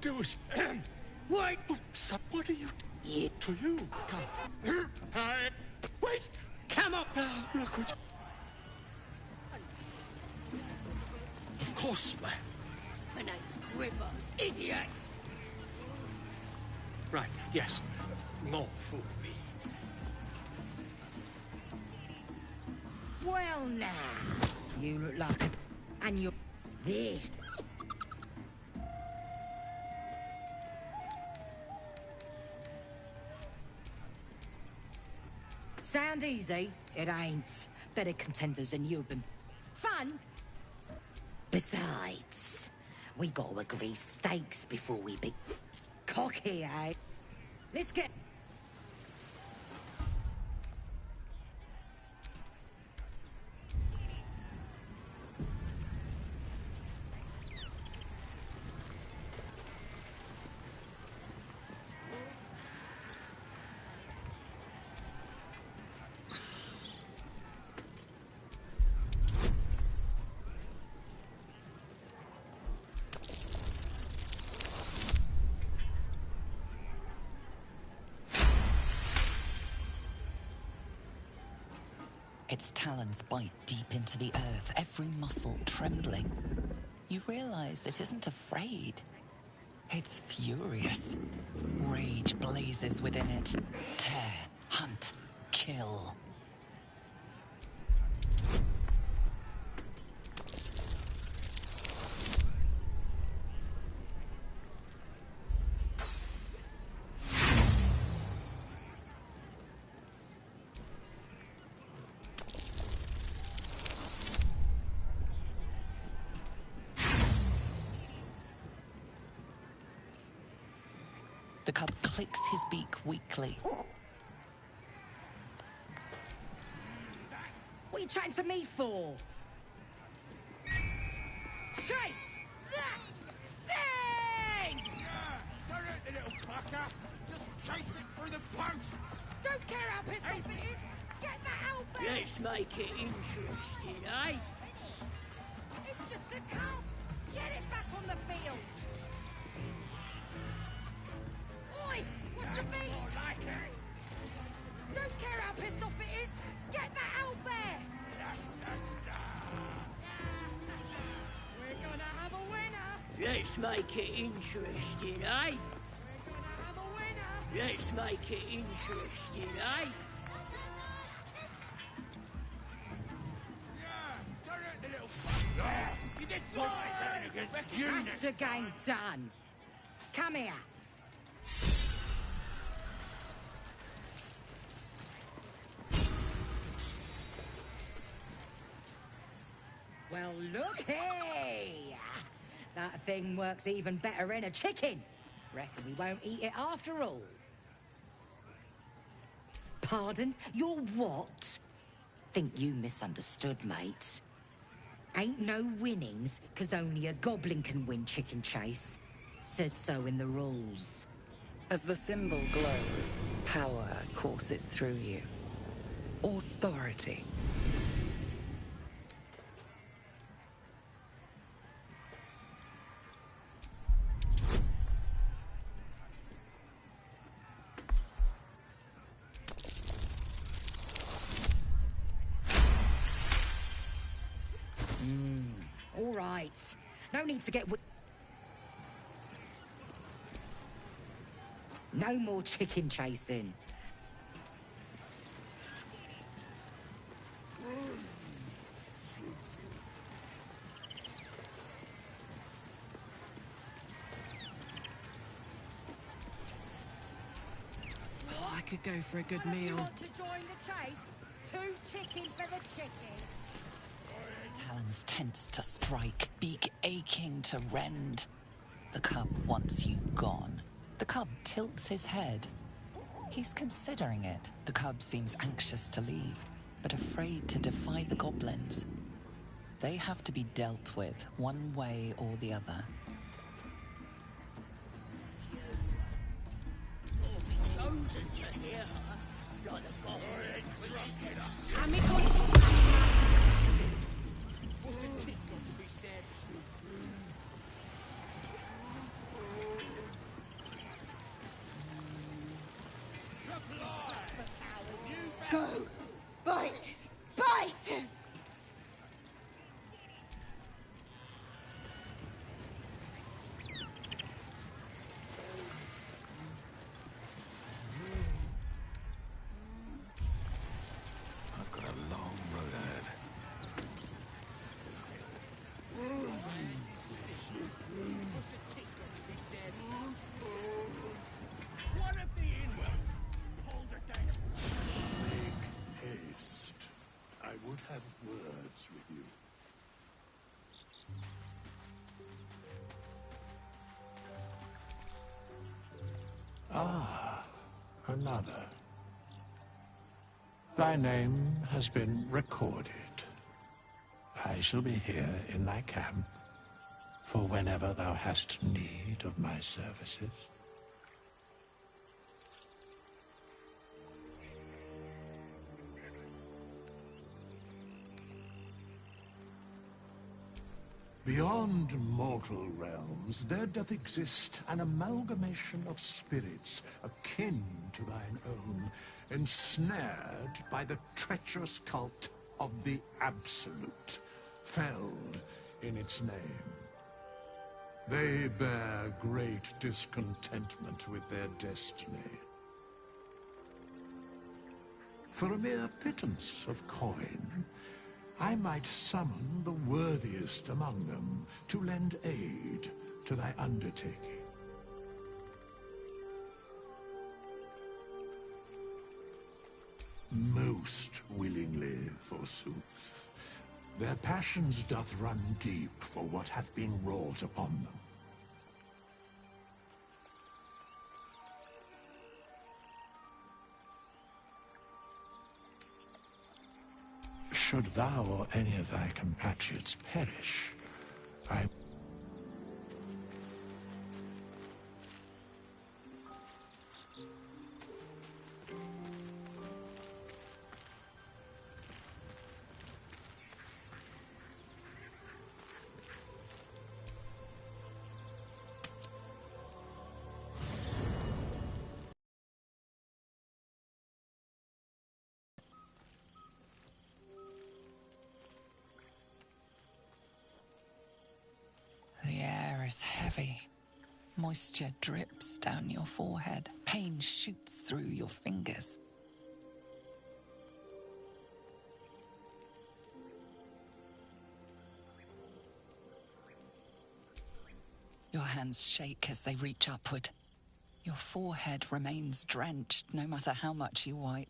Do us... Wait! What are you... To you? Come. Wait! Come on! Look what... Of course you are. My name's Gripper, idiot! Right, yes. More fool me. Well, now. You look like a... And you're... This. Sound easy? It ain't. Better contenders than you've been. Fun? Besides, we gotta agree stakes before we be... Cocky, eh? Let's get... Its talons bite deep into the earth, every muscle trembling. You realize it isn't afraid. It's furious. Rage blazes within it. Tear, hunt, kill. The cub clicks his beak weakly. What are you chatting to me for? Chase! That thing! Don't hurt the little fucker! Just chase it through the post! Don't care how pissed off it is! Get the hell back! Let's make it interesting, eh? It's just a cub! Get it back on the field! Oi! What's the beat? More like it! Don't care how pissed off it is! Get the hell back! We're gonna have a winner! Let's make it interesting, eh? Let's make it interesting, eh? You did fine! That's the game done! Come here! Well, looky! That thing works even better in a chicken. Reckon we won't eat it after all. Pardon? You're what? Think you misunderstood, mate. Ain't no winnings, 'cause only a goblin can win chicken chase. Says so in the rules. As the symbol glows, power courses through you. Authority. All right. No need to get... No more chicken chasing. Oh, I could go for a good meal. Want to join the chase? 2 chicken for the chicken. Talons tense to strike, beak aching to rend. The cub wants you gone. The cub tilts his head. He's considering it. The cub seems anxious to leave, but afraid to defy the goblins. They have to be dealt with, one way or the other. Or be chosen to hear her, like the goblin drunken. Amicus! What's the tick got to be said? Go! Bite! Bite! I've got a long road ahead. What if the inward? Hold it down. Make haste. I would have words with you. Ah, another. Thy name has been recorded. I shall be here in thy camp for whenever thou hast need of my services. Beyond mortal realms, there doth exist an amalgamation of spirits akin to thine own, ensnared by the treacherous cult of the Absolute, felled in its name. They bear great discontentment with their destiny. For a mere pittance of coin, I might summon the worthiest among them to lend aid to thy undertaking. Most willingly, forsooth. Their passions doth run deep for what hath been wrought upon them. Should thou or any of thy compatriots perish, I... is heavy. Moisture drips down your forehead. Pain shoots through your fingers. Your hands shake as they reach upward. Your forehead remains drenched no matter how much you wipe.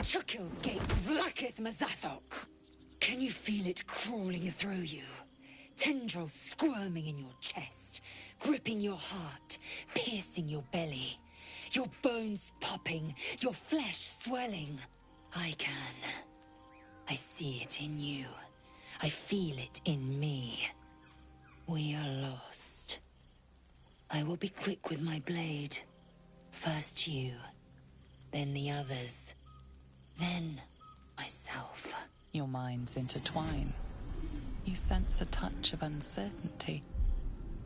Chukil gate vlaketh Mazathok. Can you feel it crawling through you? Tendrils squirming in your chest, gripping your heart, piercing your belly. Your bones popping, your flesh swelling. I can. I see it in you. I feel it in me. We are lost. I will be quick with my blade. First you, then the others, then myself. Your minds intertwine. You sense a touch of uncertainty,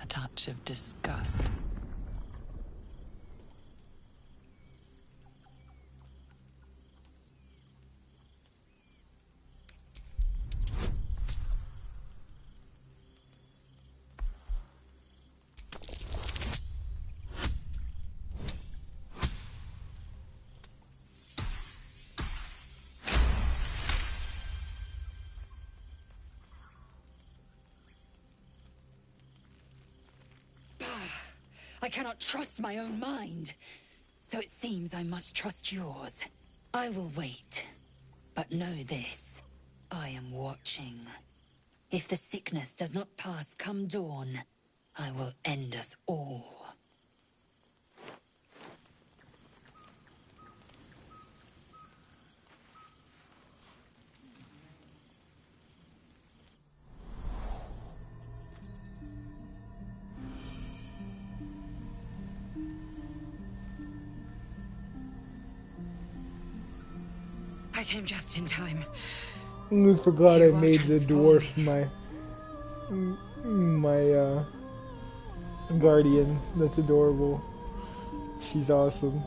a touch of disgust. I cannot trust my own mind. So it seems I must trust yours. I will wait. But know this. I am watching. If the sickness does not pass come dawn, I will end us all. I came just in time. I forgot I made the dwarf my guardian. That's adorable. She's awesome.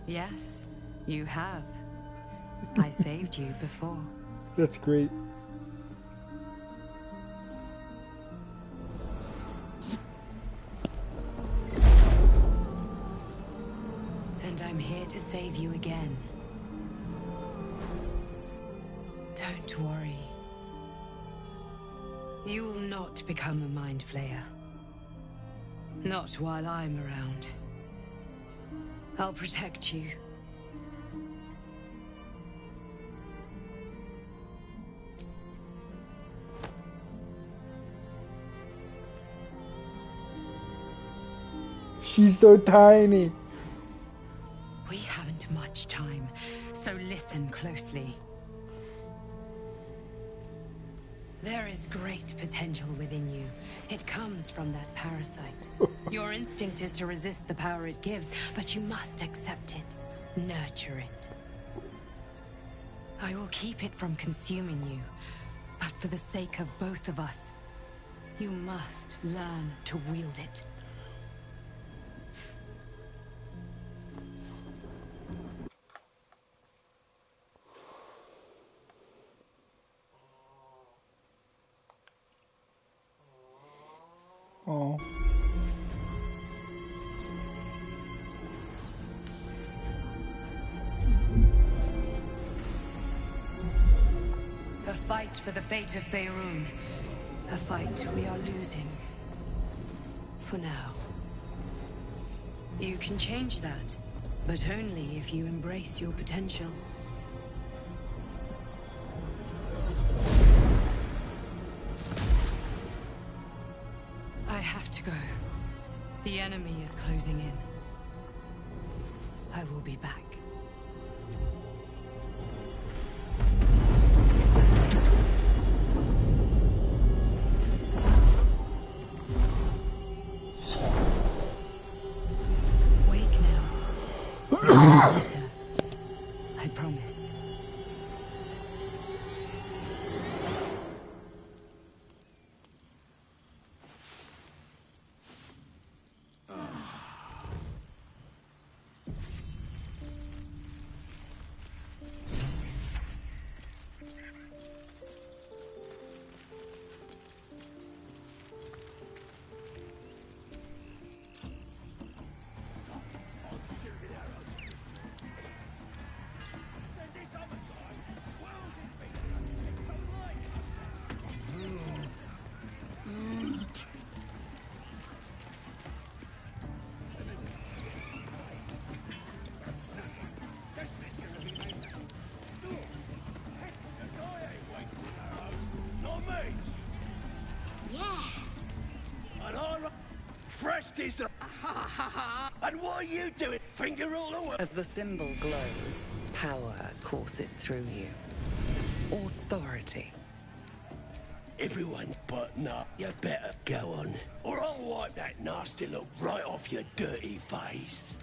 Yes, you have. I saved you before. That's great. And I'm here to save you again. Don't worry. You will not become a mind flayer. Not while I'm around. I'll protect you. She's so tiny. We haven't much time, so listen closely. There is great potential within you. It comes from that parasite. Your instinct is to resist the power it gives, but you must accept it. Nurture it. I will keep it from consuming you, but for the sake of both of us, you must learn to wield it. Oh. A fight for the fate of Faerun. A fight we are losing. For now. You can change that, but only if you embrace your potential. I have to go. The enemy is closing in. I will be back. I promise. And what are you doing? Finger all over. As the symbol glows, power courses through you. Authority. Everyone but not. You better go on, or I'll wipe that nasty look right off your dirty face.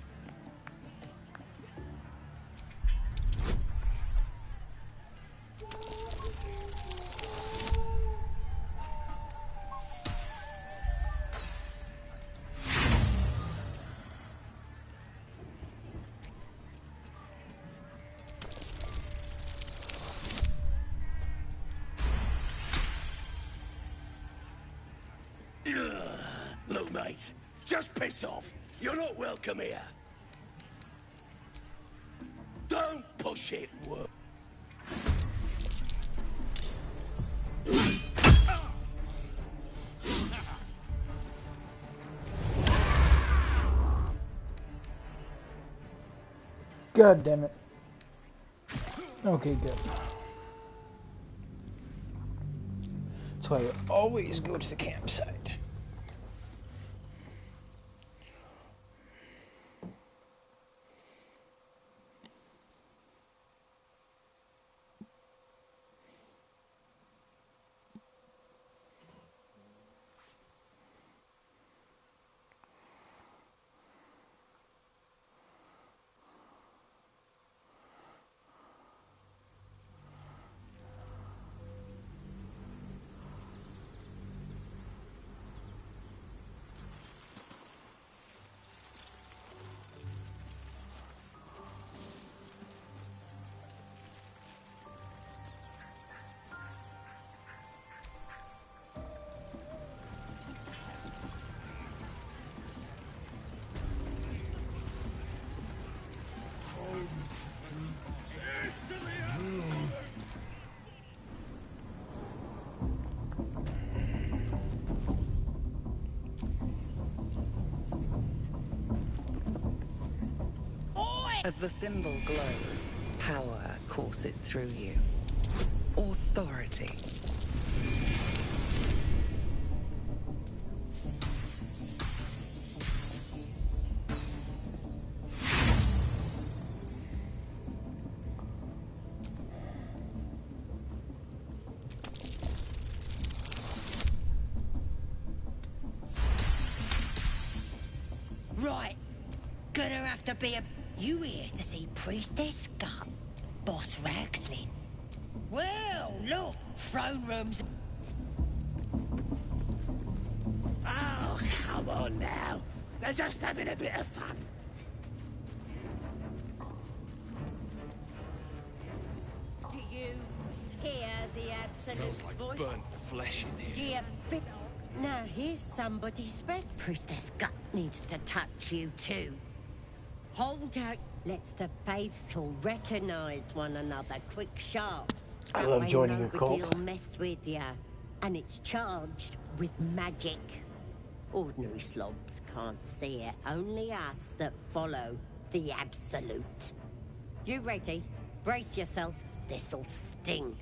Look, mate, just piss off. You're not welcome here. Don't push it, work. God damn it. Okay, good. That's why I always go to the campsite. As the symbol glows, power courses through you. Authority. Right. Gonna have to be a... You here to see Priestess Gut? Boss Ragslin? Well, look, throne rooms... Oh, come on now. They're just having a bit of fun. Do you hear the Absolute's Smells like voice? burnt flesh in here. Do you fit... Now, here's somebody's spread. Priestess Gut needs to touch you too. Hold out. Let's the faithful recognize one another. Quick, sharp. I That love way joining a cult. nobody'll mess with ya. And it's charged with magic. Ordinary slobs can't see it. Only us that follow the Absolute. You ready? Brace yourself. This'll sting.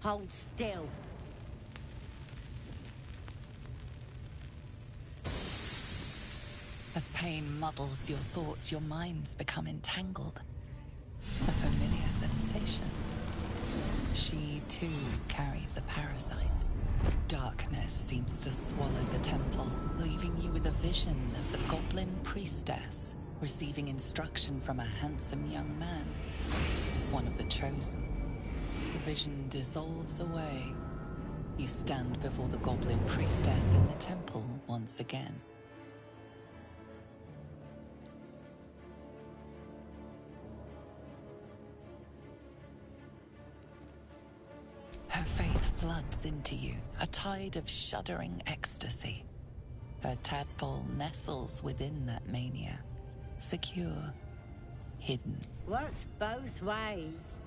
Hold still. As pain muddles your thoughts, your minds become entangled. A familiar sensation. She, too, carries a parasite. Darkness seems to swallow the temple, leaving you with a vision of the goblin priestess receiving instruction from a handsome young man, one of the chosen. The vision dissolves away. You stand before the goblin priestess in the temple once again. Her faith floods into you, a tide of shuddering ecstasy. Her tadpole nestles within that mania, secure, hidden. Works both ways.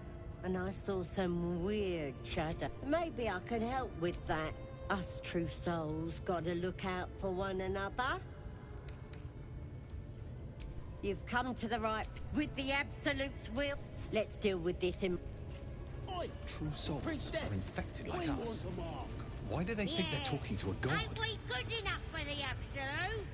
And I saw some weird chatter. Maybe I can help with that. Us true souls gotta look out for one another. You've come to the right... With the Absolute's will, let's deal with this in... Oi! True souls Priestess, are infected like we us. want a mark. Why do they think they're talking to a god? Ain't we good enough for the Absolute?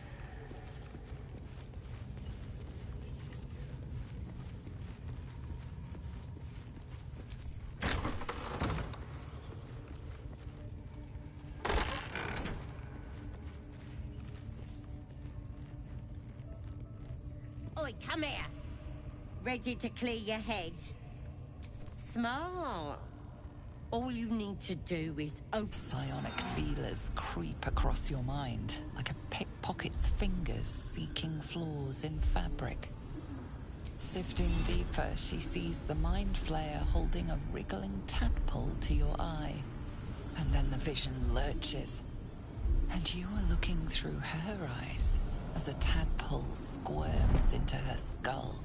Oi, come here. Ready to clear your head? Smart. All you need to do is open... Psionic feelers creep across your mind, like a pickpocket's fingers seeking flaws in fabric. Sifting deeper, she sees the mind flayer holding a wriggling tadpole to your eye. And then the vision lurches, and you are looking through her eyes as a tadpole squirms into her skull.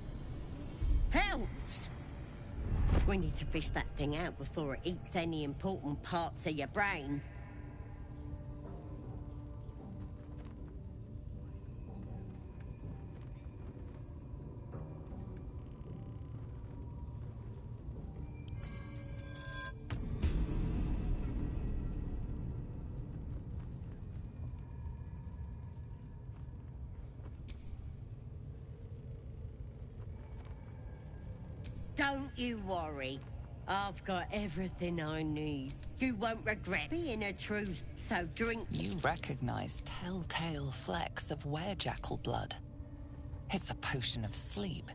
Helps! We need to fish that thing out before it eats any important parts of your brain. Don't you worry. I've got everything I need. You won't regret being a true... So drink... You recognize telltale flecks of werejackal blood. It's a potion of sleep.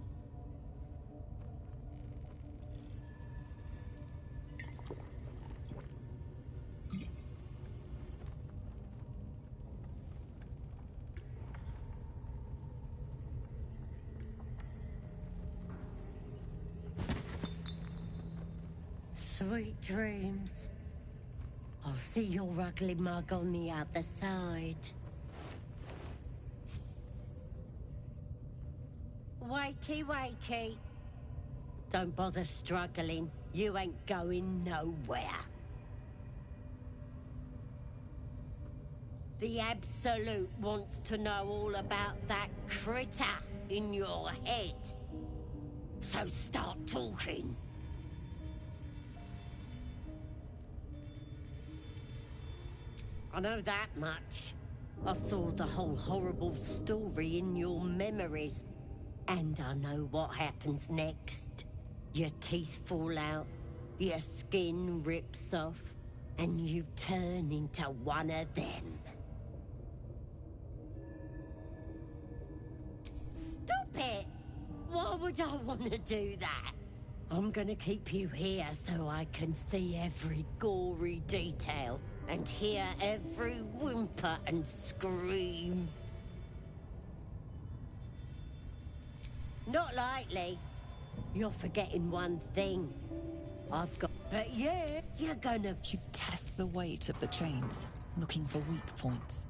Sweet dreams. I'll see your ugly mug on the other side. Wakey, wakey. Don't bother struggling. You ain't going nowhere. The Absolute wants to know all about that critter in your head. So start talking. I know that much. I saw the whole horrible story in your memories. And I know what happens next. Your teeth fall out, your skin rips off, and you turn into one of them. Stop it! Why would I want to do that? I'm gonna keep you here so I can see every gory detail and hear every whimper and scream. Not likely. You're forgetting one thing. I've got... But yeah, you're gonna... You test the weight of the chains, looking for weak points.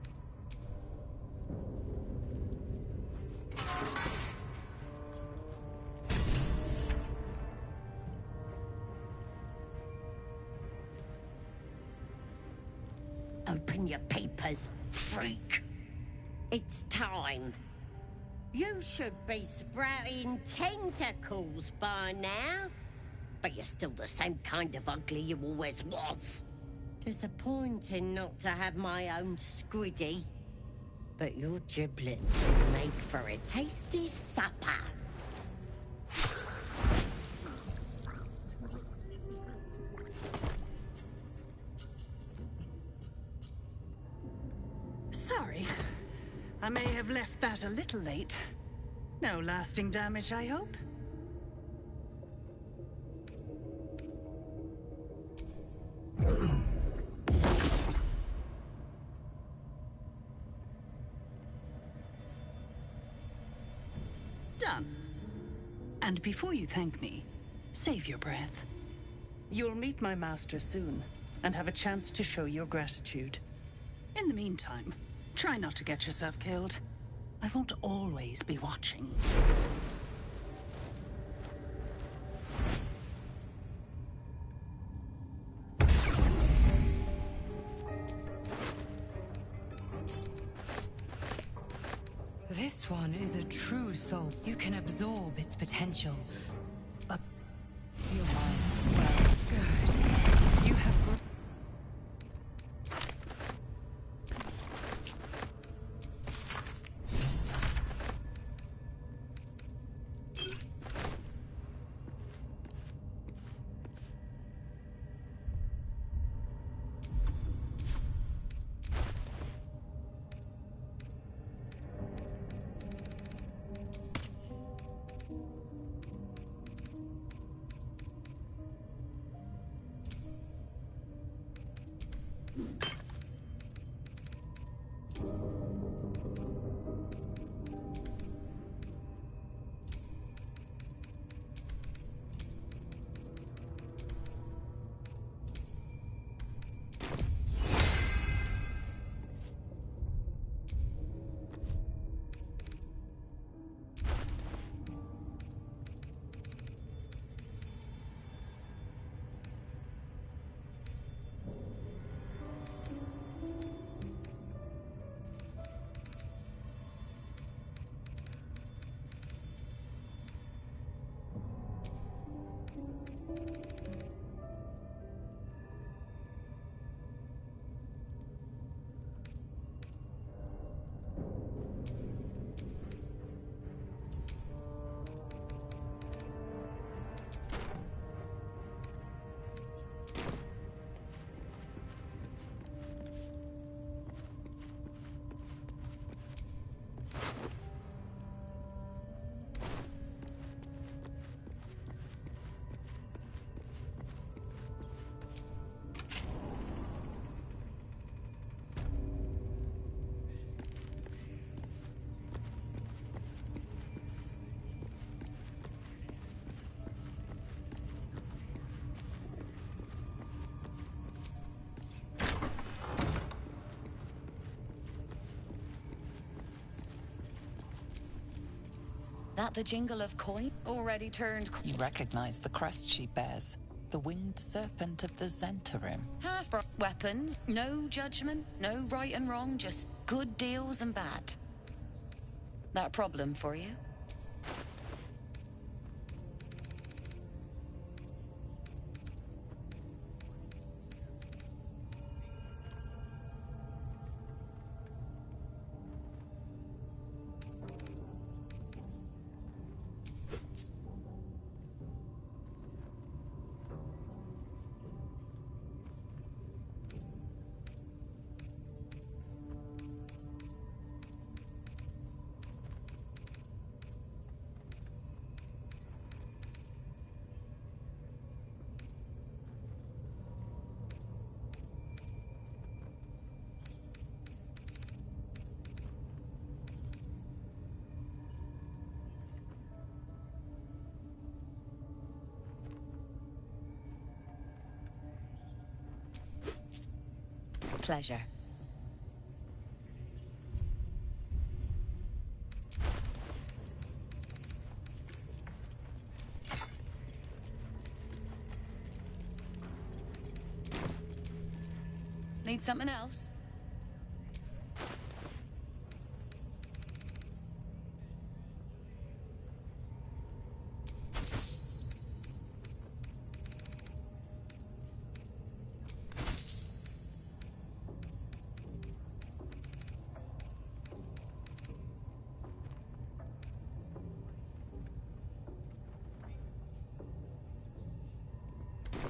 Open your papers, freak. It's time. You should be sprouting tentacles by now. But you're still the same kind of ugly you always was. Disappointing not to have my own squiddy. But your giblets will make for a tasty supper. Sorry. I may have left that a little late. No lasting damage, I hope? Done. And before you thank me, save your breath. You'll meet my master soon, and have a chance to show your gratitude. In the meantime, try not to get yourself killed. I won't always be watching. This one one is a true soul. You can absorb its potential. Your mind swells. Good. You have grown. That the jingle of coin already turned. You recognize the crest she bears. The winged serpent of the Zentarim. Half weapons, no judgment, no right and wrong, just good deals and bad. That a problem for you? Pleasure. Need something else?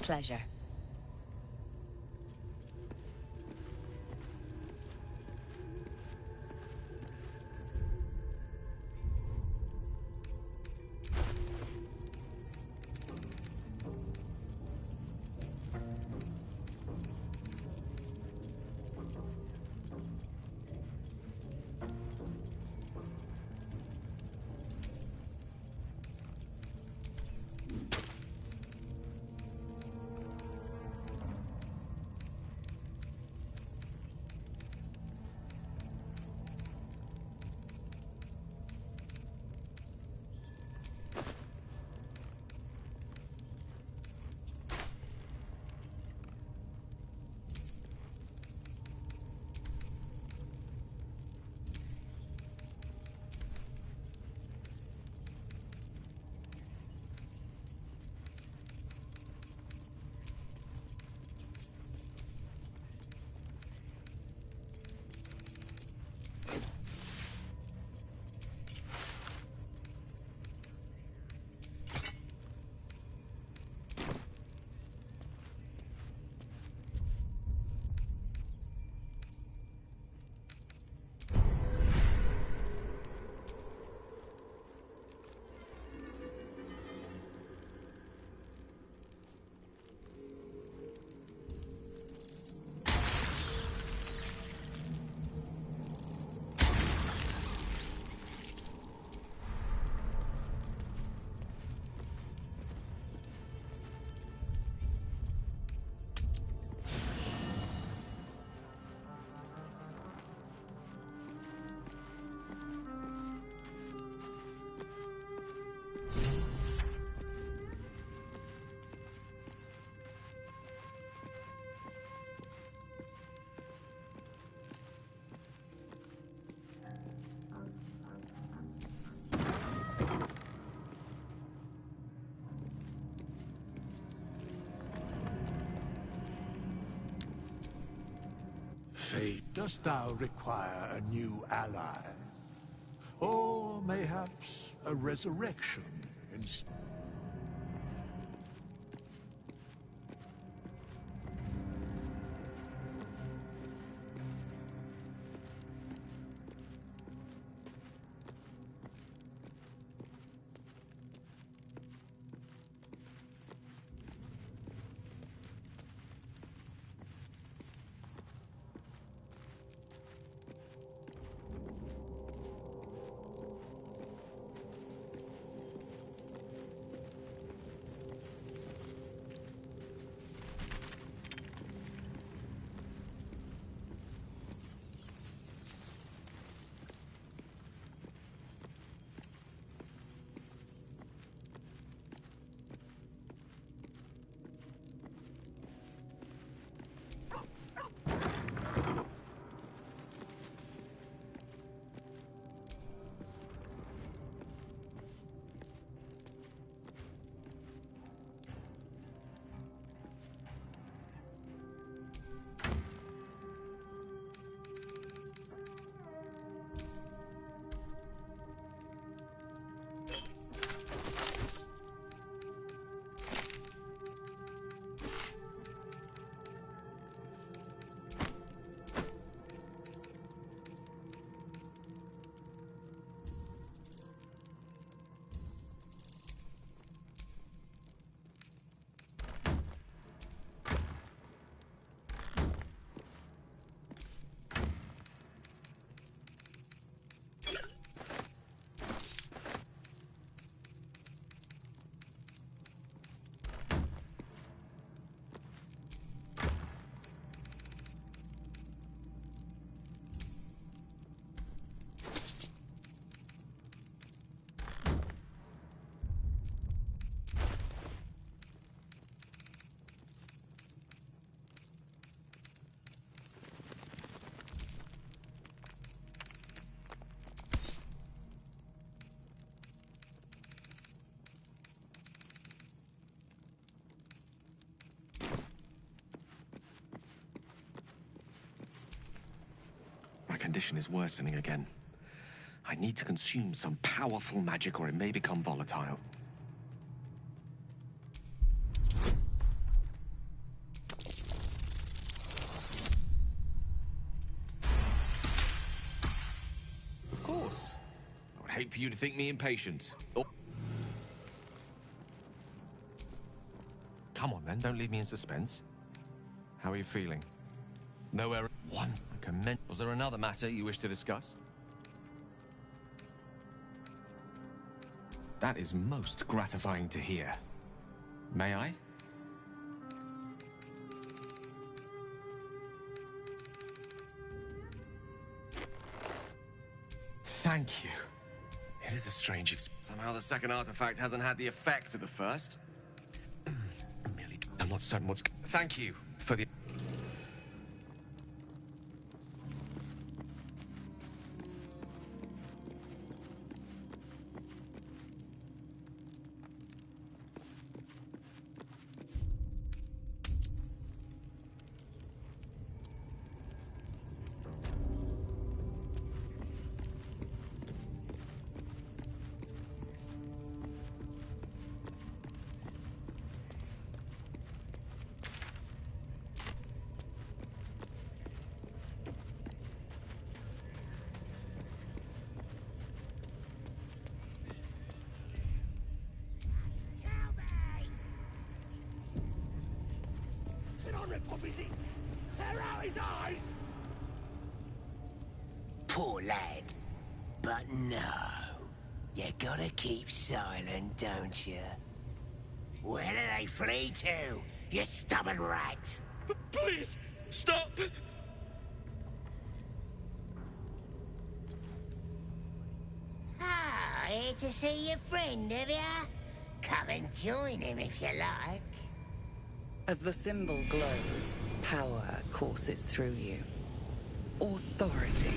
Pleasure. fate. Dost thou require a new ally? Or mayhaps a resurrection instead? My condition is worsening again. I need to consume some powerful magic or it may become volatile. Of course. I would hate for you to think me impatient. Oh. Come on then, don't leave me in suspense. How are you feeling? Nowhere... One. I commend... Was there another matter you wish to discuss? That is most gratifying to hear. May I? Thank you. It is a strange experience. Somehow the second artifact hasn't had the effect of the first. I'm not certain what's... Thank you for the... Tear out his eyes! Poor lad. But no. You gotta keep silent, don't you? Where do they flee to, you stubborn rat? Please, stop! Ah, here to see your friend, have ya? Come and join him if you like. As the symbol glows, power courses through you. Authority.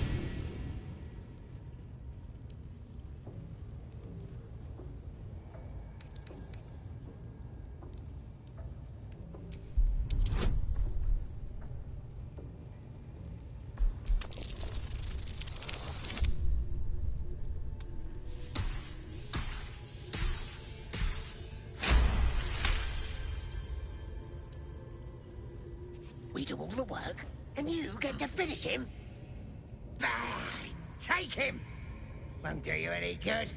We do all the work, and you get to finish him? Bah! Take him! Won't do you any good.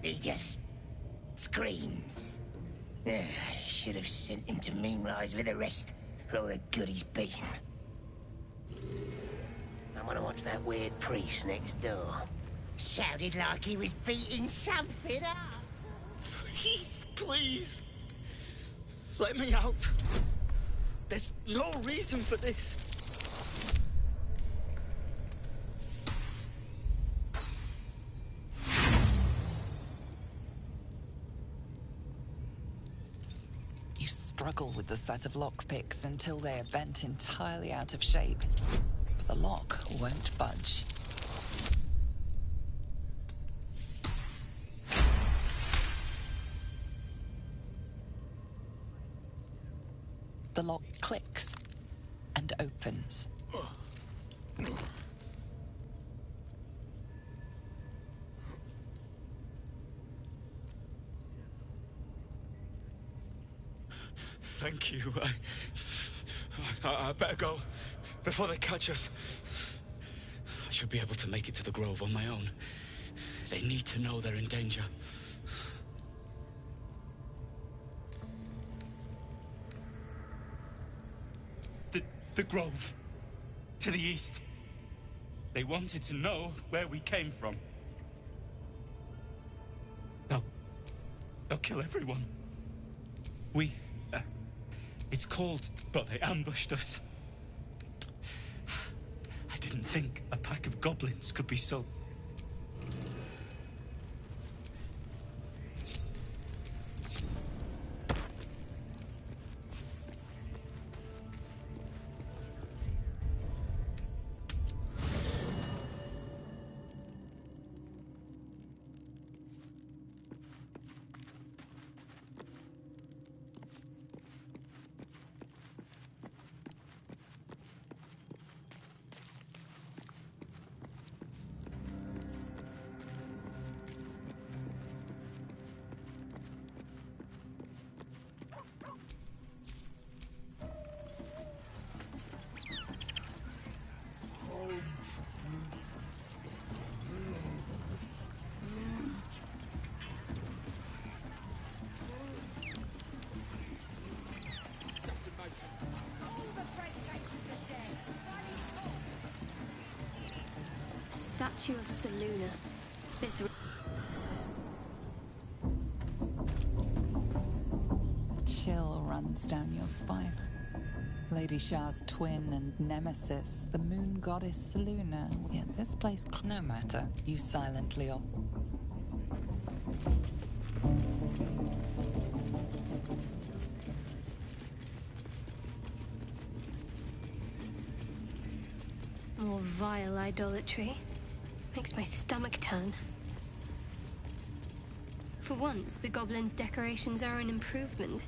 He just screams. Should have sent him to Moonrise with the rest, for all the good he's been. I want to watch that weird priest next door. Sounded like he was beating something up. Please, please. Let me out. There's no reason for this. You struggle with the set of lockpicks until they are bent entirely out of shape. But the lock won't budge. The lock clicks and opens. Thank you. I better go before they catch us. I should be able to make it to the Grove on my own. They need to know they're in danger. The Grove. To the east. They wanted to know where we came from. They'll kill everyone. It's cold, but they ambushed us. I didn't think a pack of goblins could be so... Statue of Seluna. This... A chill runs down your spine. Lady Shah's twin and nemesis, the moon goddess Seluna. Yet this place, no matter, you silently op. More vile idolatry. Makes my stomach turn. For once, the goblins' decorations are an improvement.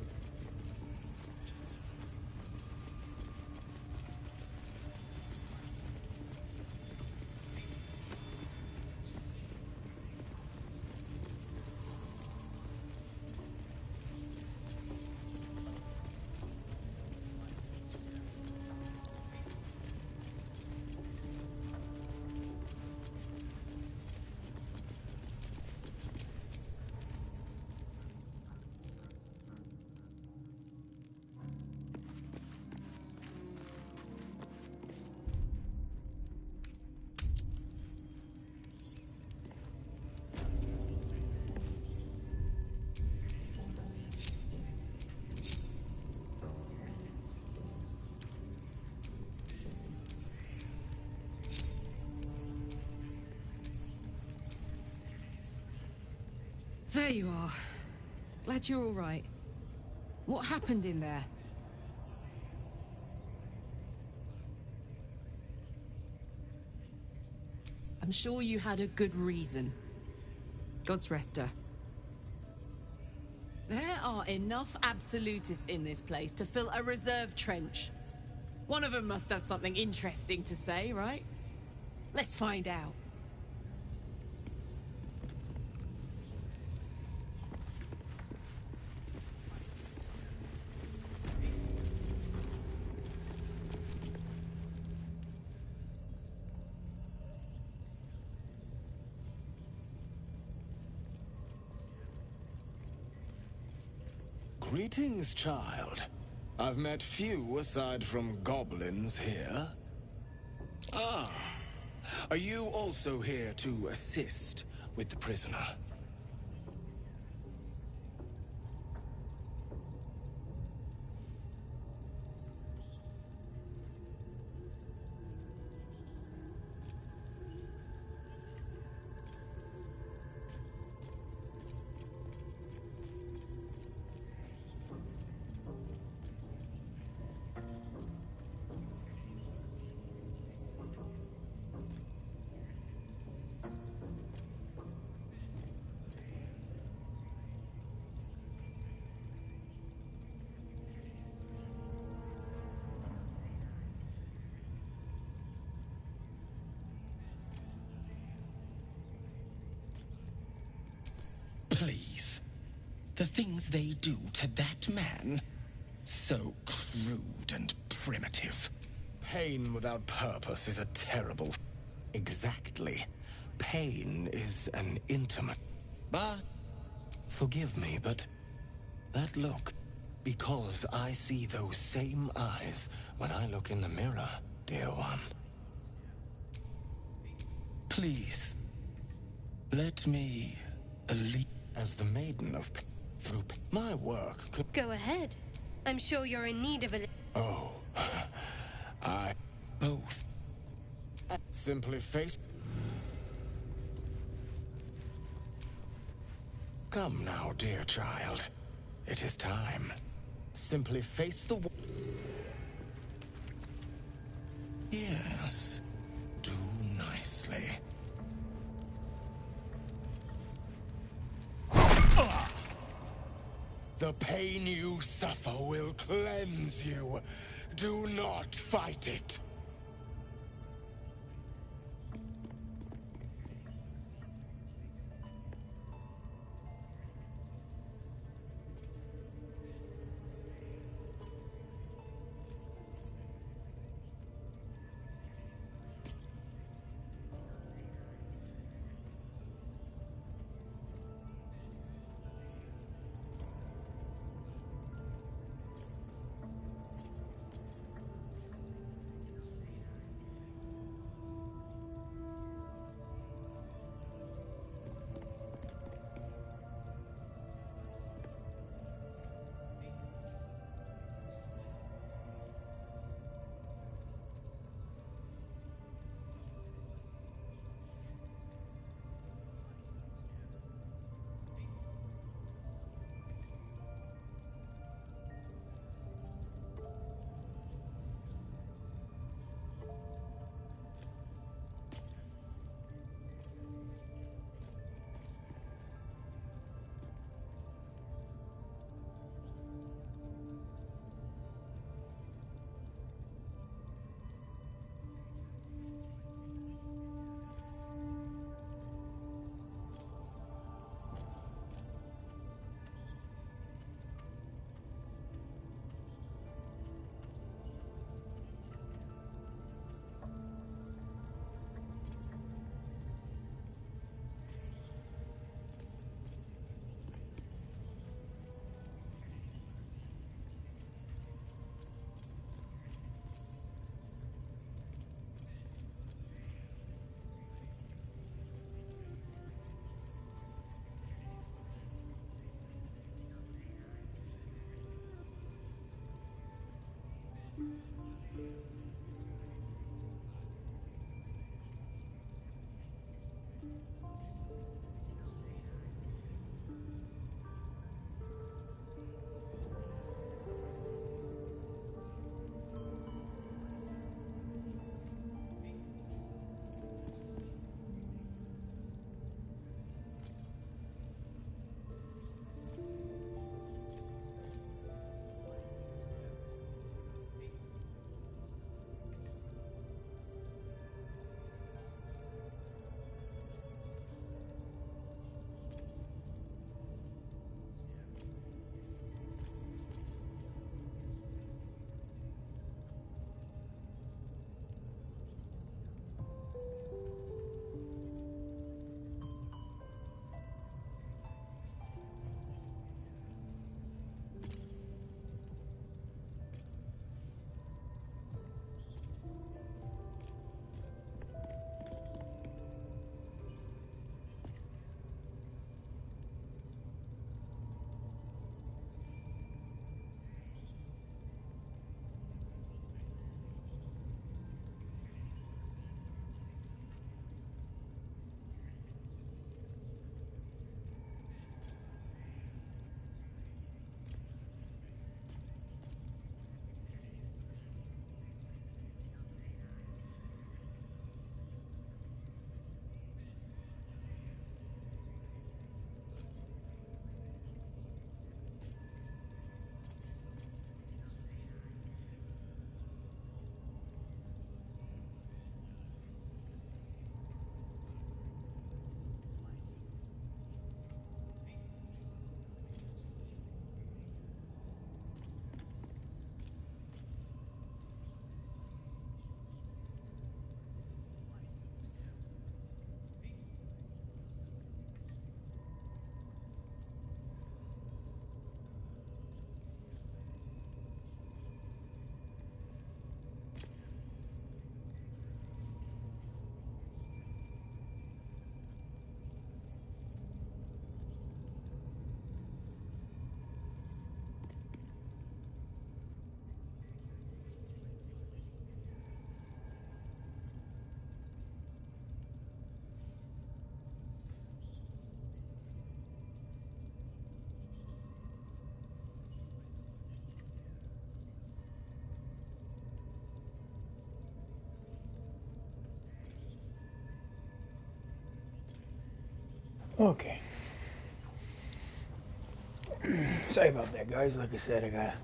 There you are. Glad you're all right. What happened in there? I'm sure you had a good reason. God's rester. There are enough absolutists in this place to fill a reserve trench. One of them must have something interesting to say, right? Let's find out. Greetings, child. I've met few aside from goblins here. Ah, are you also here to assist with the prisoner? Please. The things they do to that man, so crude and primitive. Pain without purpose is a terrible... Exactly. Pain is an intimate... But... Forgive me, but... That look... Because I see those same eyes when I look in the mirror, dear one. Please. Let me... lead as the maiden of... Through my work could... Go ahead. I'm sure you're in need of a... Oh, I... Both. Simply face... Come now, dear child. It is time. Simply face the... Yes. Do nicely. The pain you suffer will cleanse you. Do not fight it. Okay. Sorry about that, guys. Like I said, I gotta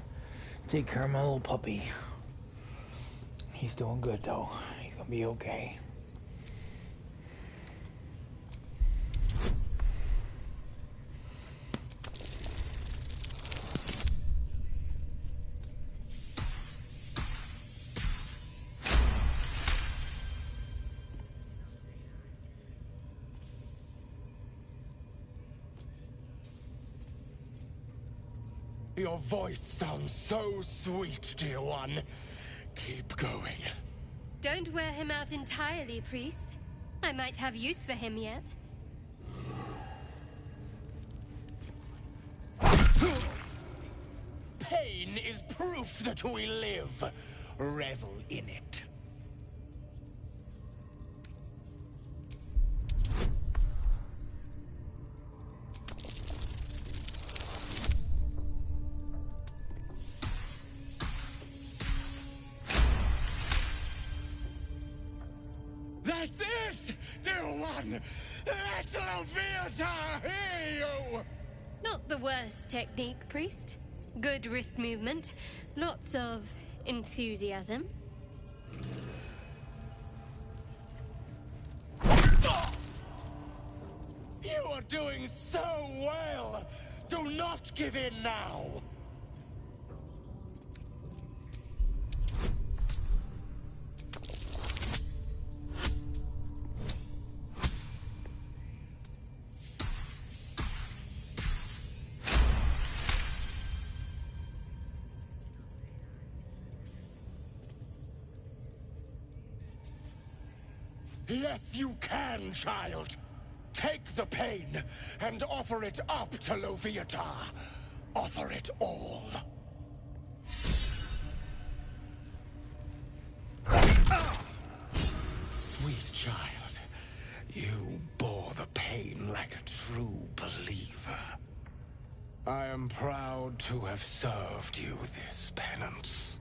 take care of my little puppy. He's doing good, though. He's gonna be okay. Your voice sounds so sweet, dear one. Keep going. Don't wear him out entirely, priest. I might have use for him yet. Pain is proof that we live. Revel in it. That's it, dear one! Let Loviatar hear you! Not the worst technique, priest. Good wrist movement. Lots of enthusiasm. You are doing so well! Do not give in now! Yes, you can, child. Take the pain and offer it up to Loviatar. Offer it all. Sweet child, you bore the pain like a true believer. I am proud to have served you this penance.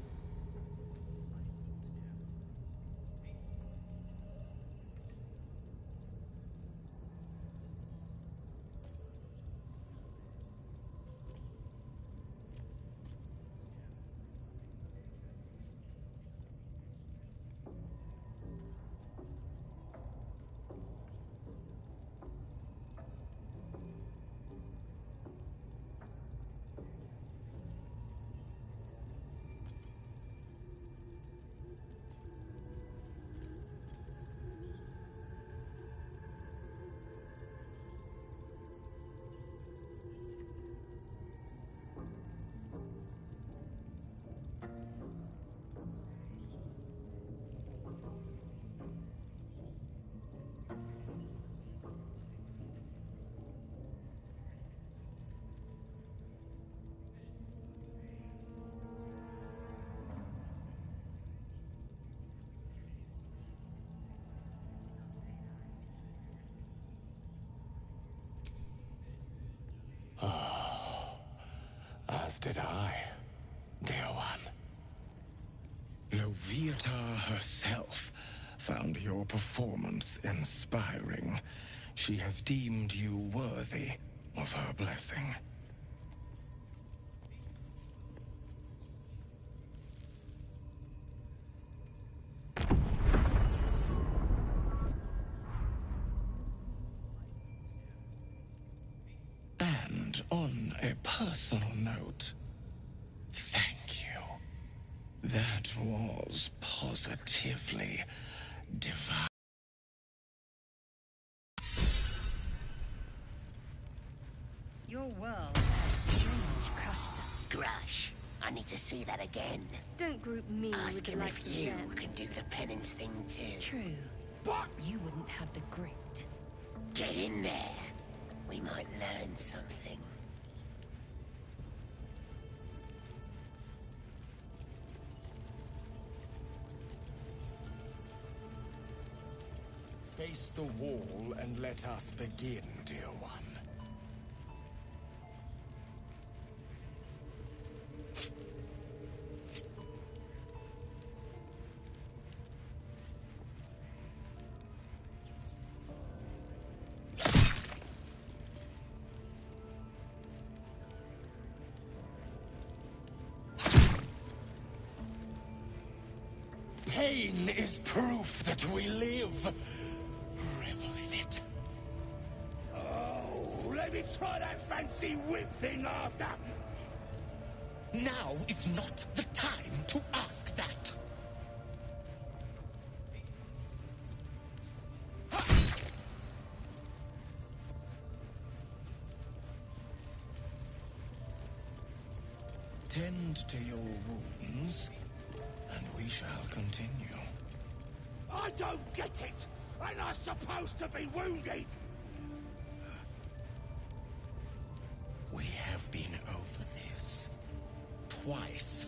As did I, dear one. Loviatar herself found your performance inspiring. She has deemed you worthy of her blessing. And on a personal note, thank you. That was positively divine. Your world has strange customs. Grush, I need to see that again. Don't group me Ask with the him likes if of you them. can do the penance thing too. True. What? You wouldn't have the grit. Get in there. We might learn something. Face the wall and let us begin, dear one. pain is proof that we live. Revel in it. Oh, let me try that fancy whip thing after. Now is not the time to ask that. Tend to your wounds, and we shall continue. I don't get it! I'm not supposed to be wounded! We have been over this twice.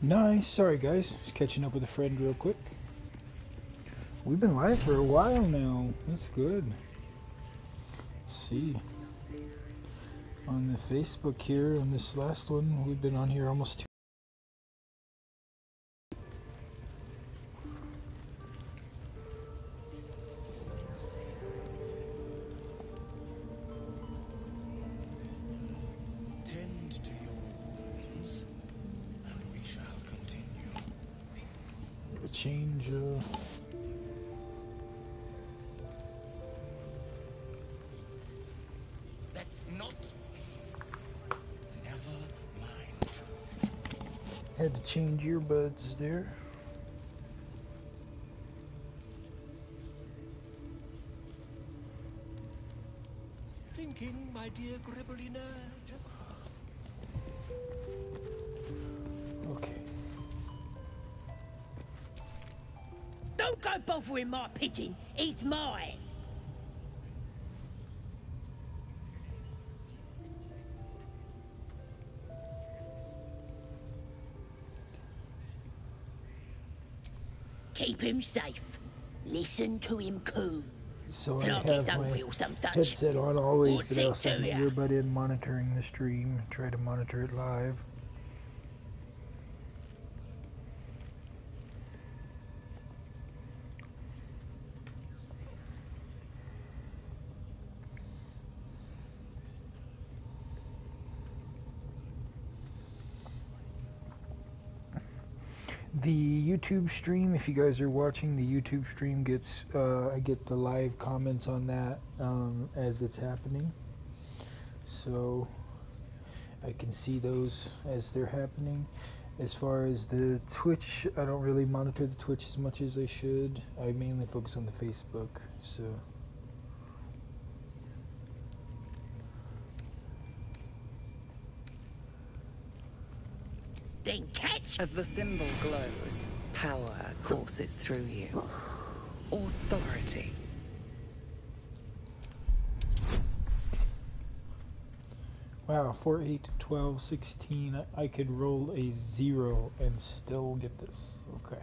Nice. Sorry guys, just catching up with a friend real quick. We've been live for a while now. That's good. Let's see. On the Facebook here, on this last one, we've been on here almost 2. Change of That's not. Never mind. had to change earbuds there. Thinking, my dear gribbly nerd? Okay. Don't go bothering my pigeon. He's mine. Keep him safe. Listen to him coo. So Till I I get have my hungry or some such. headset on always, What's but I it also have to my ya? earbud in monitoring the stream. Try to monitor it live. The YouTube stream, if you guys are watching, the YouTube stream gets, I get the live comments on that as it's happening. So I can see those as they're happening. As far as the Twitch, I don't really monitor the Twitch as much as I should. I mainly focus on the Facebook, so. Then catch. As the symbol glows, power courses through you. Authority. Wow, 4, 8, 12, 16. I could roll a 0 and still get this. Okay.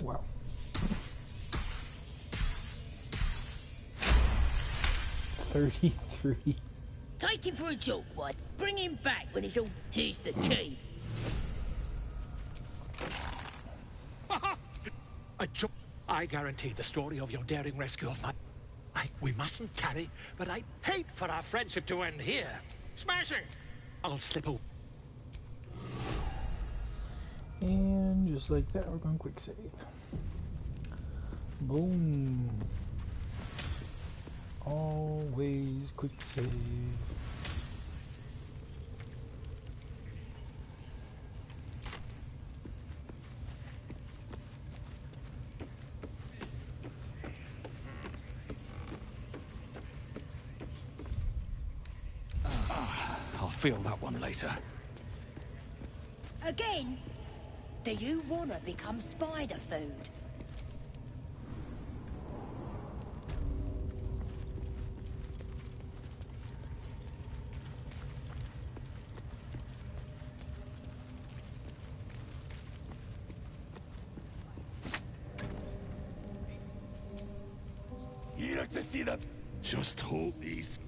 Wow. $33. Take him for a joke, what? Bring him back when it's all. Here's the key. I guarantee the story of your daring rescue of my... we mustn't tarry, but I hate for our friendship to end here. Smashing! I'll slip away. And just like that, we're going quick save. Boom. Always quick save. I'll feel that one later. Again? Do you want to become spider food? Here to see the... Just hope these...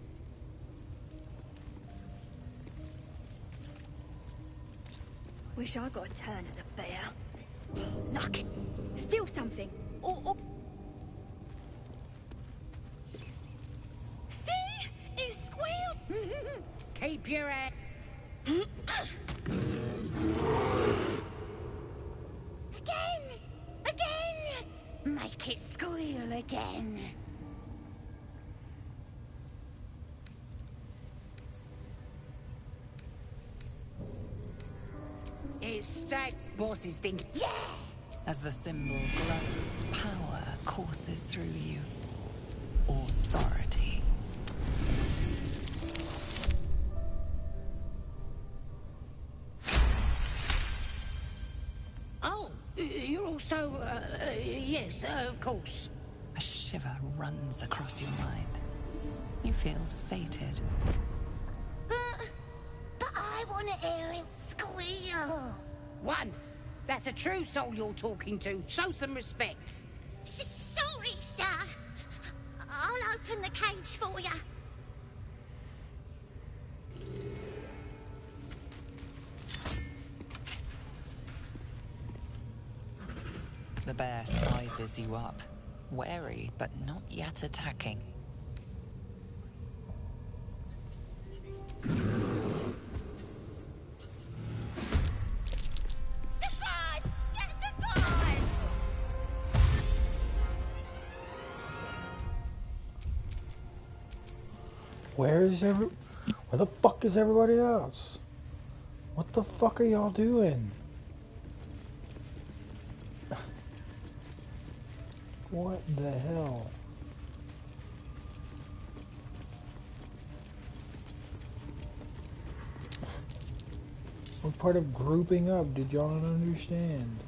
Wish I got a turn at the bear. Luck it. Steal something. Or... See? He squealed! Keep your head. Again! Again! Make it squeal again. It's stacked. Boss is thinking, yeah! As the symbol glows, power courses through you. Authority. Oh, you're also, yes, of course. A shiver runs across your mind. You feel sated. But I want to hear it squeal. One, that's a true soul you're talking to. Show some respect. Sorry, sir. I'll open the cage for you. The bear sizes you up, wary but not yet attacking. Where the fuck is everybody else? What the fuck are y'all doing? What the hell? What part of grouping up did y'all not understand?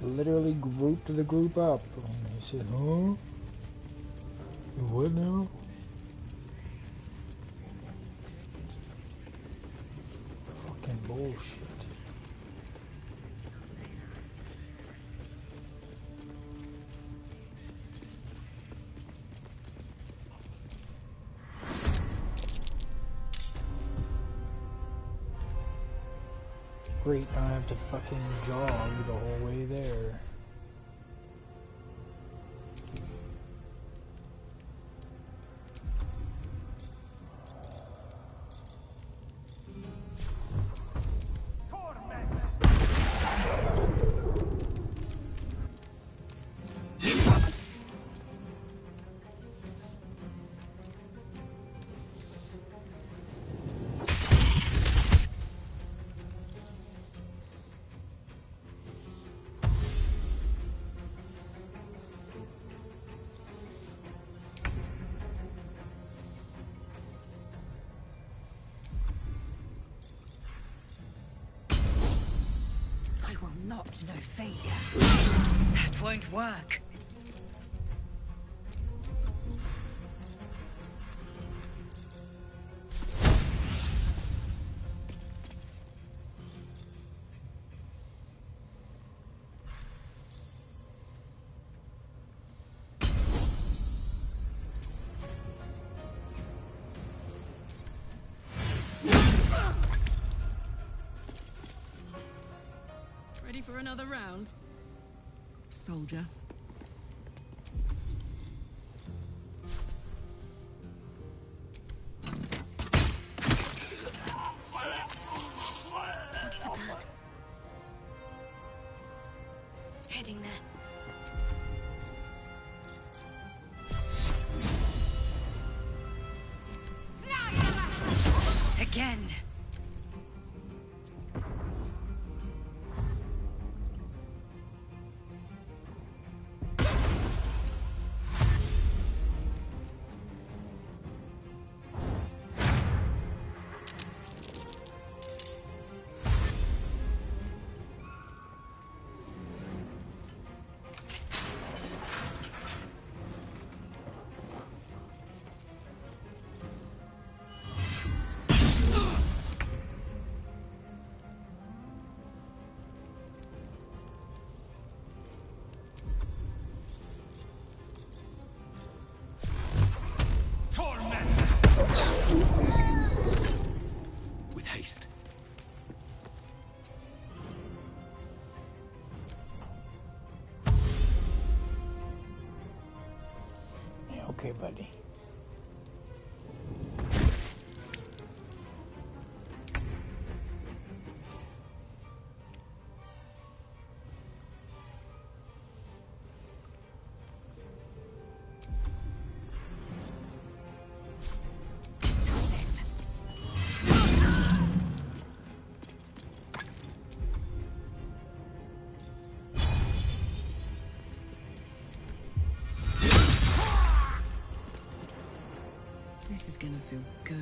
Literally grouped the group up. And they said, huh? What now? Fucking bullshit. Great, I have to fucking jog the whole way there. Not no failure. That won't work. Ready for another round? Soldier. Heading there. Again. taste. Okay, buddy. This is gonna feel good.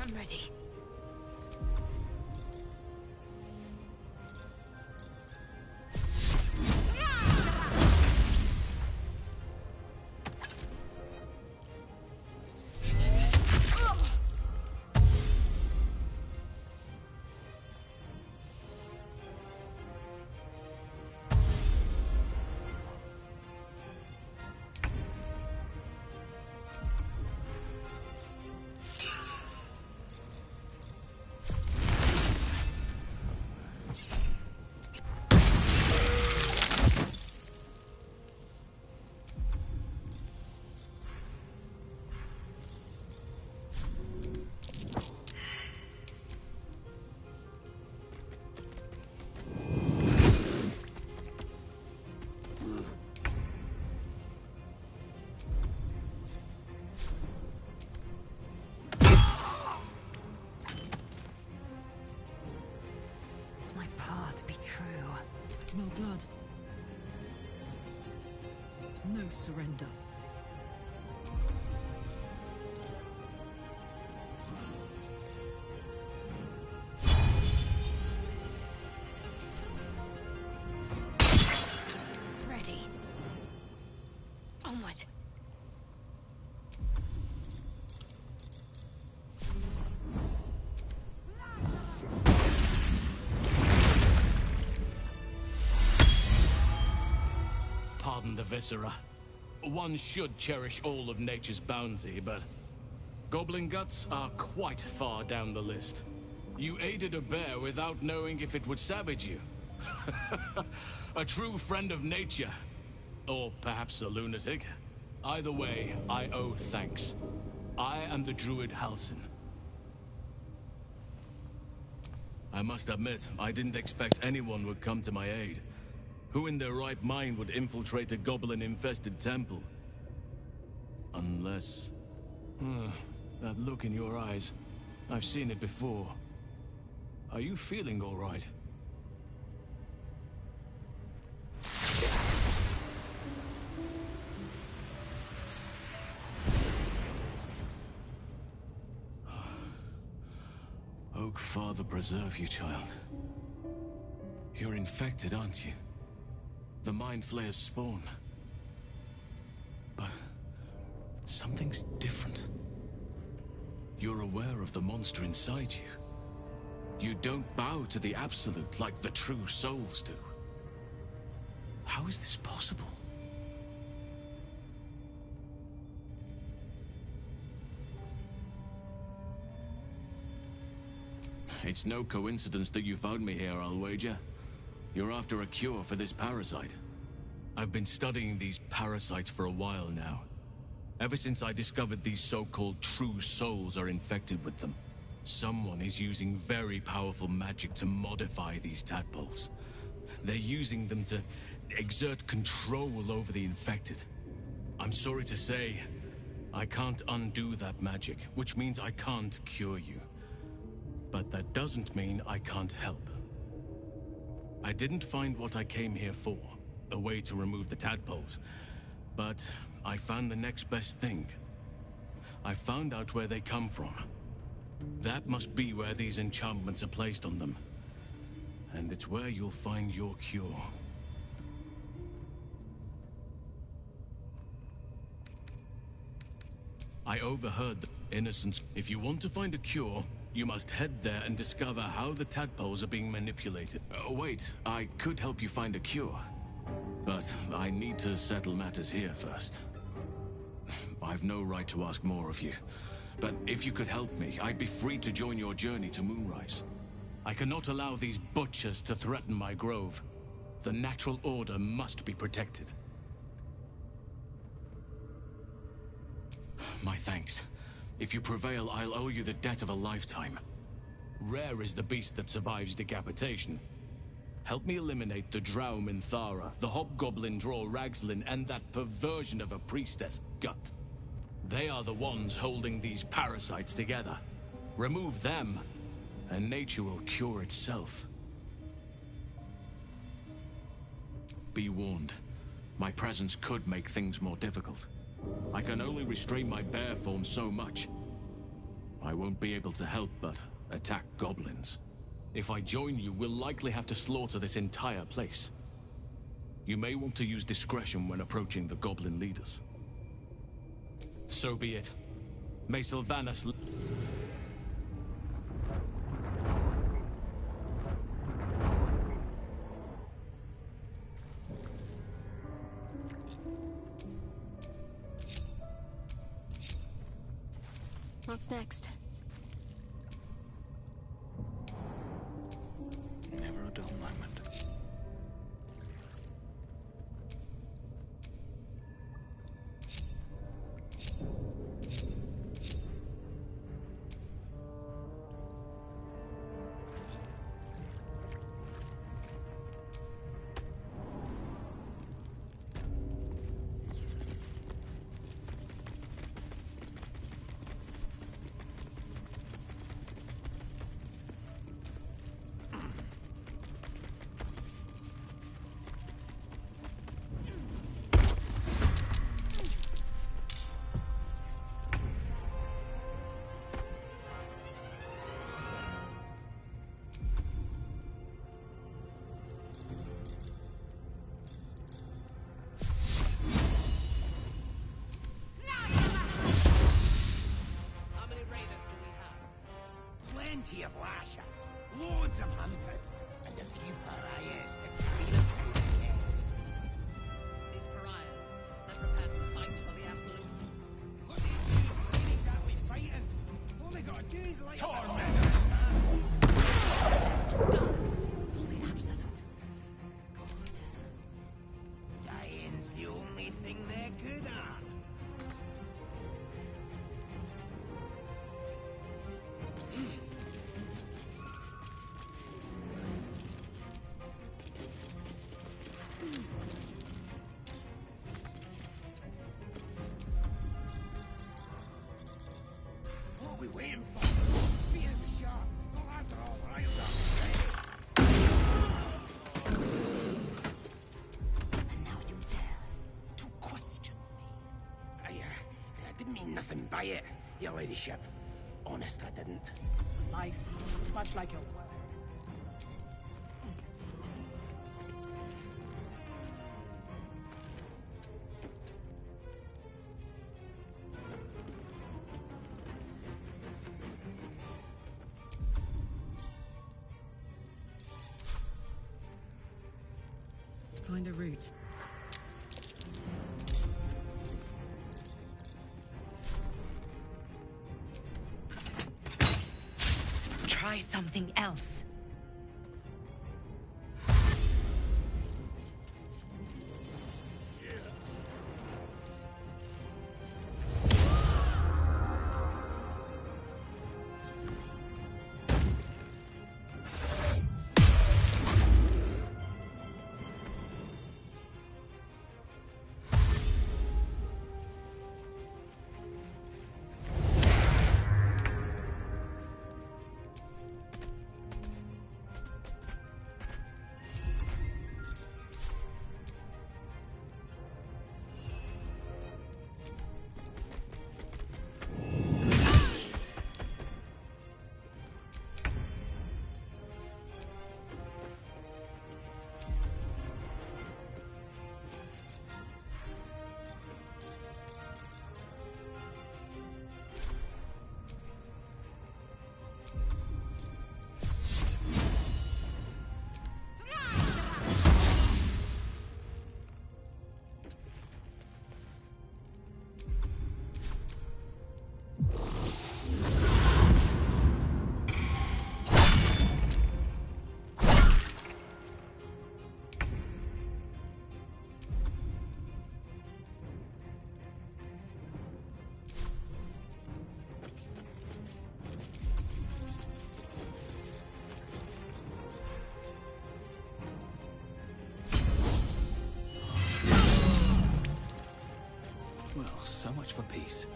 I'm ready. My path be true. I smell blood. No surrender. Ready. Onward. Pardon the viscera. One should cherish all of nature's bounty, but goblin guts are quite far down the list. You aided a bear without knowing if it would savage you. A true friend of nature. Or perhaps a lunatic. Either way, I owe thanks. I am the druid Halsin. I must admit, I didn't expect anyone would come to my aid. Who in their right mind would infiltrate a goblin-infested temple? Unless... that look in your eyes. I've seen it before. Are you feeling all right? Oak Father preserve you, child. You're infected, aren't you? The Mind Flayer's spawn. But something's different. You're aware of the monster inside you. You don't bow to the Absolute like the true souls do. How is this possible? It's no coincidence that you found me here, I'll wager. You're after a cure for this parasite. I've been studying these parasites for a while now. Ever since I discovered these so-called true souls are infected with them. Someone is using very powerful magic to modify these tadpoles. They're using them to exert control over the infected. I'm sorry to say, I can't undo that magic, which means I can't cure you. But that doesn't mean I can't help. I didn't find what I came here for, a way to remove the tadpoles, but I found the next best thing. I found out where they come from. That must be where these enchantments are placed on them. And it's where you'll find your cure. I overheard that innocence. If you want to find a cure, you must head there and discover how the tadpoles are being manipulated. Wait, I could help you find a cure. But I need to settle matters here first. I've no right to ask more of you. But if you could help me, I'd be free to join your journey to Moonrise. I cannot allow these butchers to threaten my grove. The natural order must be protected. My thanks. If you prevail, I'll owe you the debt of a lifetime. Rare is the beast that survives decapitation. Help me eliminate the Drow Minthara, the Hobgoblin Draw Ragslin, and that perversion of a priestess, Gut. They are the ones holding these parasites together. Remove them, and nature will cure itself. Be warned. My presence could make things more difficult. I can only restrain my bear form so much. I won't be able to help but attack goblins. If I join you, we'll likely have to slaughter this entire place. You may want to use discretion when approaching the goblin leaders. So be it. May Sylvanas... What's next? Never a dull moment. Plenty of lashers, loads of hunters, and a few pariahs to carry the heads. These pariahs, they're prepared to fight for the absolute. Look at these, ain't exactly fighting. All they gotta do is light torment. For the absolute. Dying's the only thing they're good at. What are we waiting for? Beat the shot. The lads are all riled up. And now you dare to question me. I didn't mean nothing by it, your ladyship. Honest, I didn't. Life, much like your word. Find a route. Try something else. much for peace.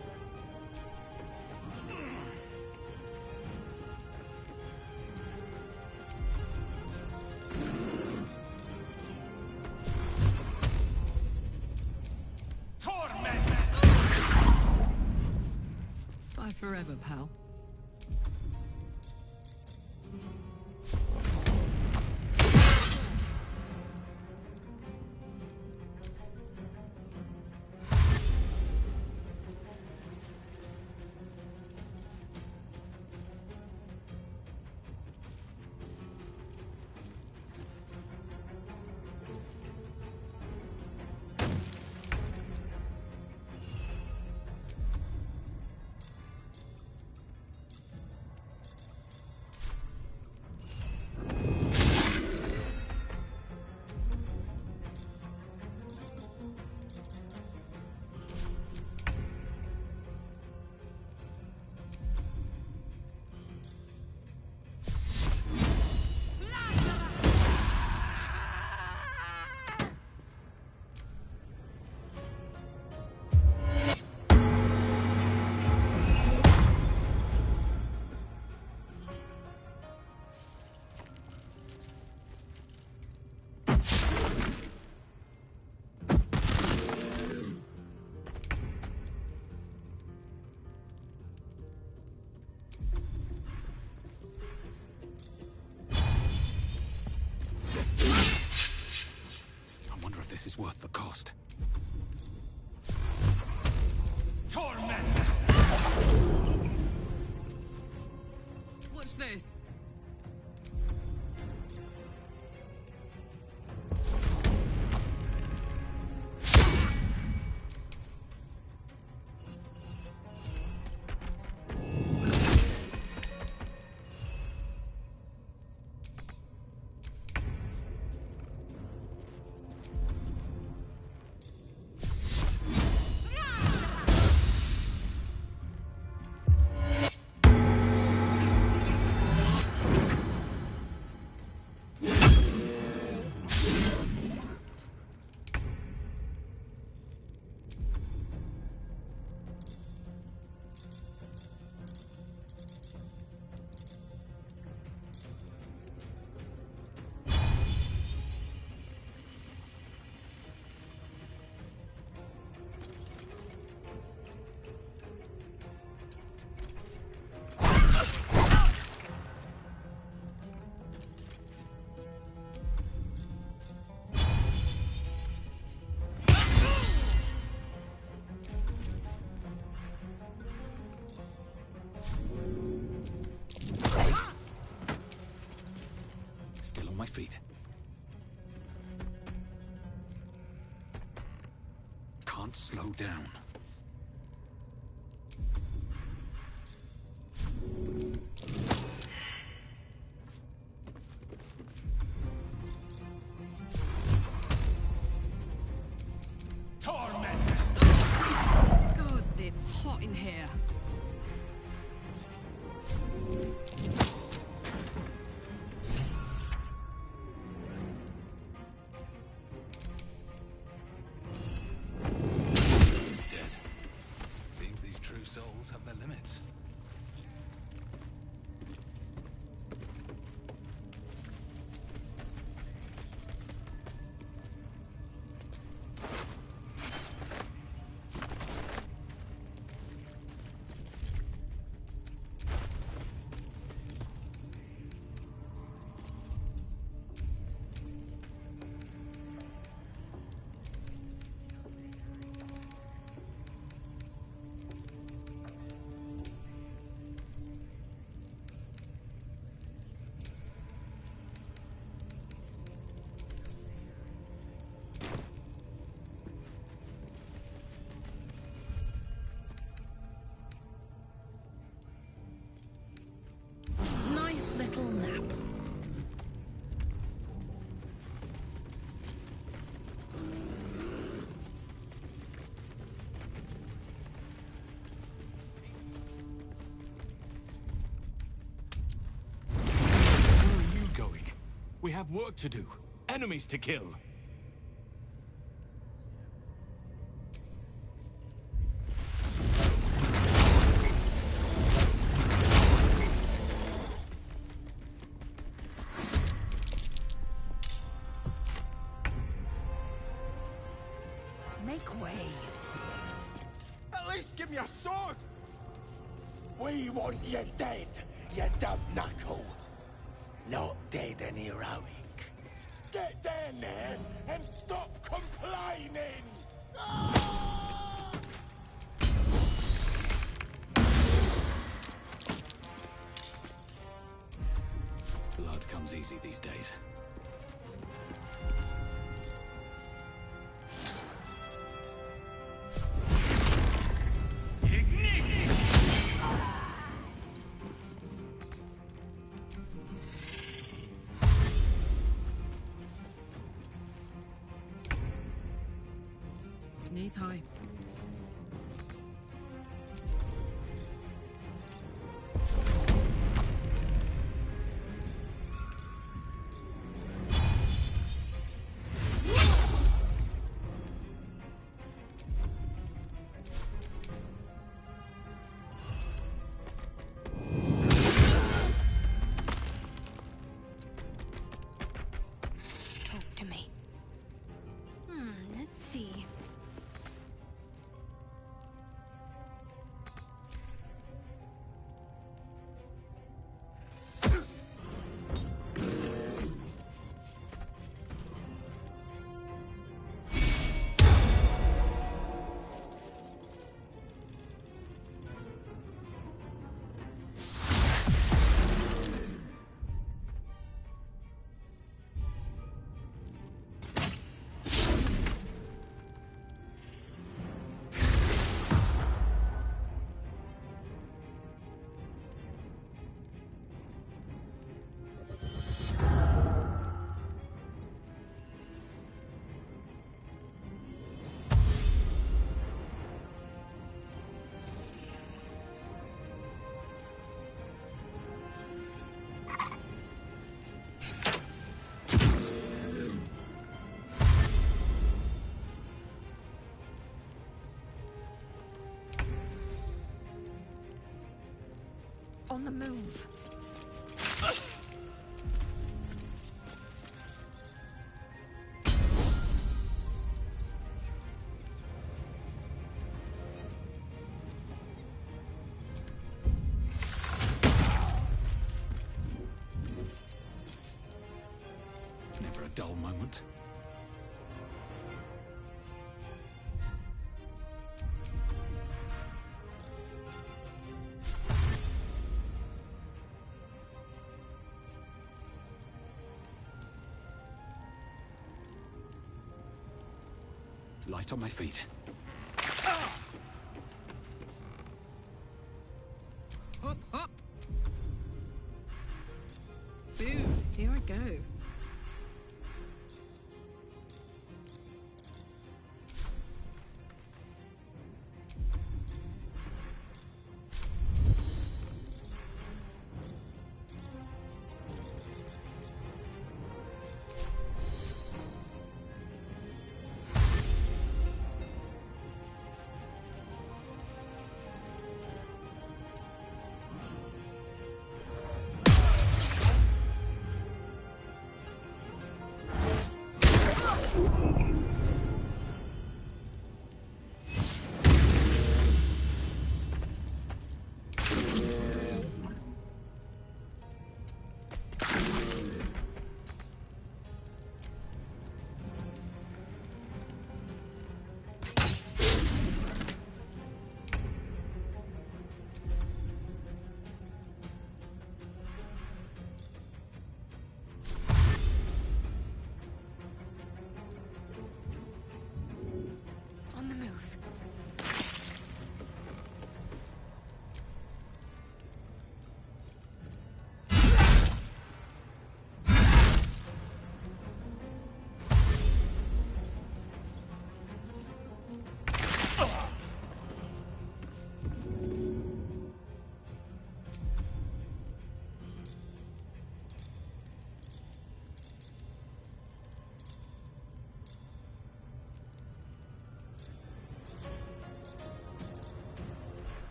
Bye forever, pal. This is worth the cost. Torment! Watch this. Still on my feet. Can't slow down. Torment! Gods, it's hot in here. Dead. Seems these true souls have their limits. Nice little nap. Where are you going? We have work to do. Enemies to kill. Make way. At least give me a sword! We want you dead, you dumb knuckle. Not dead and heroic. Get down there and stop complaining! Blood comes easy these days. Knees high. Talk to me. Let's see. On the move. Never a dull moment. Light on my feet. Hop, hop. Boo, here I go.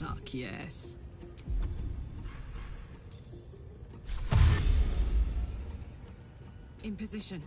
Fuck yes. In position.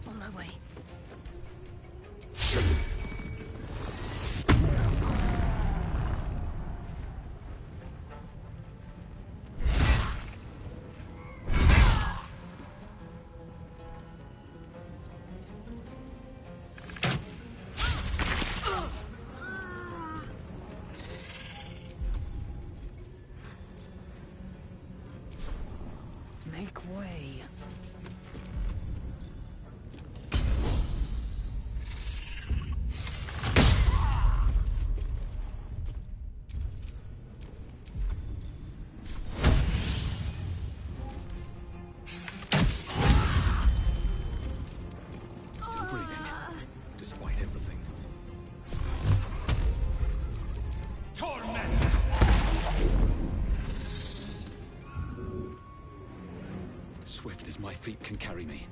On my way. Make way. Still breathing, despite everything. Torment! Swift as my feet can carry me.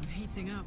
I'm heating up.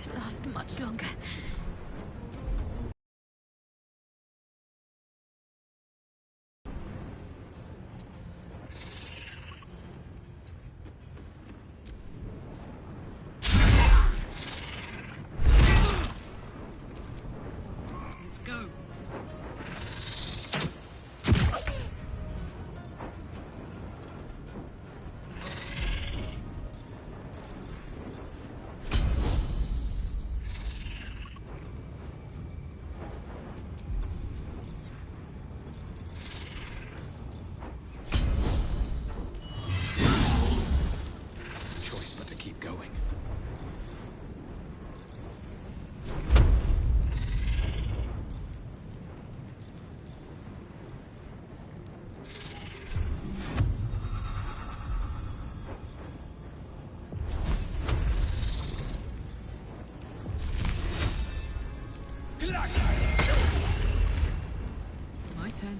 won't last much longer. Let's go. Choice but to keep going. My turn.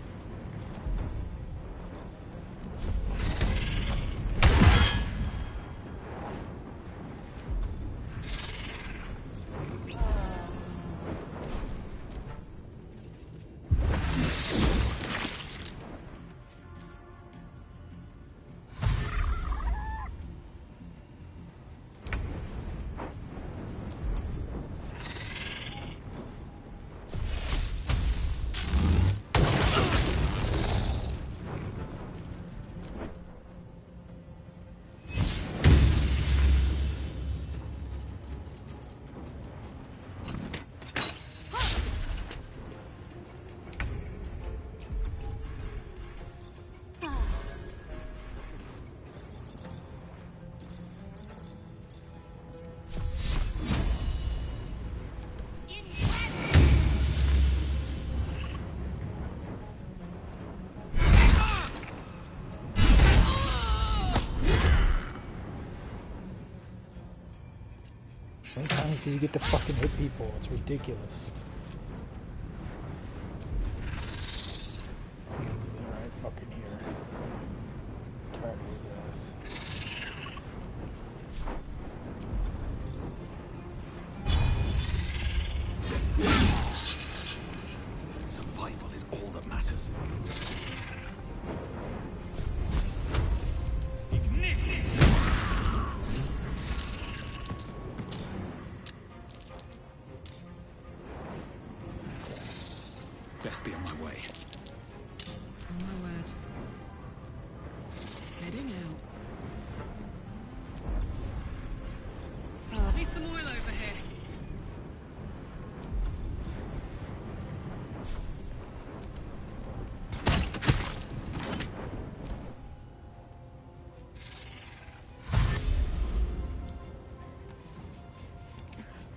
How many times do you get to fucking hit people? It's ridiculous. Alright, fucking here. Tired of his ass. Survival is all that matters. Best be on my way. On my word. Heading out. Need some oil over here.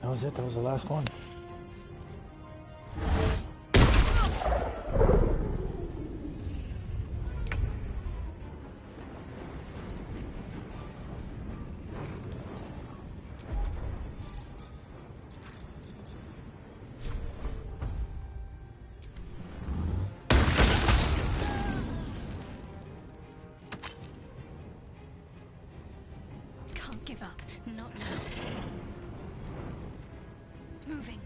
That was it. That was the last one. Can't give up. Not now. Moving.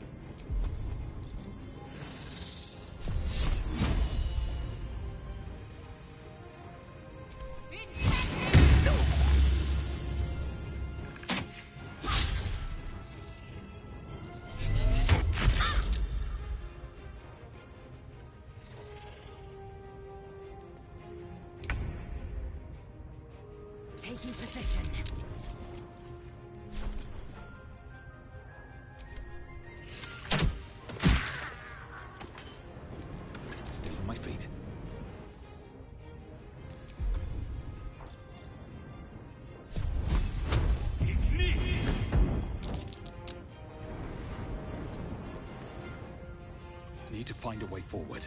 Taking position. Still on my feet. Need to find a way forward.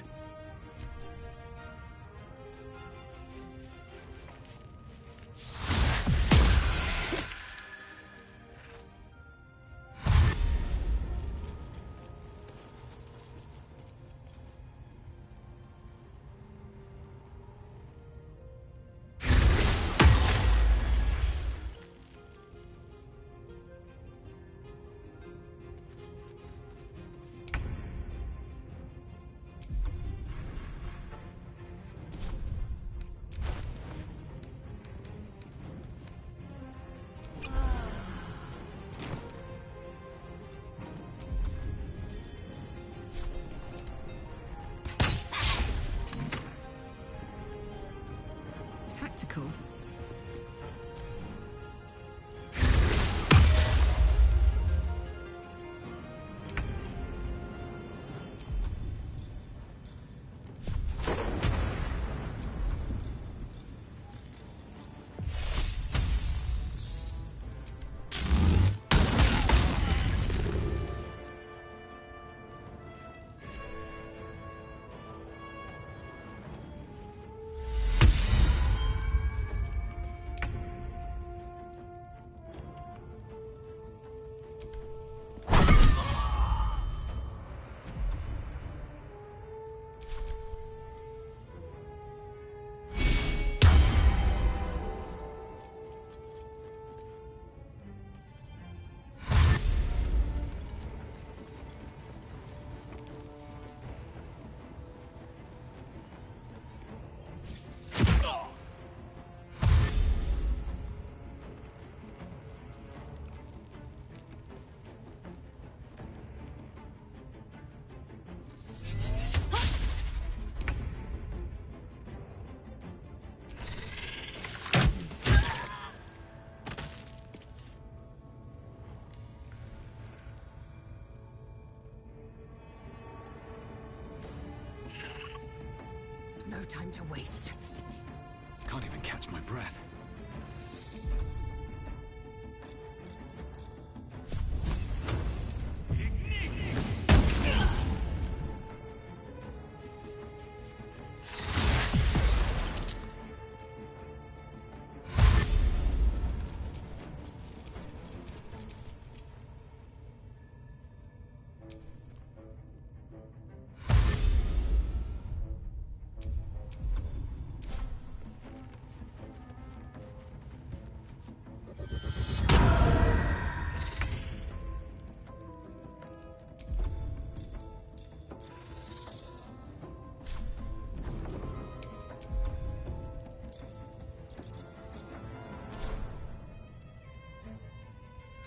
time to waste. Can't even catch my breath.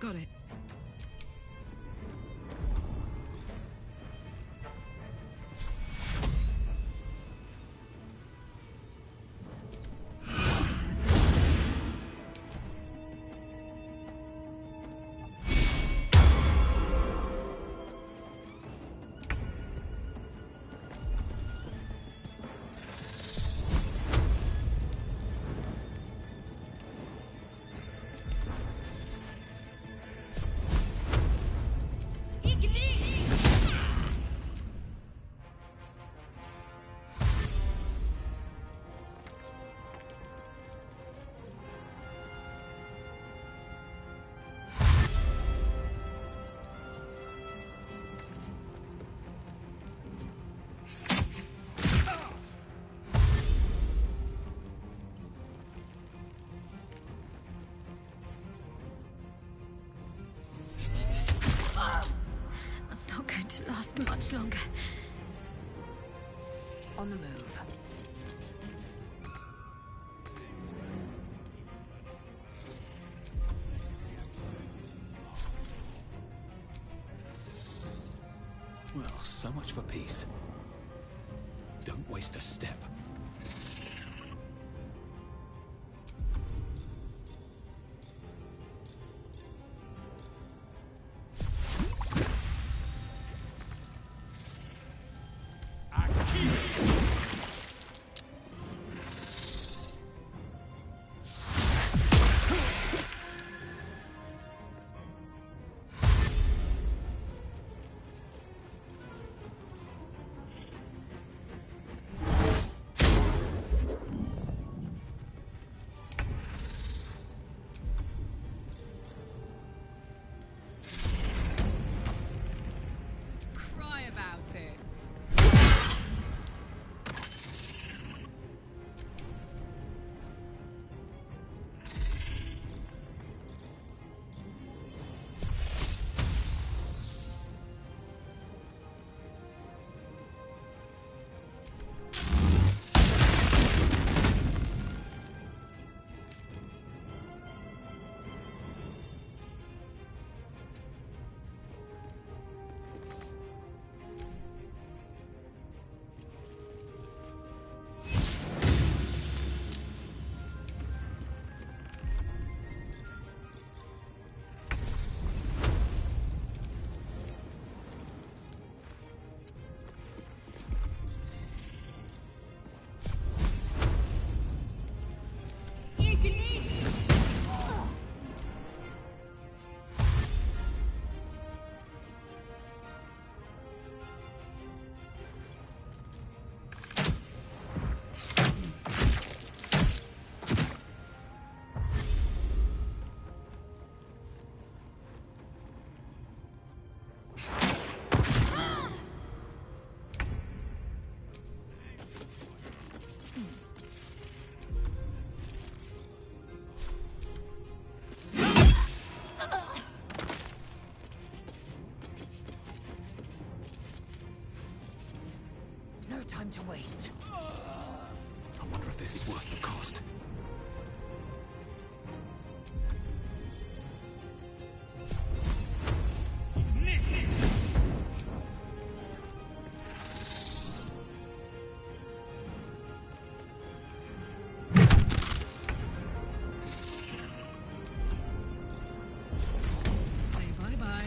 Got it. I'm not going to last much longer. On the move. Well, so much for peace. Don't waste a step. Cry about it. No time to waste. I wonder if this is worth the cost. Say bye-bye.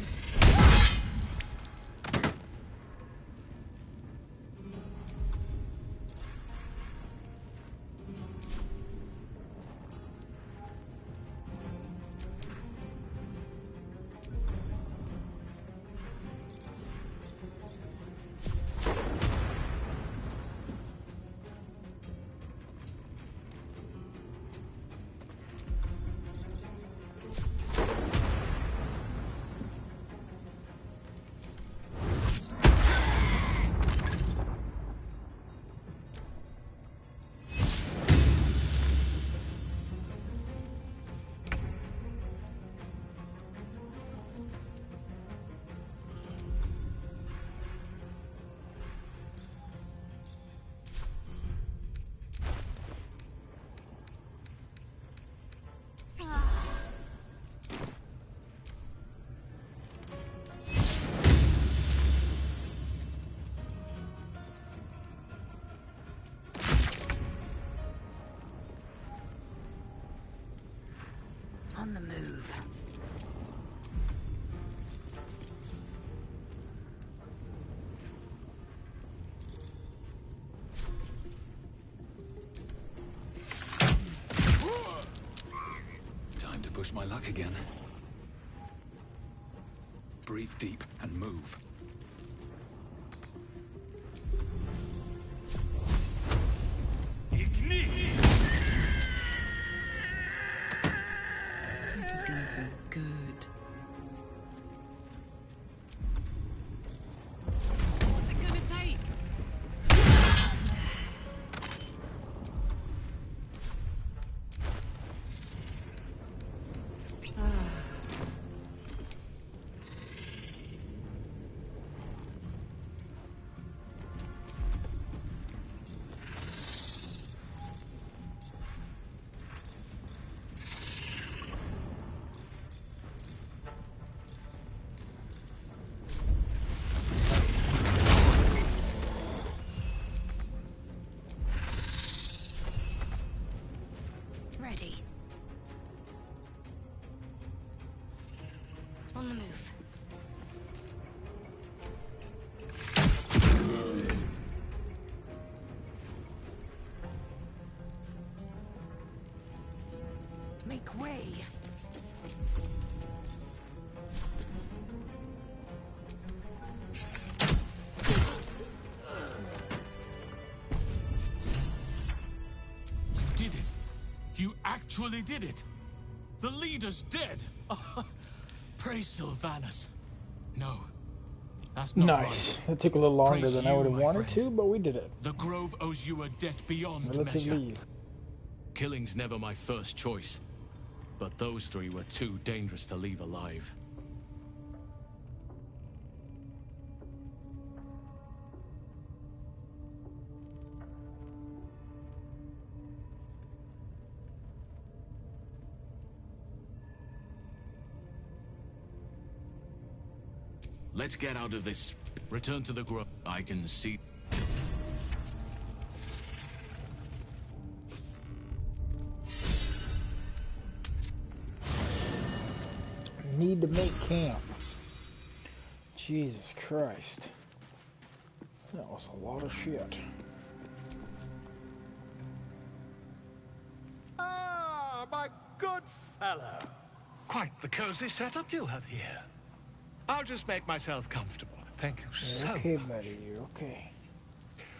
my luck again. Breathe deep and move. This is gonna feel good. What's it gonna take? Ready. On the move. Make way. You did it. You actually did it. The leader's dead. Praise Sylvanus. No, that's not Nice. right. That took a little longer Praise than I you, would have my wanted friend. to, but we did it. The Grove owes you a debt beyond Relatively measure. easy. Killing's never my first choice, but those three were too dangerous to leave alive. Let's get out of this. Return to the Grove. I can see. Need to make camp. Jesus Christ. That was a lot of shit. Ah, my good fellow. Quite the cozy setup you have here. I'll just make myself comfortable. Thank you so Okay, much. buddy, you're okay.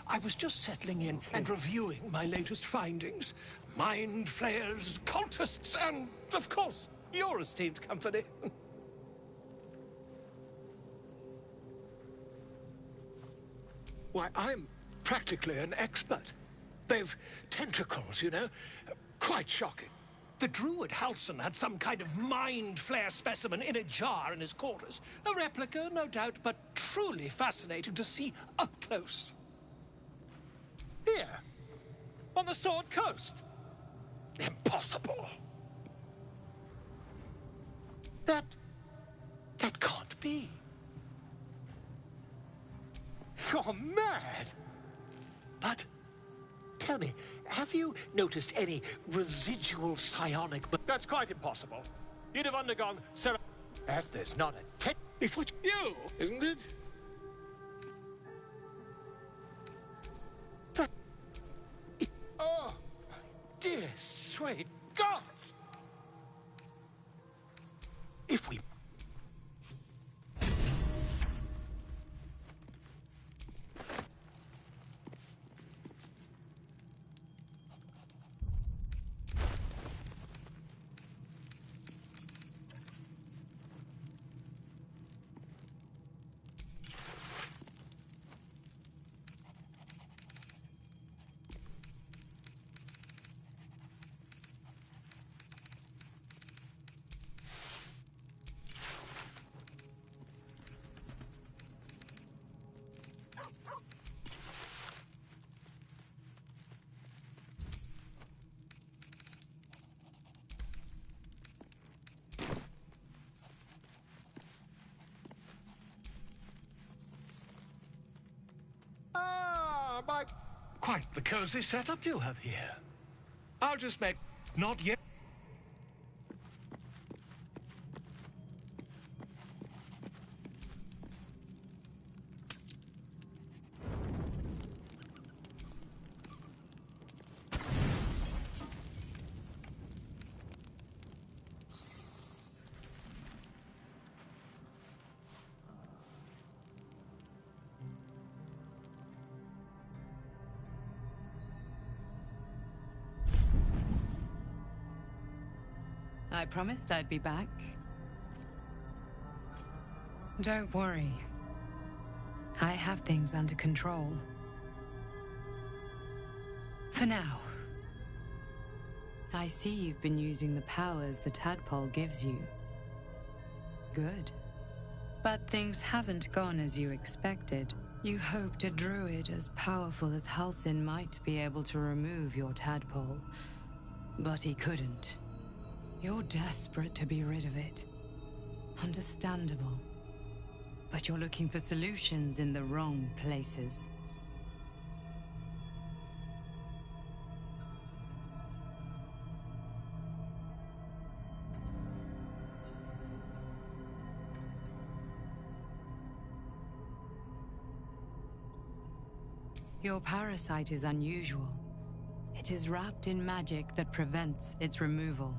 I was just settling in and reviewing my latest findings. Mind flayers, cultists, and, of course, your esteemed company. Why, I'm practically an expert. They've tentacles, you know? Quite shocking. The druid Halson had some kind of mind flare specimen in a jar in his quarters. A replica, no doubt, but truly fascinating to see up close. Here, on the Sword Coast. Impossible. That can't be. You're mad. But tell me, have you noticed any residual psionic? That's quite impossible. You'd have undergone as there's not a it's what you, isn't it? Oh, dear sweet God! If we Quite the cozy setup you have here. I'll just make... Not yet. I promised I'd be back. Don't worry. I have things under control. For now. I see you've been using the powers the tadpole gives you. Good. But things haven't gone as you expected. You hoped a druid as powerful as Halsin might be able to remove your tadpole. But he couldn't. You're desperate to be rid of it. Understandable. But you're looking for solutions in the wrong places. Your parasite is unusual. It is wrapped in magic that prevents its removal.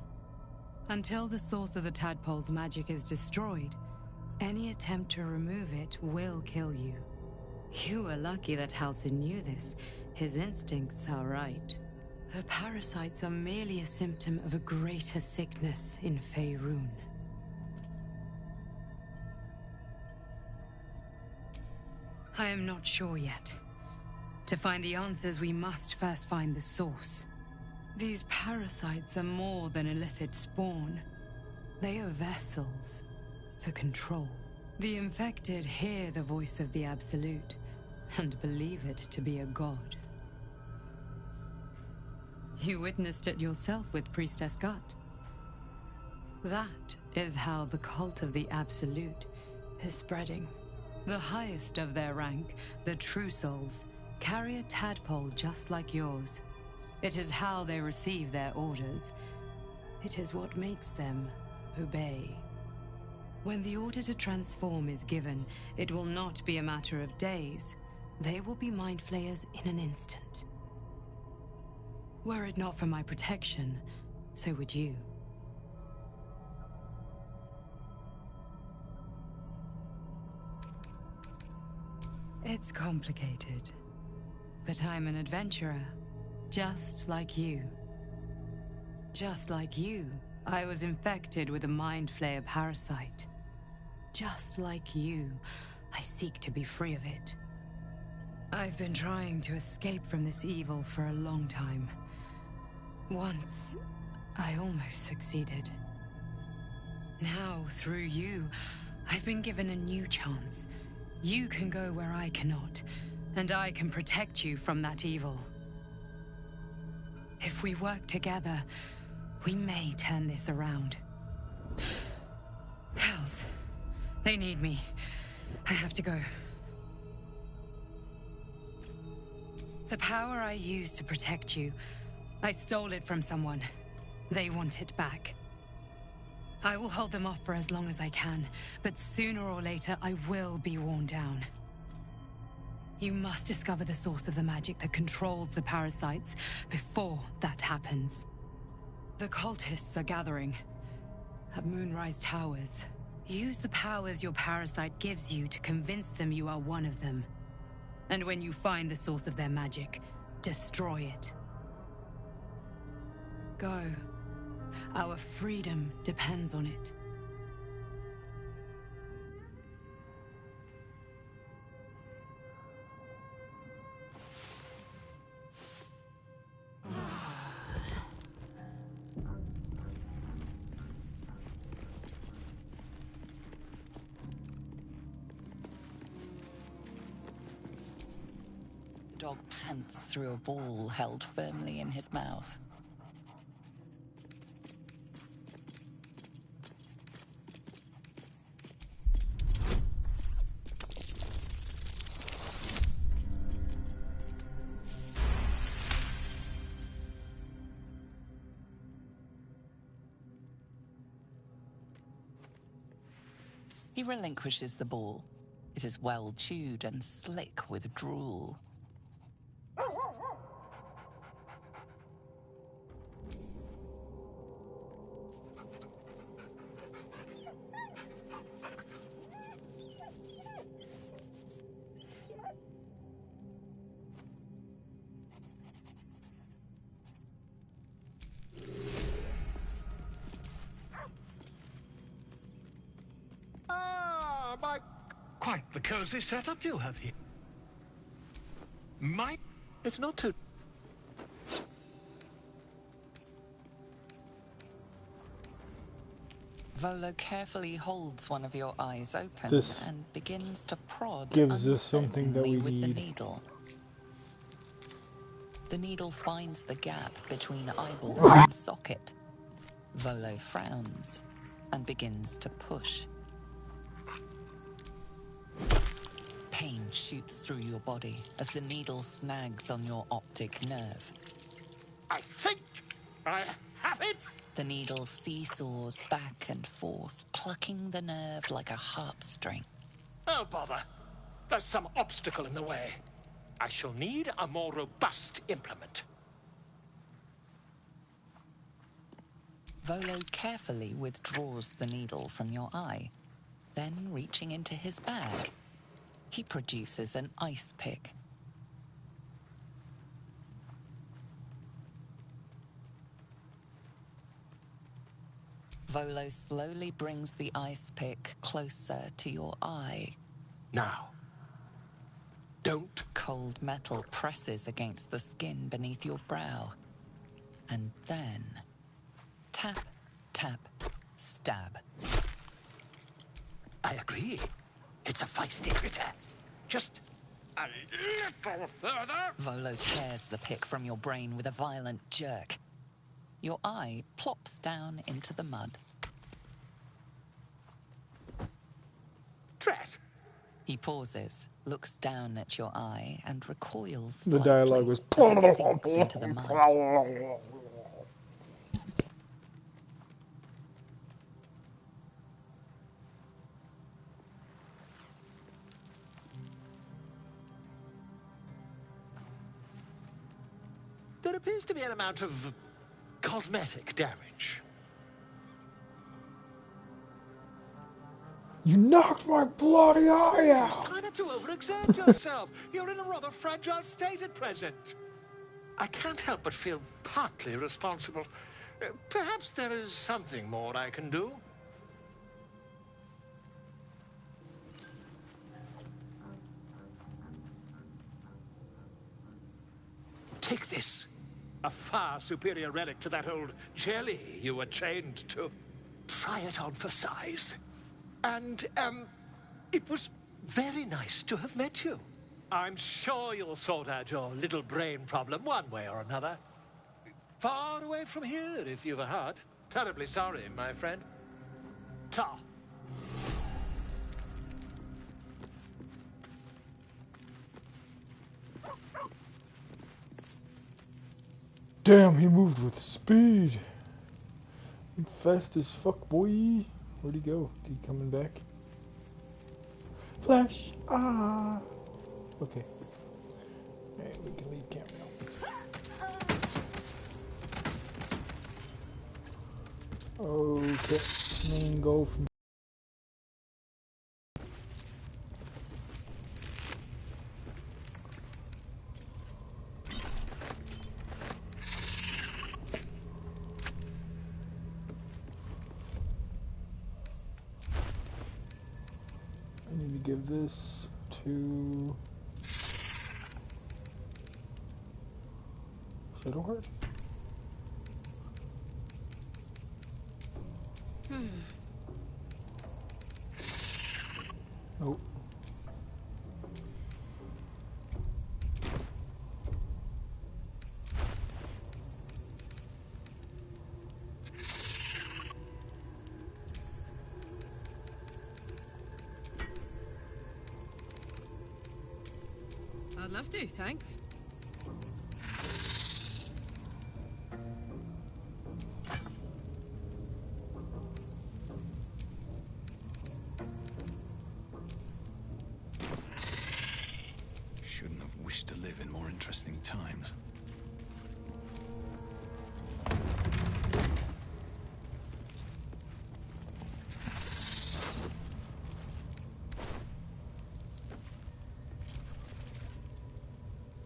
Until the source of the tadpole's magic is destroyed, any attempt to remove it will kill you. You were lucky that Halsin knew this. His instincts are right. The parasites are merely a symptom of a greater sickness in Faerun. I am not sure yet. To find the answers, we must first find the source. These parasites are more than illithid spawn. They are vessels for control. The infected hear the voice of the Absolute and believe it to be a god. You witnessed it yourself with Priestess Gut. That is how the cult of the Absolute is spreading. The highest of their rank, the True Souls, carry a tadpole just like yours. It is how they receive their orders. It is what makes them obey. When the order to transform is given, it will not be a matter of days. They will be mind flayers in an instant. Were it not for my protection, so would you. It's complicated. But I'm an adventurer, just like you. Just like you, I was infected with a Mind Flayer parasite. Just like you, I seek to be free of it. I've been trying to escape from this evil for a long time. Once, I almost succeeded. Now, through you, I've been given a new chance. You can go where I cannot, and I can protect you from that evil. If we work together, we may turn this around. Hells, they need me. I have to go. The power I used to protect you, I stole it from someone. They want it back. I will hold them off for as long as I can, but sooner or later I will be worn down. You must discover the source of the magic that controls the parasites before that happens. The cultists are gathering at Moonrise Towers. Use the powers your parasite gives you to convince them you are one of them. And when you find the source of their magic, destroy it. Go. Our freedom depends on it. The dog pants through a ball held firmly in his mouth. He relinquishes the ball. It is well chewed and slick with drool. Quite the cozy setup you have here. It's not too... Volo carefully holds one of your eyes open This and begins to prod gives us something that we with need. the needle. The needle finds the gap between eyeball and socket. Volo frowns and begins to push. Pain shoots through your body as the needle snags on your optic nerve. I think I have it! The needle seesaws back and forth, plucking the nerve like a harp string. Oh, bother. There's some obstacle in the way. I shall need a more robust implement. Volo carefully withdraws the needle from your eye. Then, reaching into his bag, he produces an ice pick. Volo slowly brings the ice pick closer to your eye. Now. Don't. Cold metal presses against the skin beneath your brow. And then... tap, tap, stab. I agree. It's a feisty critter. Just a little further. Volo tears the pick from your brain with a violent jerk. Your eye plops down into the mud. Drat. He pauses, looks down at your eye, and recoils The slightly dialogue was... as it sinks into the mud. There appears to be an amount of cosmetic damage. You knocked my bloody eye out! Try not to overexert yourself. You're in a rather fragile state at present. I can't help but feel partly responsible. Perhaps there is something more I can do. Take this. A far superior relic to that old jelly you were chained to. Try it on for size. And, it was very nice to have met you. I'm sure you'll sort out your little brain problem one way or another. Far away from here, if you've a heart. Terribly sorry, my friend. Ta. Damn, he moved with speed. Fast as fuck, boy. Where'd he go? Is he coming back? Flash! Ah! Okay. Alright, we can leave camera now. Okay. Main goal from... I need to give this to Shadowheart. Nope. I'd love to, thanks. Shouldn't have wished to live in more interesting times.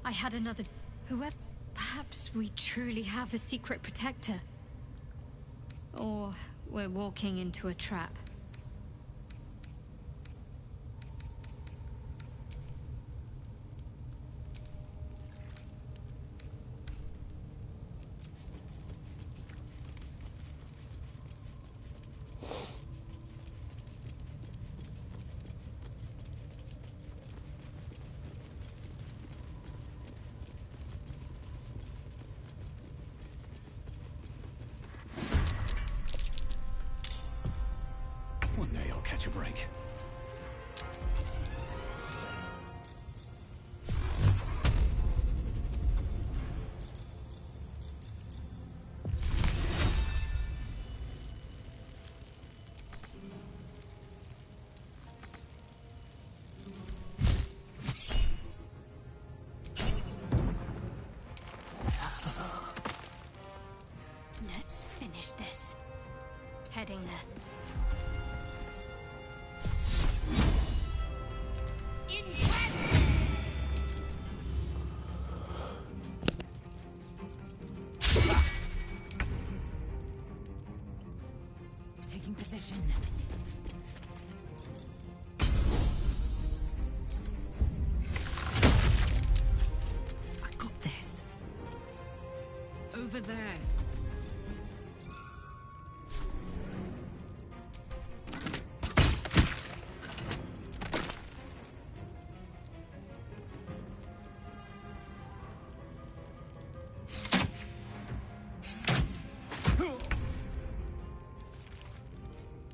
I had another... Whoever... Perhaps we truly have a secret protector. Or we're walking into a trap. catch a break. Let's finish this. Heading there. Taking position. I got this. Over there.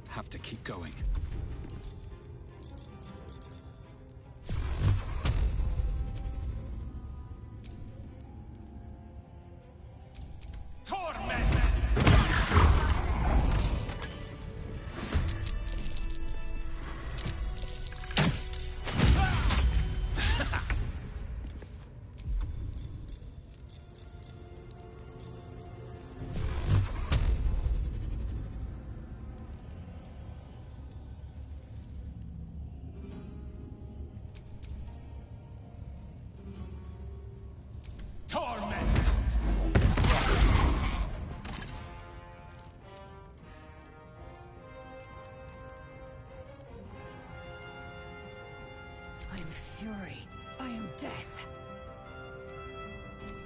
Have to keep going. I am fury. I am death.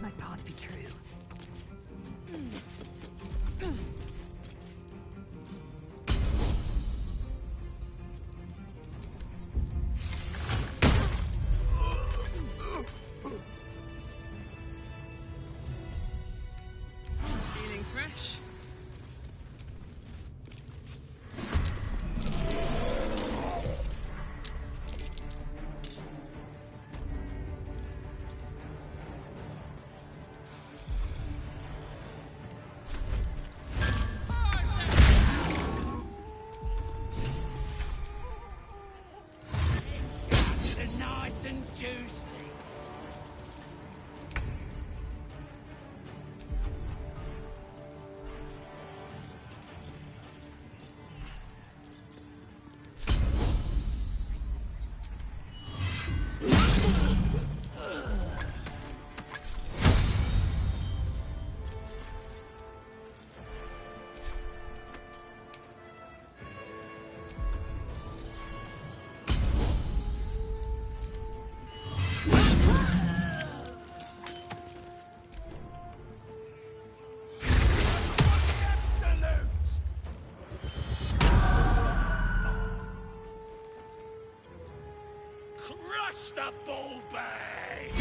My path be true. Feeling fresh? It's nice and juicy. Crush the bull bay!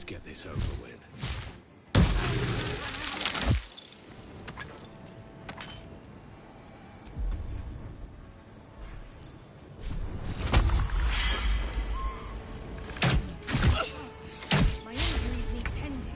Let's get this over with. My injuries need tending.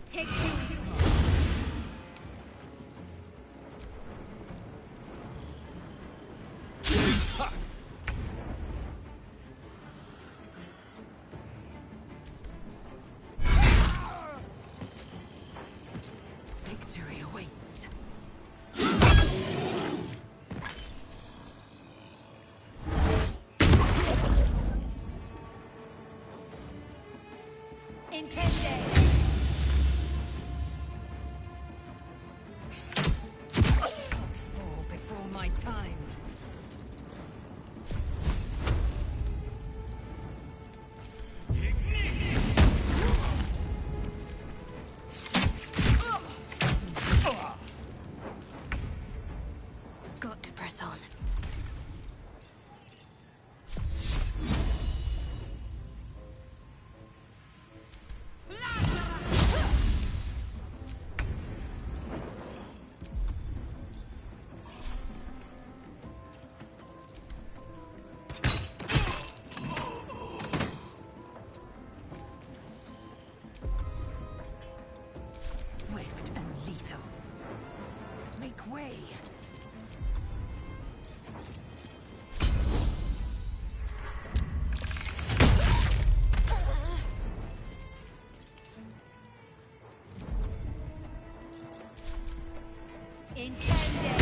Take two. Victory awaits. Intende. Fall before my time. Got to press on. Swift and lethal. Make way. Intende.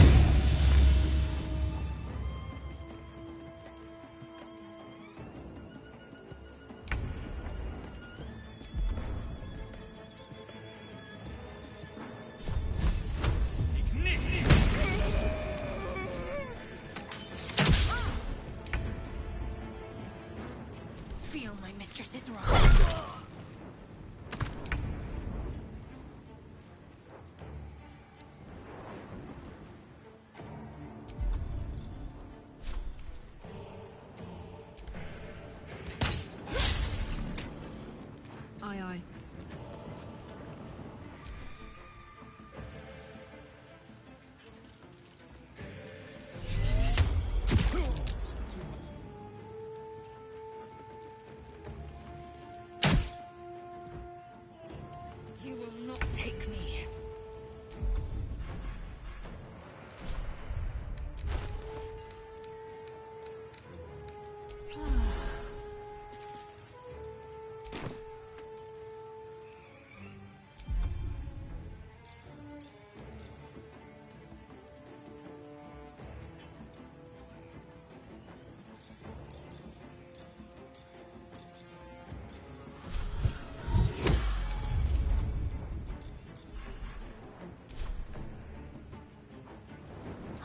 Feel my mistress's wrath. You will not take me.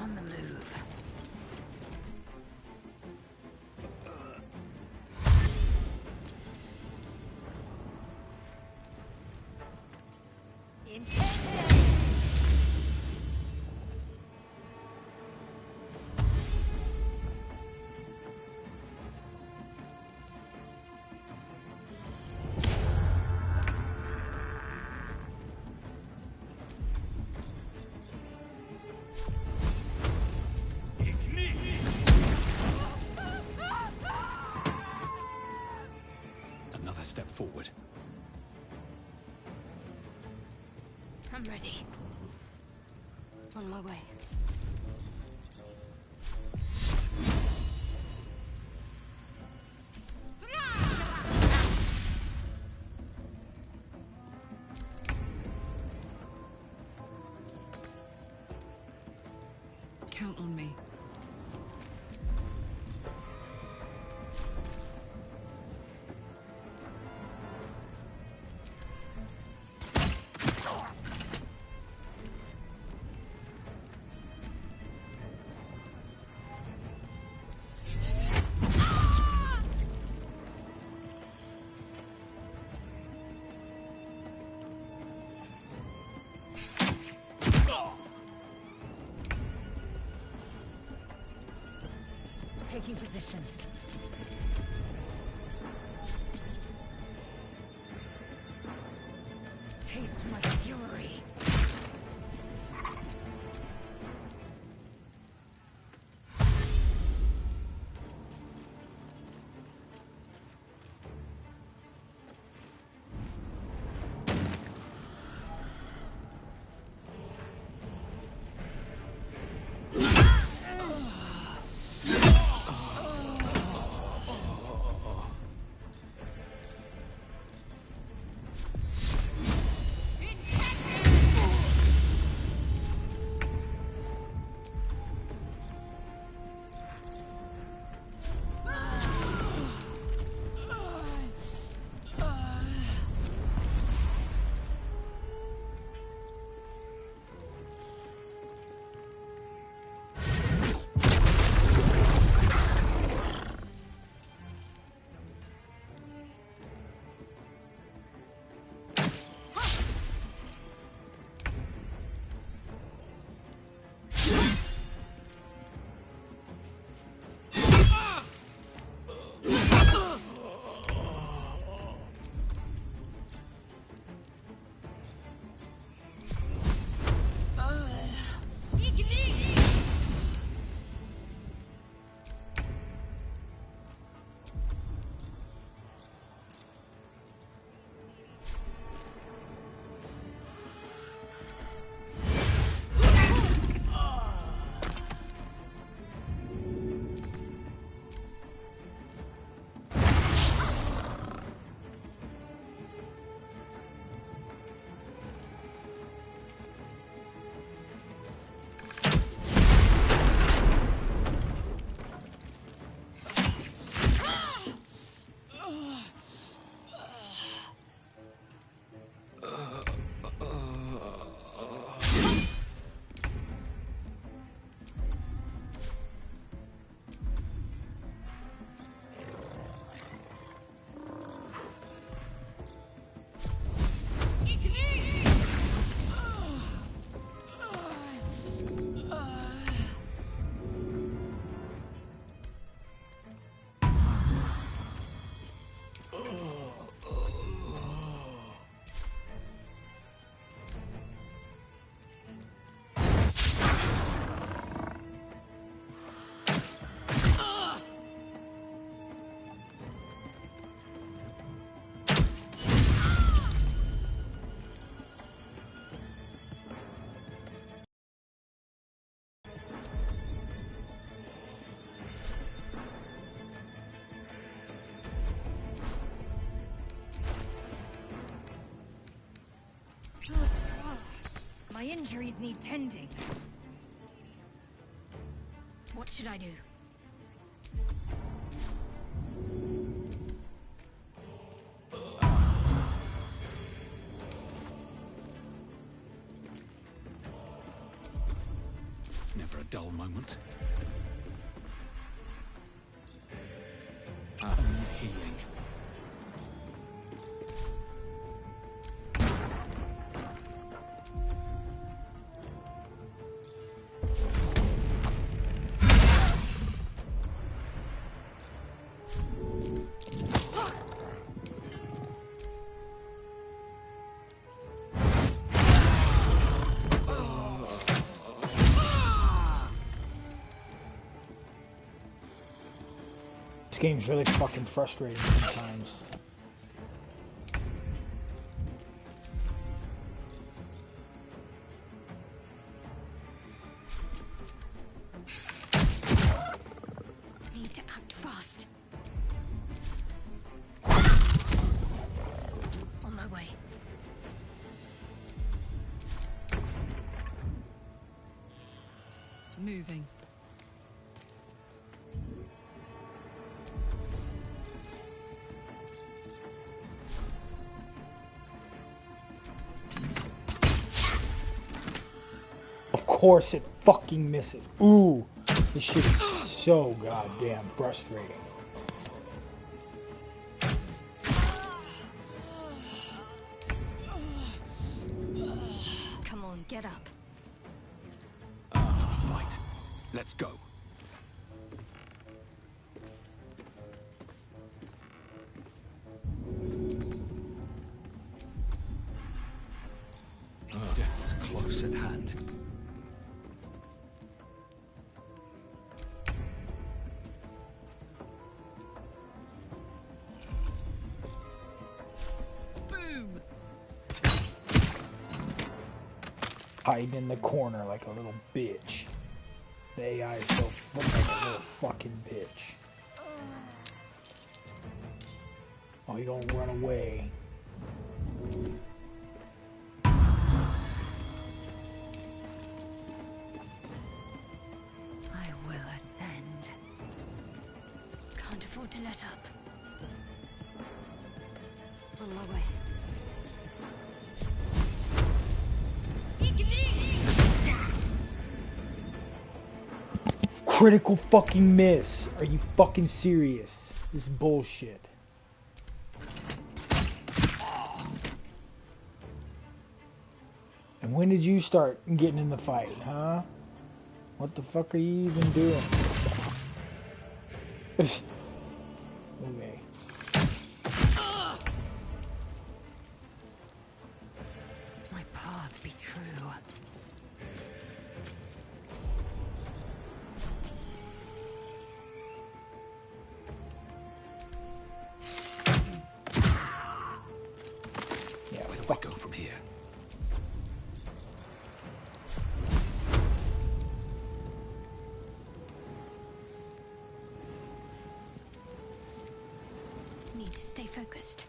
On the move. Another step forward. I'm ready. On my way. Count on me. Taking position. Taste my fury. My injuries need tending. What should I do? Never a dull moment. Healing. This game's really fucking frustrating sometimes. Need to act fast. On my way. Moving. Of course it fucking misses. Ooh, this shit is so goddamn frustrating. Come on, get up. Another fight. Let's go. Death's close at hand. Boom! Hiding in the corner like a little bitch. The AI is so fucking like a little fucking bitch. Oh, you gonna run away. I will ascend. Can't afford to let up. On my way. Critical fucking miss. Are you fucking serious? This is bullshit. And when did you start getting in the fight, huh? What the fuck are you even doing? Okay. My path be true. Yeah, where do I go from here? Need to stay focused.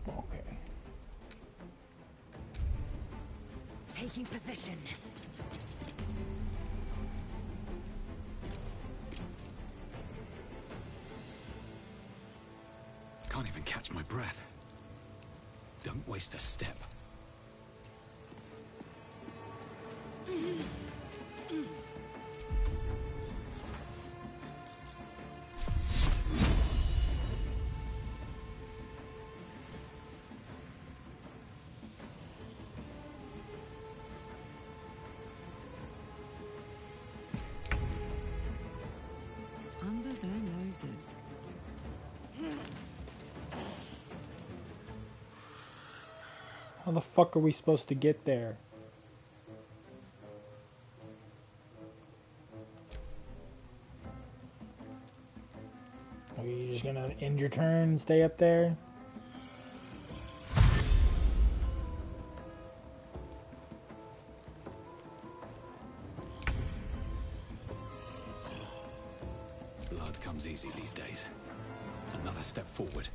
Okay. Taking position. Can't even catch my breath. Don't waste a step. Under their noses. How the fuck are we supposed to get there? Are you just gonna end your turn and stay up there? hard comes easy these days. Another step forward.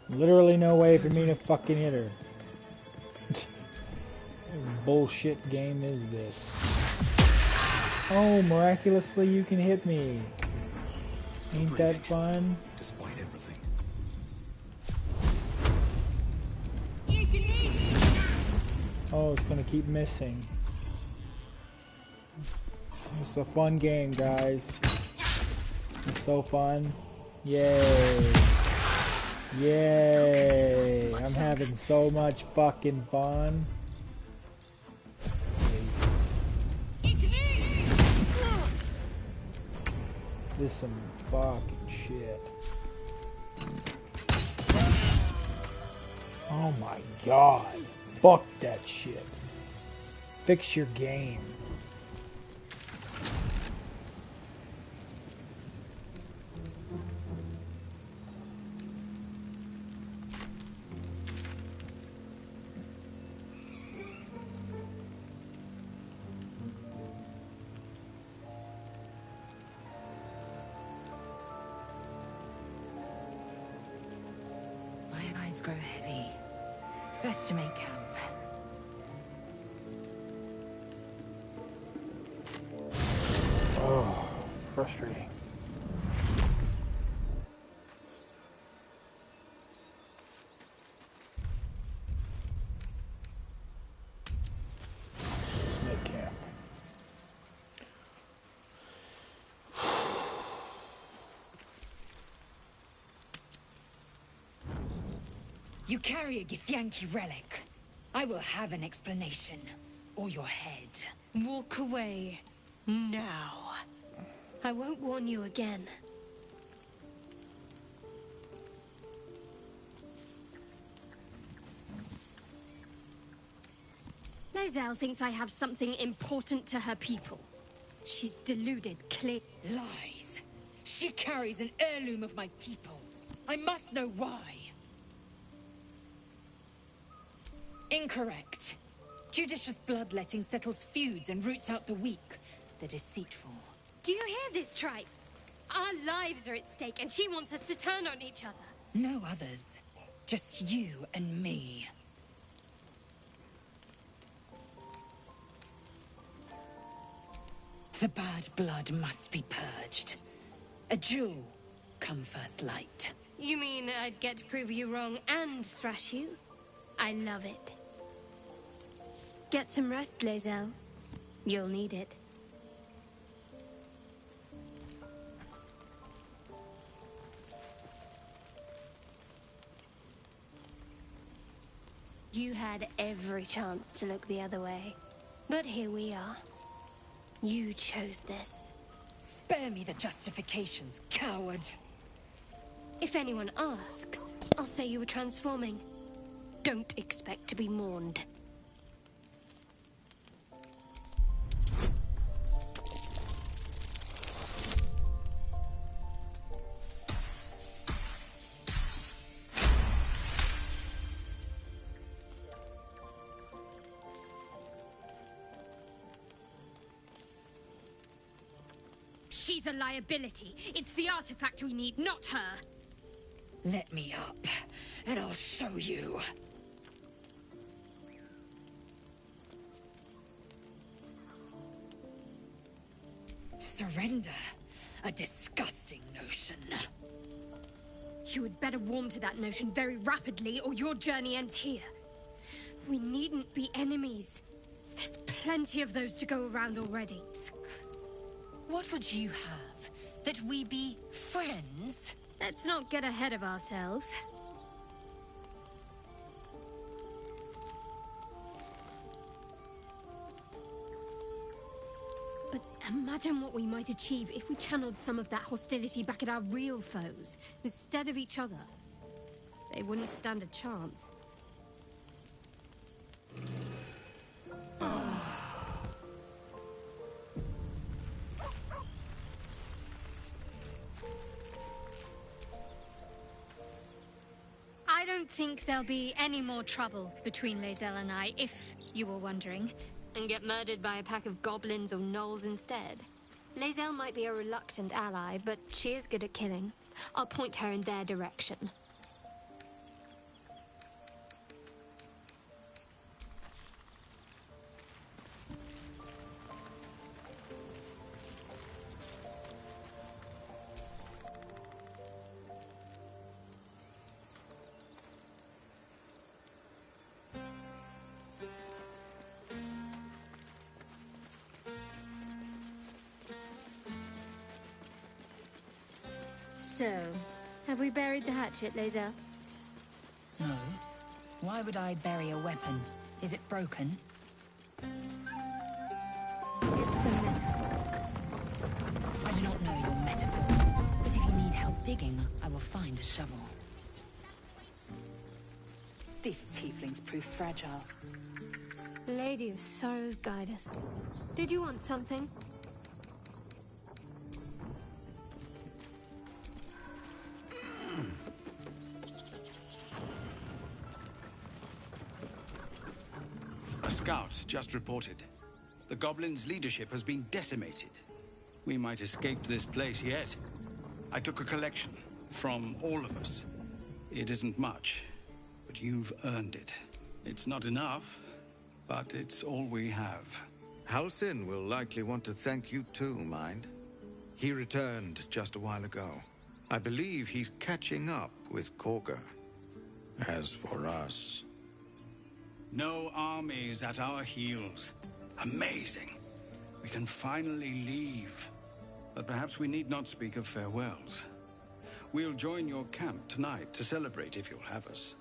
Literally no way for me to fucking hit her. What bullshit game is this? Oh, miraculously you can hit me. Still Ain't breathing, that fun? despite everything. Oh, it's gonna keep missing. It's a fun game, guys. It's so fun. Yay. Yay. I'm having so much fucking fun. This is some fucking shit. Oh my god. Fuck that shit. Fix your game. My eyes grow heavy. Best to make camp. Oh, frustrating. Let's make camp. You carry a Githyanki relic. I will have an explanation. Or your head. Walk away. Now. I won't warn you again. Lae'zel thinks I have something important to her people. She's deluded, clear. Lies. She carries an heirloom of my people. I must know why. Incorrect. Judicious bloodletting settles feuds and roots out the weak, the deceitful. Do you hear this, tribe? Our lives are at stake, and she wants us to turn on each other. No others. Just you and me. The bad blood must be purged. A jewel come first light. You mean I'd get to prove you wrong and thrash you? I love it. Get some rest, Lae'zel. You'll need it. You had every chance to look the other way. But here we are. You chose this. Spare me the justifications, coward. If anyone asks, I'll say you were transforming. Don't expect to be mourned. She's a liability. It's the artifact we need, not her. Let me up, and I'll show you. Surrender? A disgusting notion. You had better warm to that notion very rapidly, or your journey ends here. We needn't be enemies. There's plenty of those to go around already. What would you have? That we be friends? Let's not get ahead of ourselves. But imagine what we might achieve if we channeled some of that hostility back at our real foes, instead of each other. They wouldn't stand a chance. I don't think there'll be any more trouble between Lae'zel and I, if you were wondering. And get murdered by a pack of goblins or gnolls instead. Lae'zel might be a reluctant ally, but she is good at killing. I'll point her in their direction. So, have we buried the hatchet, Lae'zel? No. Why would I bury a weapon? Is it broken? It's a metaphor. I do not know your metaphor, but if you need help digging, I will find a shovel. This tiefling's proof fragile. Lady of Sorrows, guide us. Did you want something? A scout just reported. The goblins' leadership has been decimated. We might escape this place yet. I took a collection from all of us. It isn't much, but you've earned it. It's not enough, but it's all we have. Halsin will likely want to thank you too, mind. He returned just a while ago. I believe he's catching up with Korga. As for us... No armies at our heels. Amazing. We can finally leave. But perhaps we need not speak of farewells. We'll join your camp tonight to celebrate if you'll have us.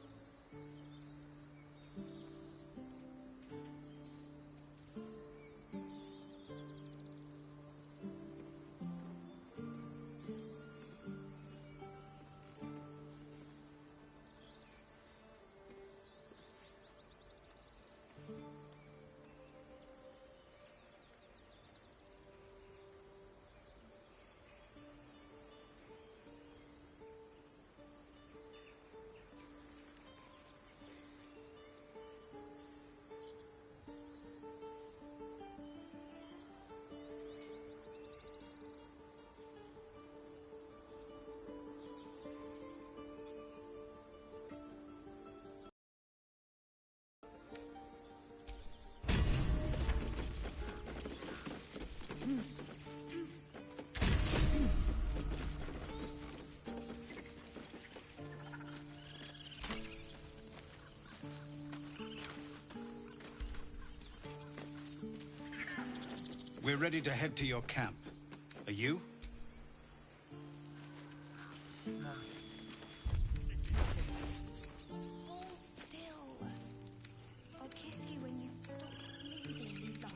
We're ready to head to your camp. Are you? Hold still. I'll kiss you when you stop bleeding, Lux.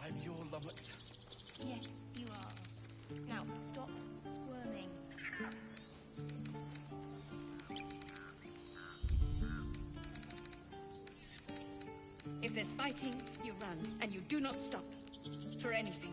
I'm your Lovelace. Yes, you are. Now stop squirming. If there's fighting, you run, and you do not stop. For anything.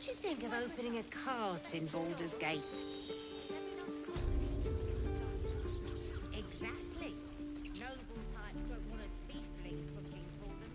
do you think of opening a cart in Baldur's Gate? Exactly. Noble types won't want a tiefling cooking for them.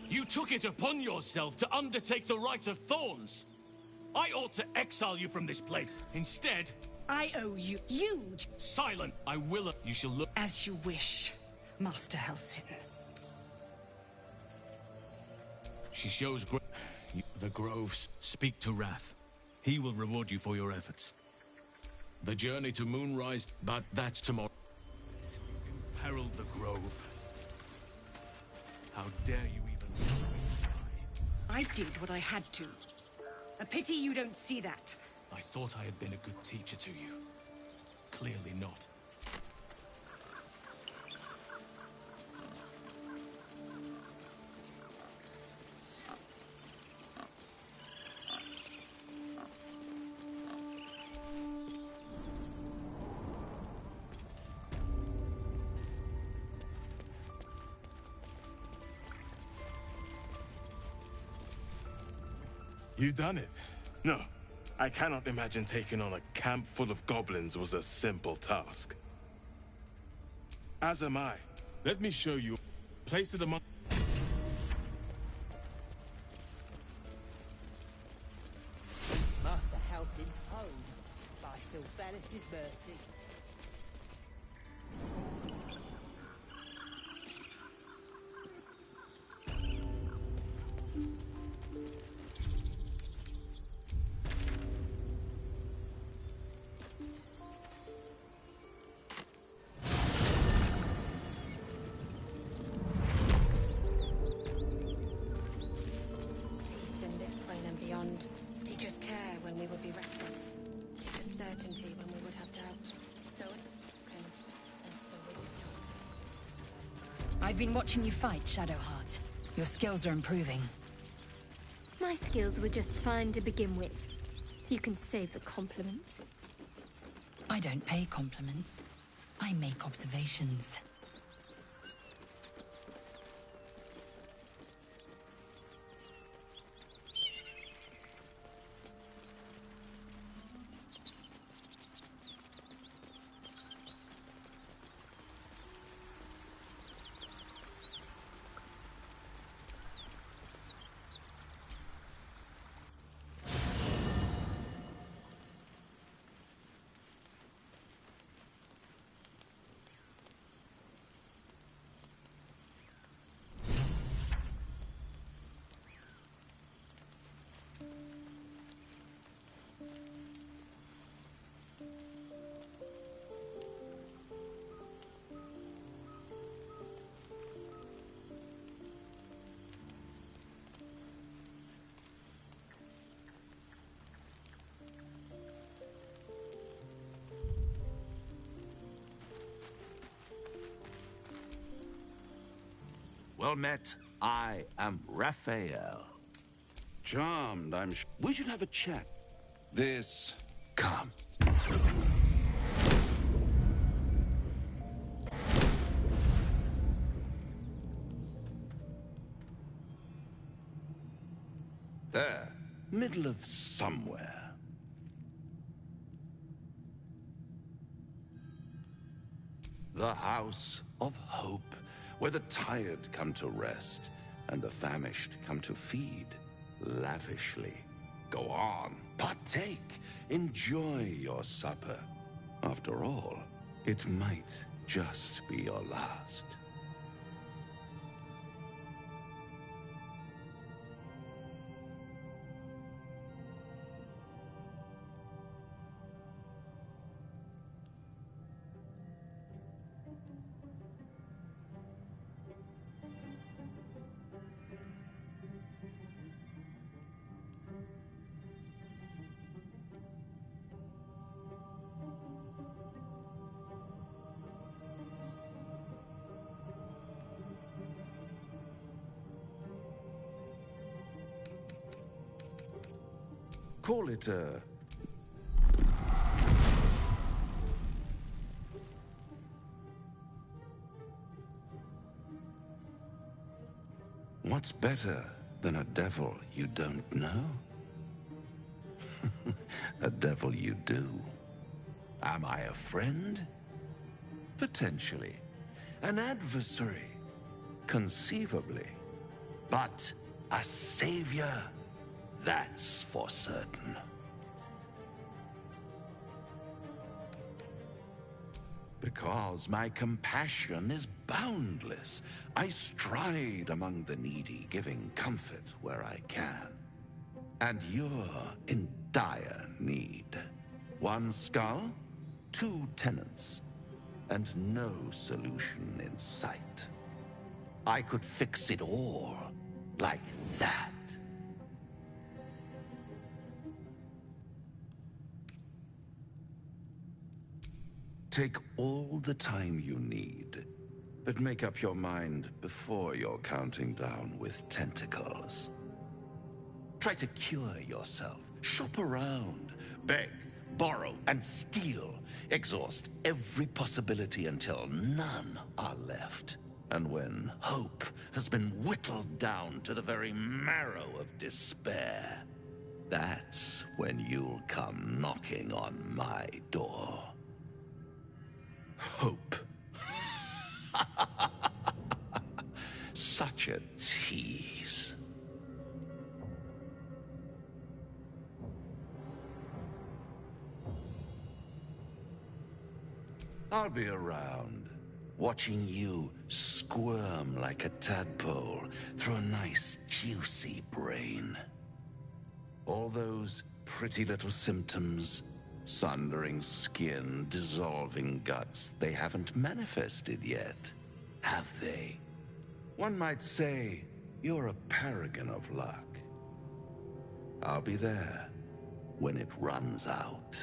You took it upon yourself to undertake the Rite of Thorns. I ought to exile you from this place. Instead... I owe you huge... Silent! I will... You shall look... As you wish, Master Helsing. She shows the groves. Speak to Wrath. He will reward you for your efforts. The journey to Moonrise, but that's tomorrow. Herald the grove. How dare you even... I did what I had to. A pity you don't see that. I thought I had been a good teacher to you. Clearly not. You've done it. No, I cannot imagine taking on a camp full of goblins was a simple task. As am I. Let me show you. Place it among... Master Helsing's home by Sylvanas' mercy. I've been watching you fight, Shadowheart. Your skills are improving. My skills were just fine to begin with. You can save the compliments. I don't pay compliments. I make observations. Well met. I am Raphael. Charmed, I'm sure. We should have a chat. This... Come. There. Middle of somewhere. The House of Hope, where the tired come to rest and the famished come to feed. lavishly. Go on, partake, enjoy your supper. After all, it might just be your last. Call it a... What's better than a devil you don't know? A devil you do. Am I a friend? Potentially. An adversary? Conceivably. But a savior? That's for certain. Because my compassion is boundless. I stride among the needy, giving comfort where I can. And you're in dire need. One skull, 2 tenants, and no solution in sight. I could fix it all, like that. Take all the time you need, but make up your mind before you're counting down with tentacles. Try to cure yourself. Shop around. Beg, borrow, and steal. Exhaust every possibility until none are left. And when hope has been whittled down to the very marrow of despair, that's when you'll come knocking on my door. Hope. Such a tease. I'll be around, watching you squirm like a tadpole through a nice, juicy brain. All those pretty little symptoms, sundering skin, dissolving guts, they haven't manifested yet, have they? One might say you're a paragon of luck. I'll be there when it runs out.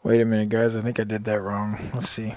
Wait a minute, guys. I think I did that wrong. Let's see.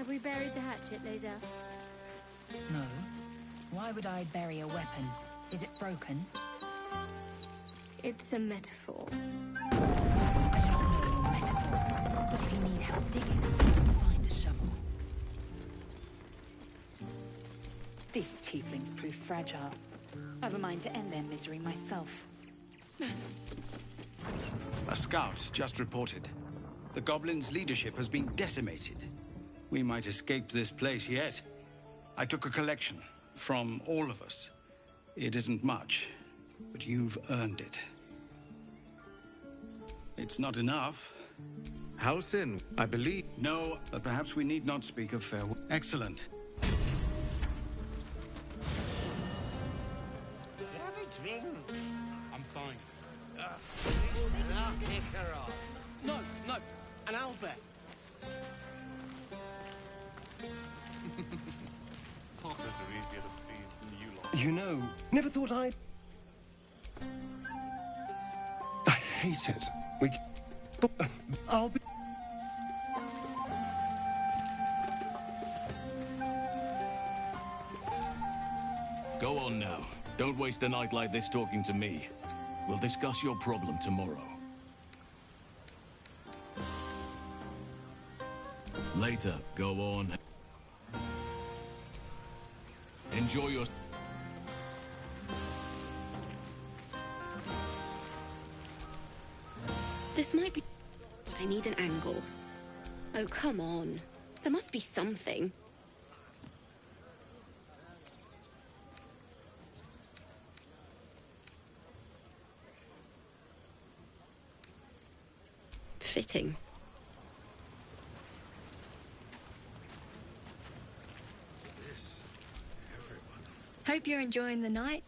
Have we buried the hatchet, Lae'zel? No. Why would I bury a weapon? Is it broken? It's a metaphor. I do not know your metaphor. But if you need help digging, find a shovel. These tieflings prove fragile. I've a mind to end their misery myself. A scout just reported. The goblins' leadership has been decimated. We might escape this place yet. I took a collection from all of us. It isn't much, but you've earned it. It's not enough. Halsin, I believe... No, but perhaps we need not speak of farewell. Excellent. Have a drink. I'm fine. And I'll kick her off. No, an owlbear. Potters are easier to please than you lot. You know, never thought I'd... I hate it. I'll be... Go on now. Don't waste a night like this talking to me. We'll discuss your problem tomorrow. Later, go on. Enjoy your... This might be... but I need an angle. Oh, come on. There must be something. Fitting. Hope you're enjoying the night.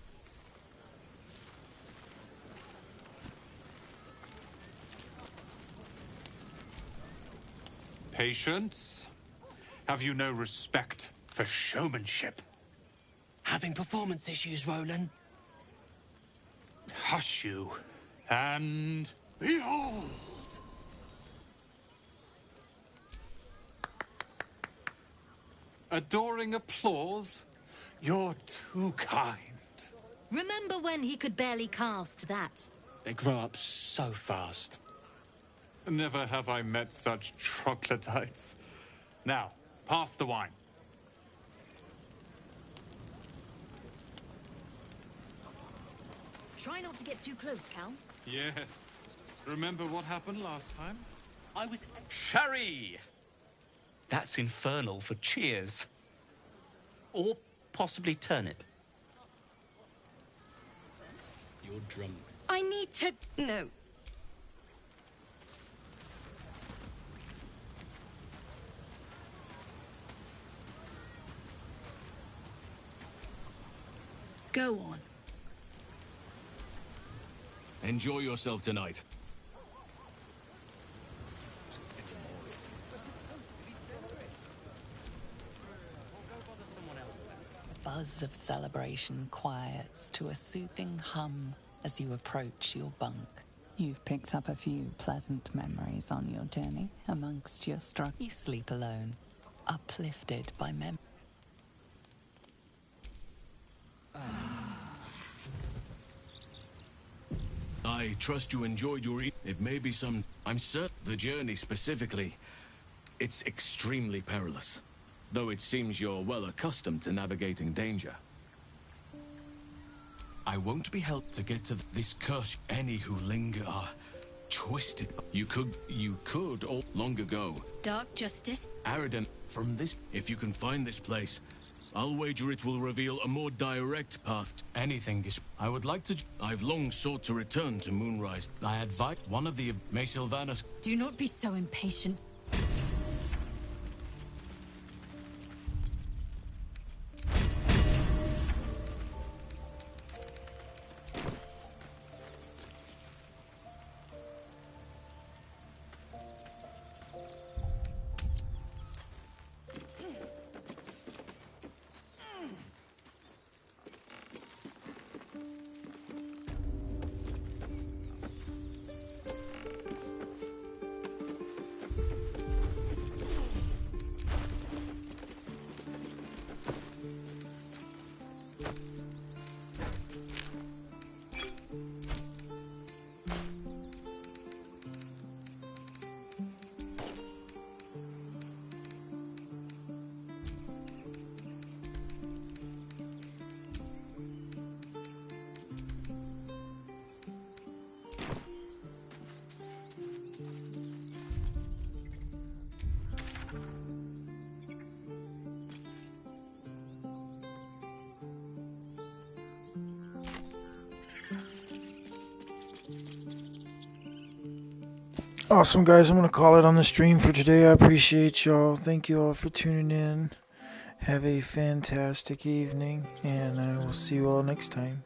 Patience? Have you no respect for showmanship? Having performance issues, Roland. Hush you, and behold! Adoring applause? You're too kind. Remember when he could barely cast that? They grow up so fast. Never have I met such troglodytes. Now, pass the wine. Try not to get too close, Cal. Yes. Remember what happened last time? I was... Sherry! That's infernal for cheers. Or possibly turnip. You're drunk. I need to... No. Go on. Enjoy yourself tonight. The buzz of celebration quiets to a soothing hum as you approach your bunk. You've picked up a few pleasant memories on your journey. Amongst your struggles, you sleep alone, uplifted by memory. I trust you enjoyed your It may be some... I'm certain the journey specifically, it's extremely perilous. Though it seems you're well accustomed to navigating danger. I won't be helped to get to this curse. Any who linger are twisted. You could all long ago. Dark justice. Aradan, from this, if you can find this place, I'll wager it will reveal a more direct path. Anything is... I would like to... I've long sought to return to Moonrise. I advise one of the... May Sylvanas... Do not be so impatient. Awesome, guys. I'm going to call it on the stream for today. I appreciate y'all. Thank you all for tuning in. Have a fantastic evening, and I will see you all next time.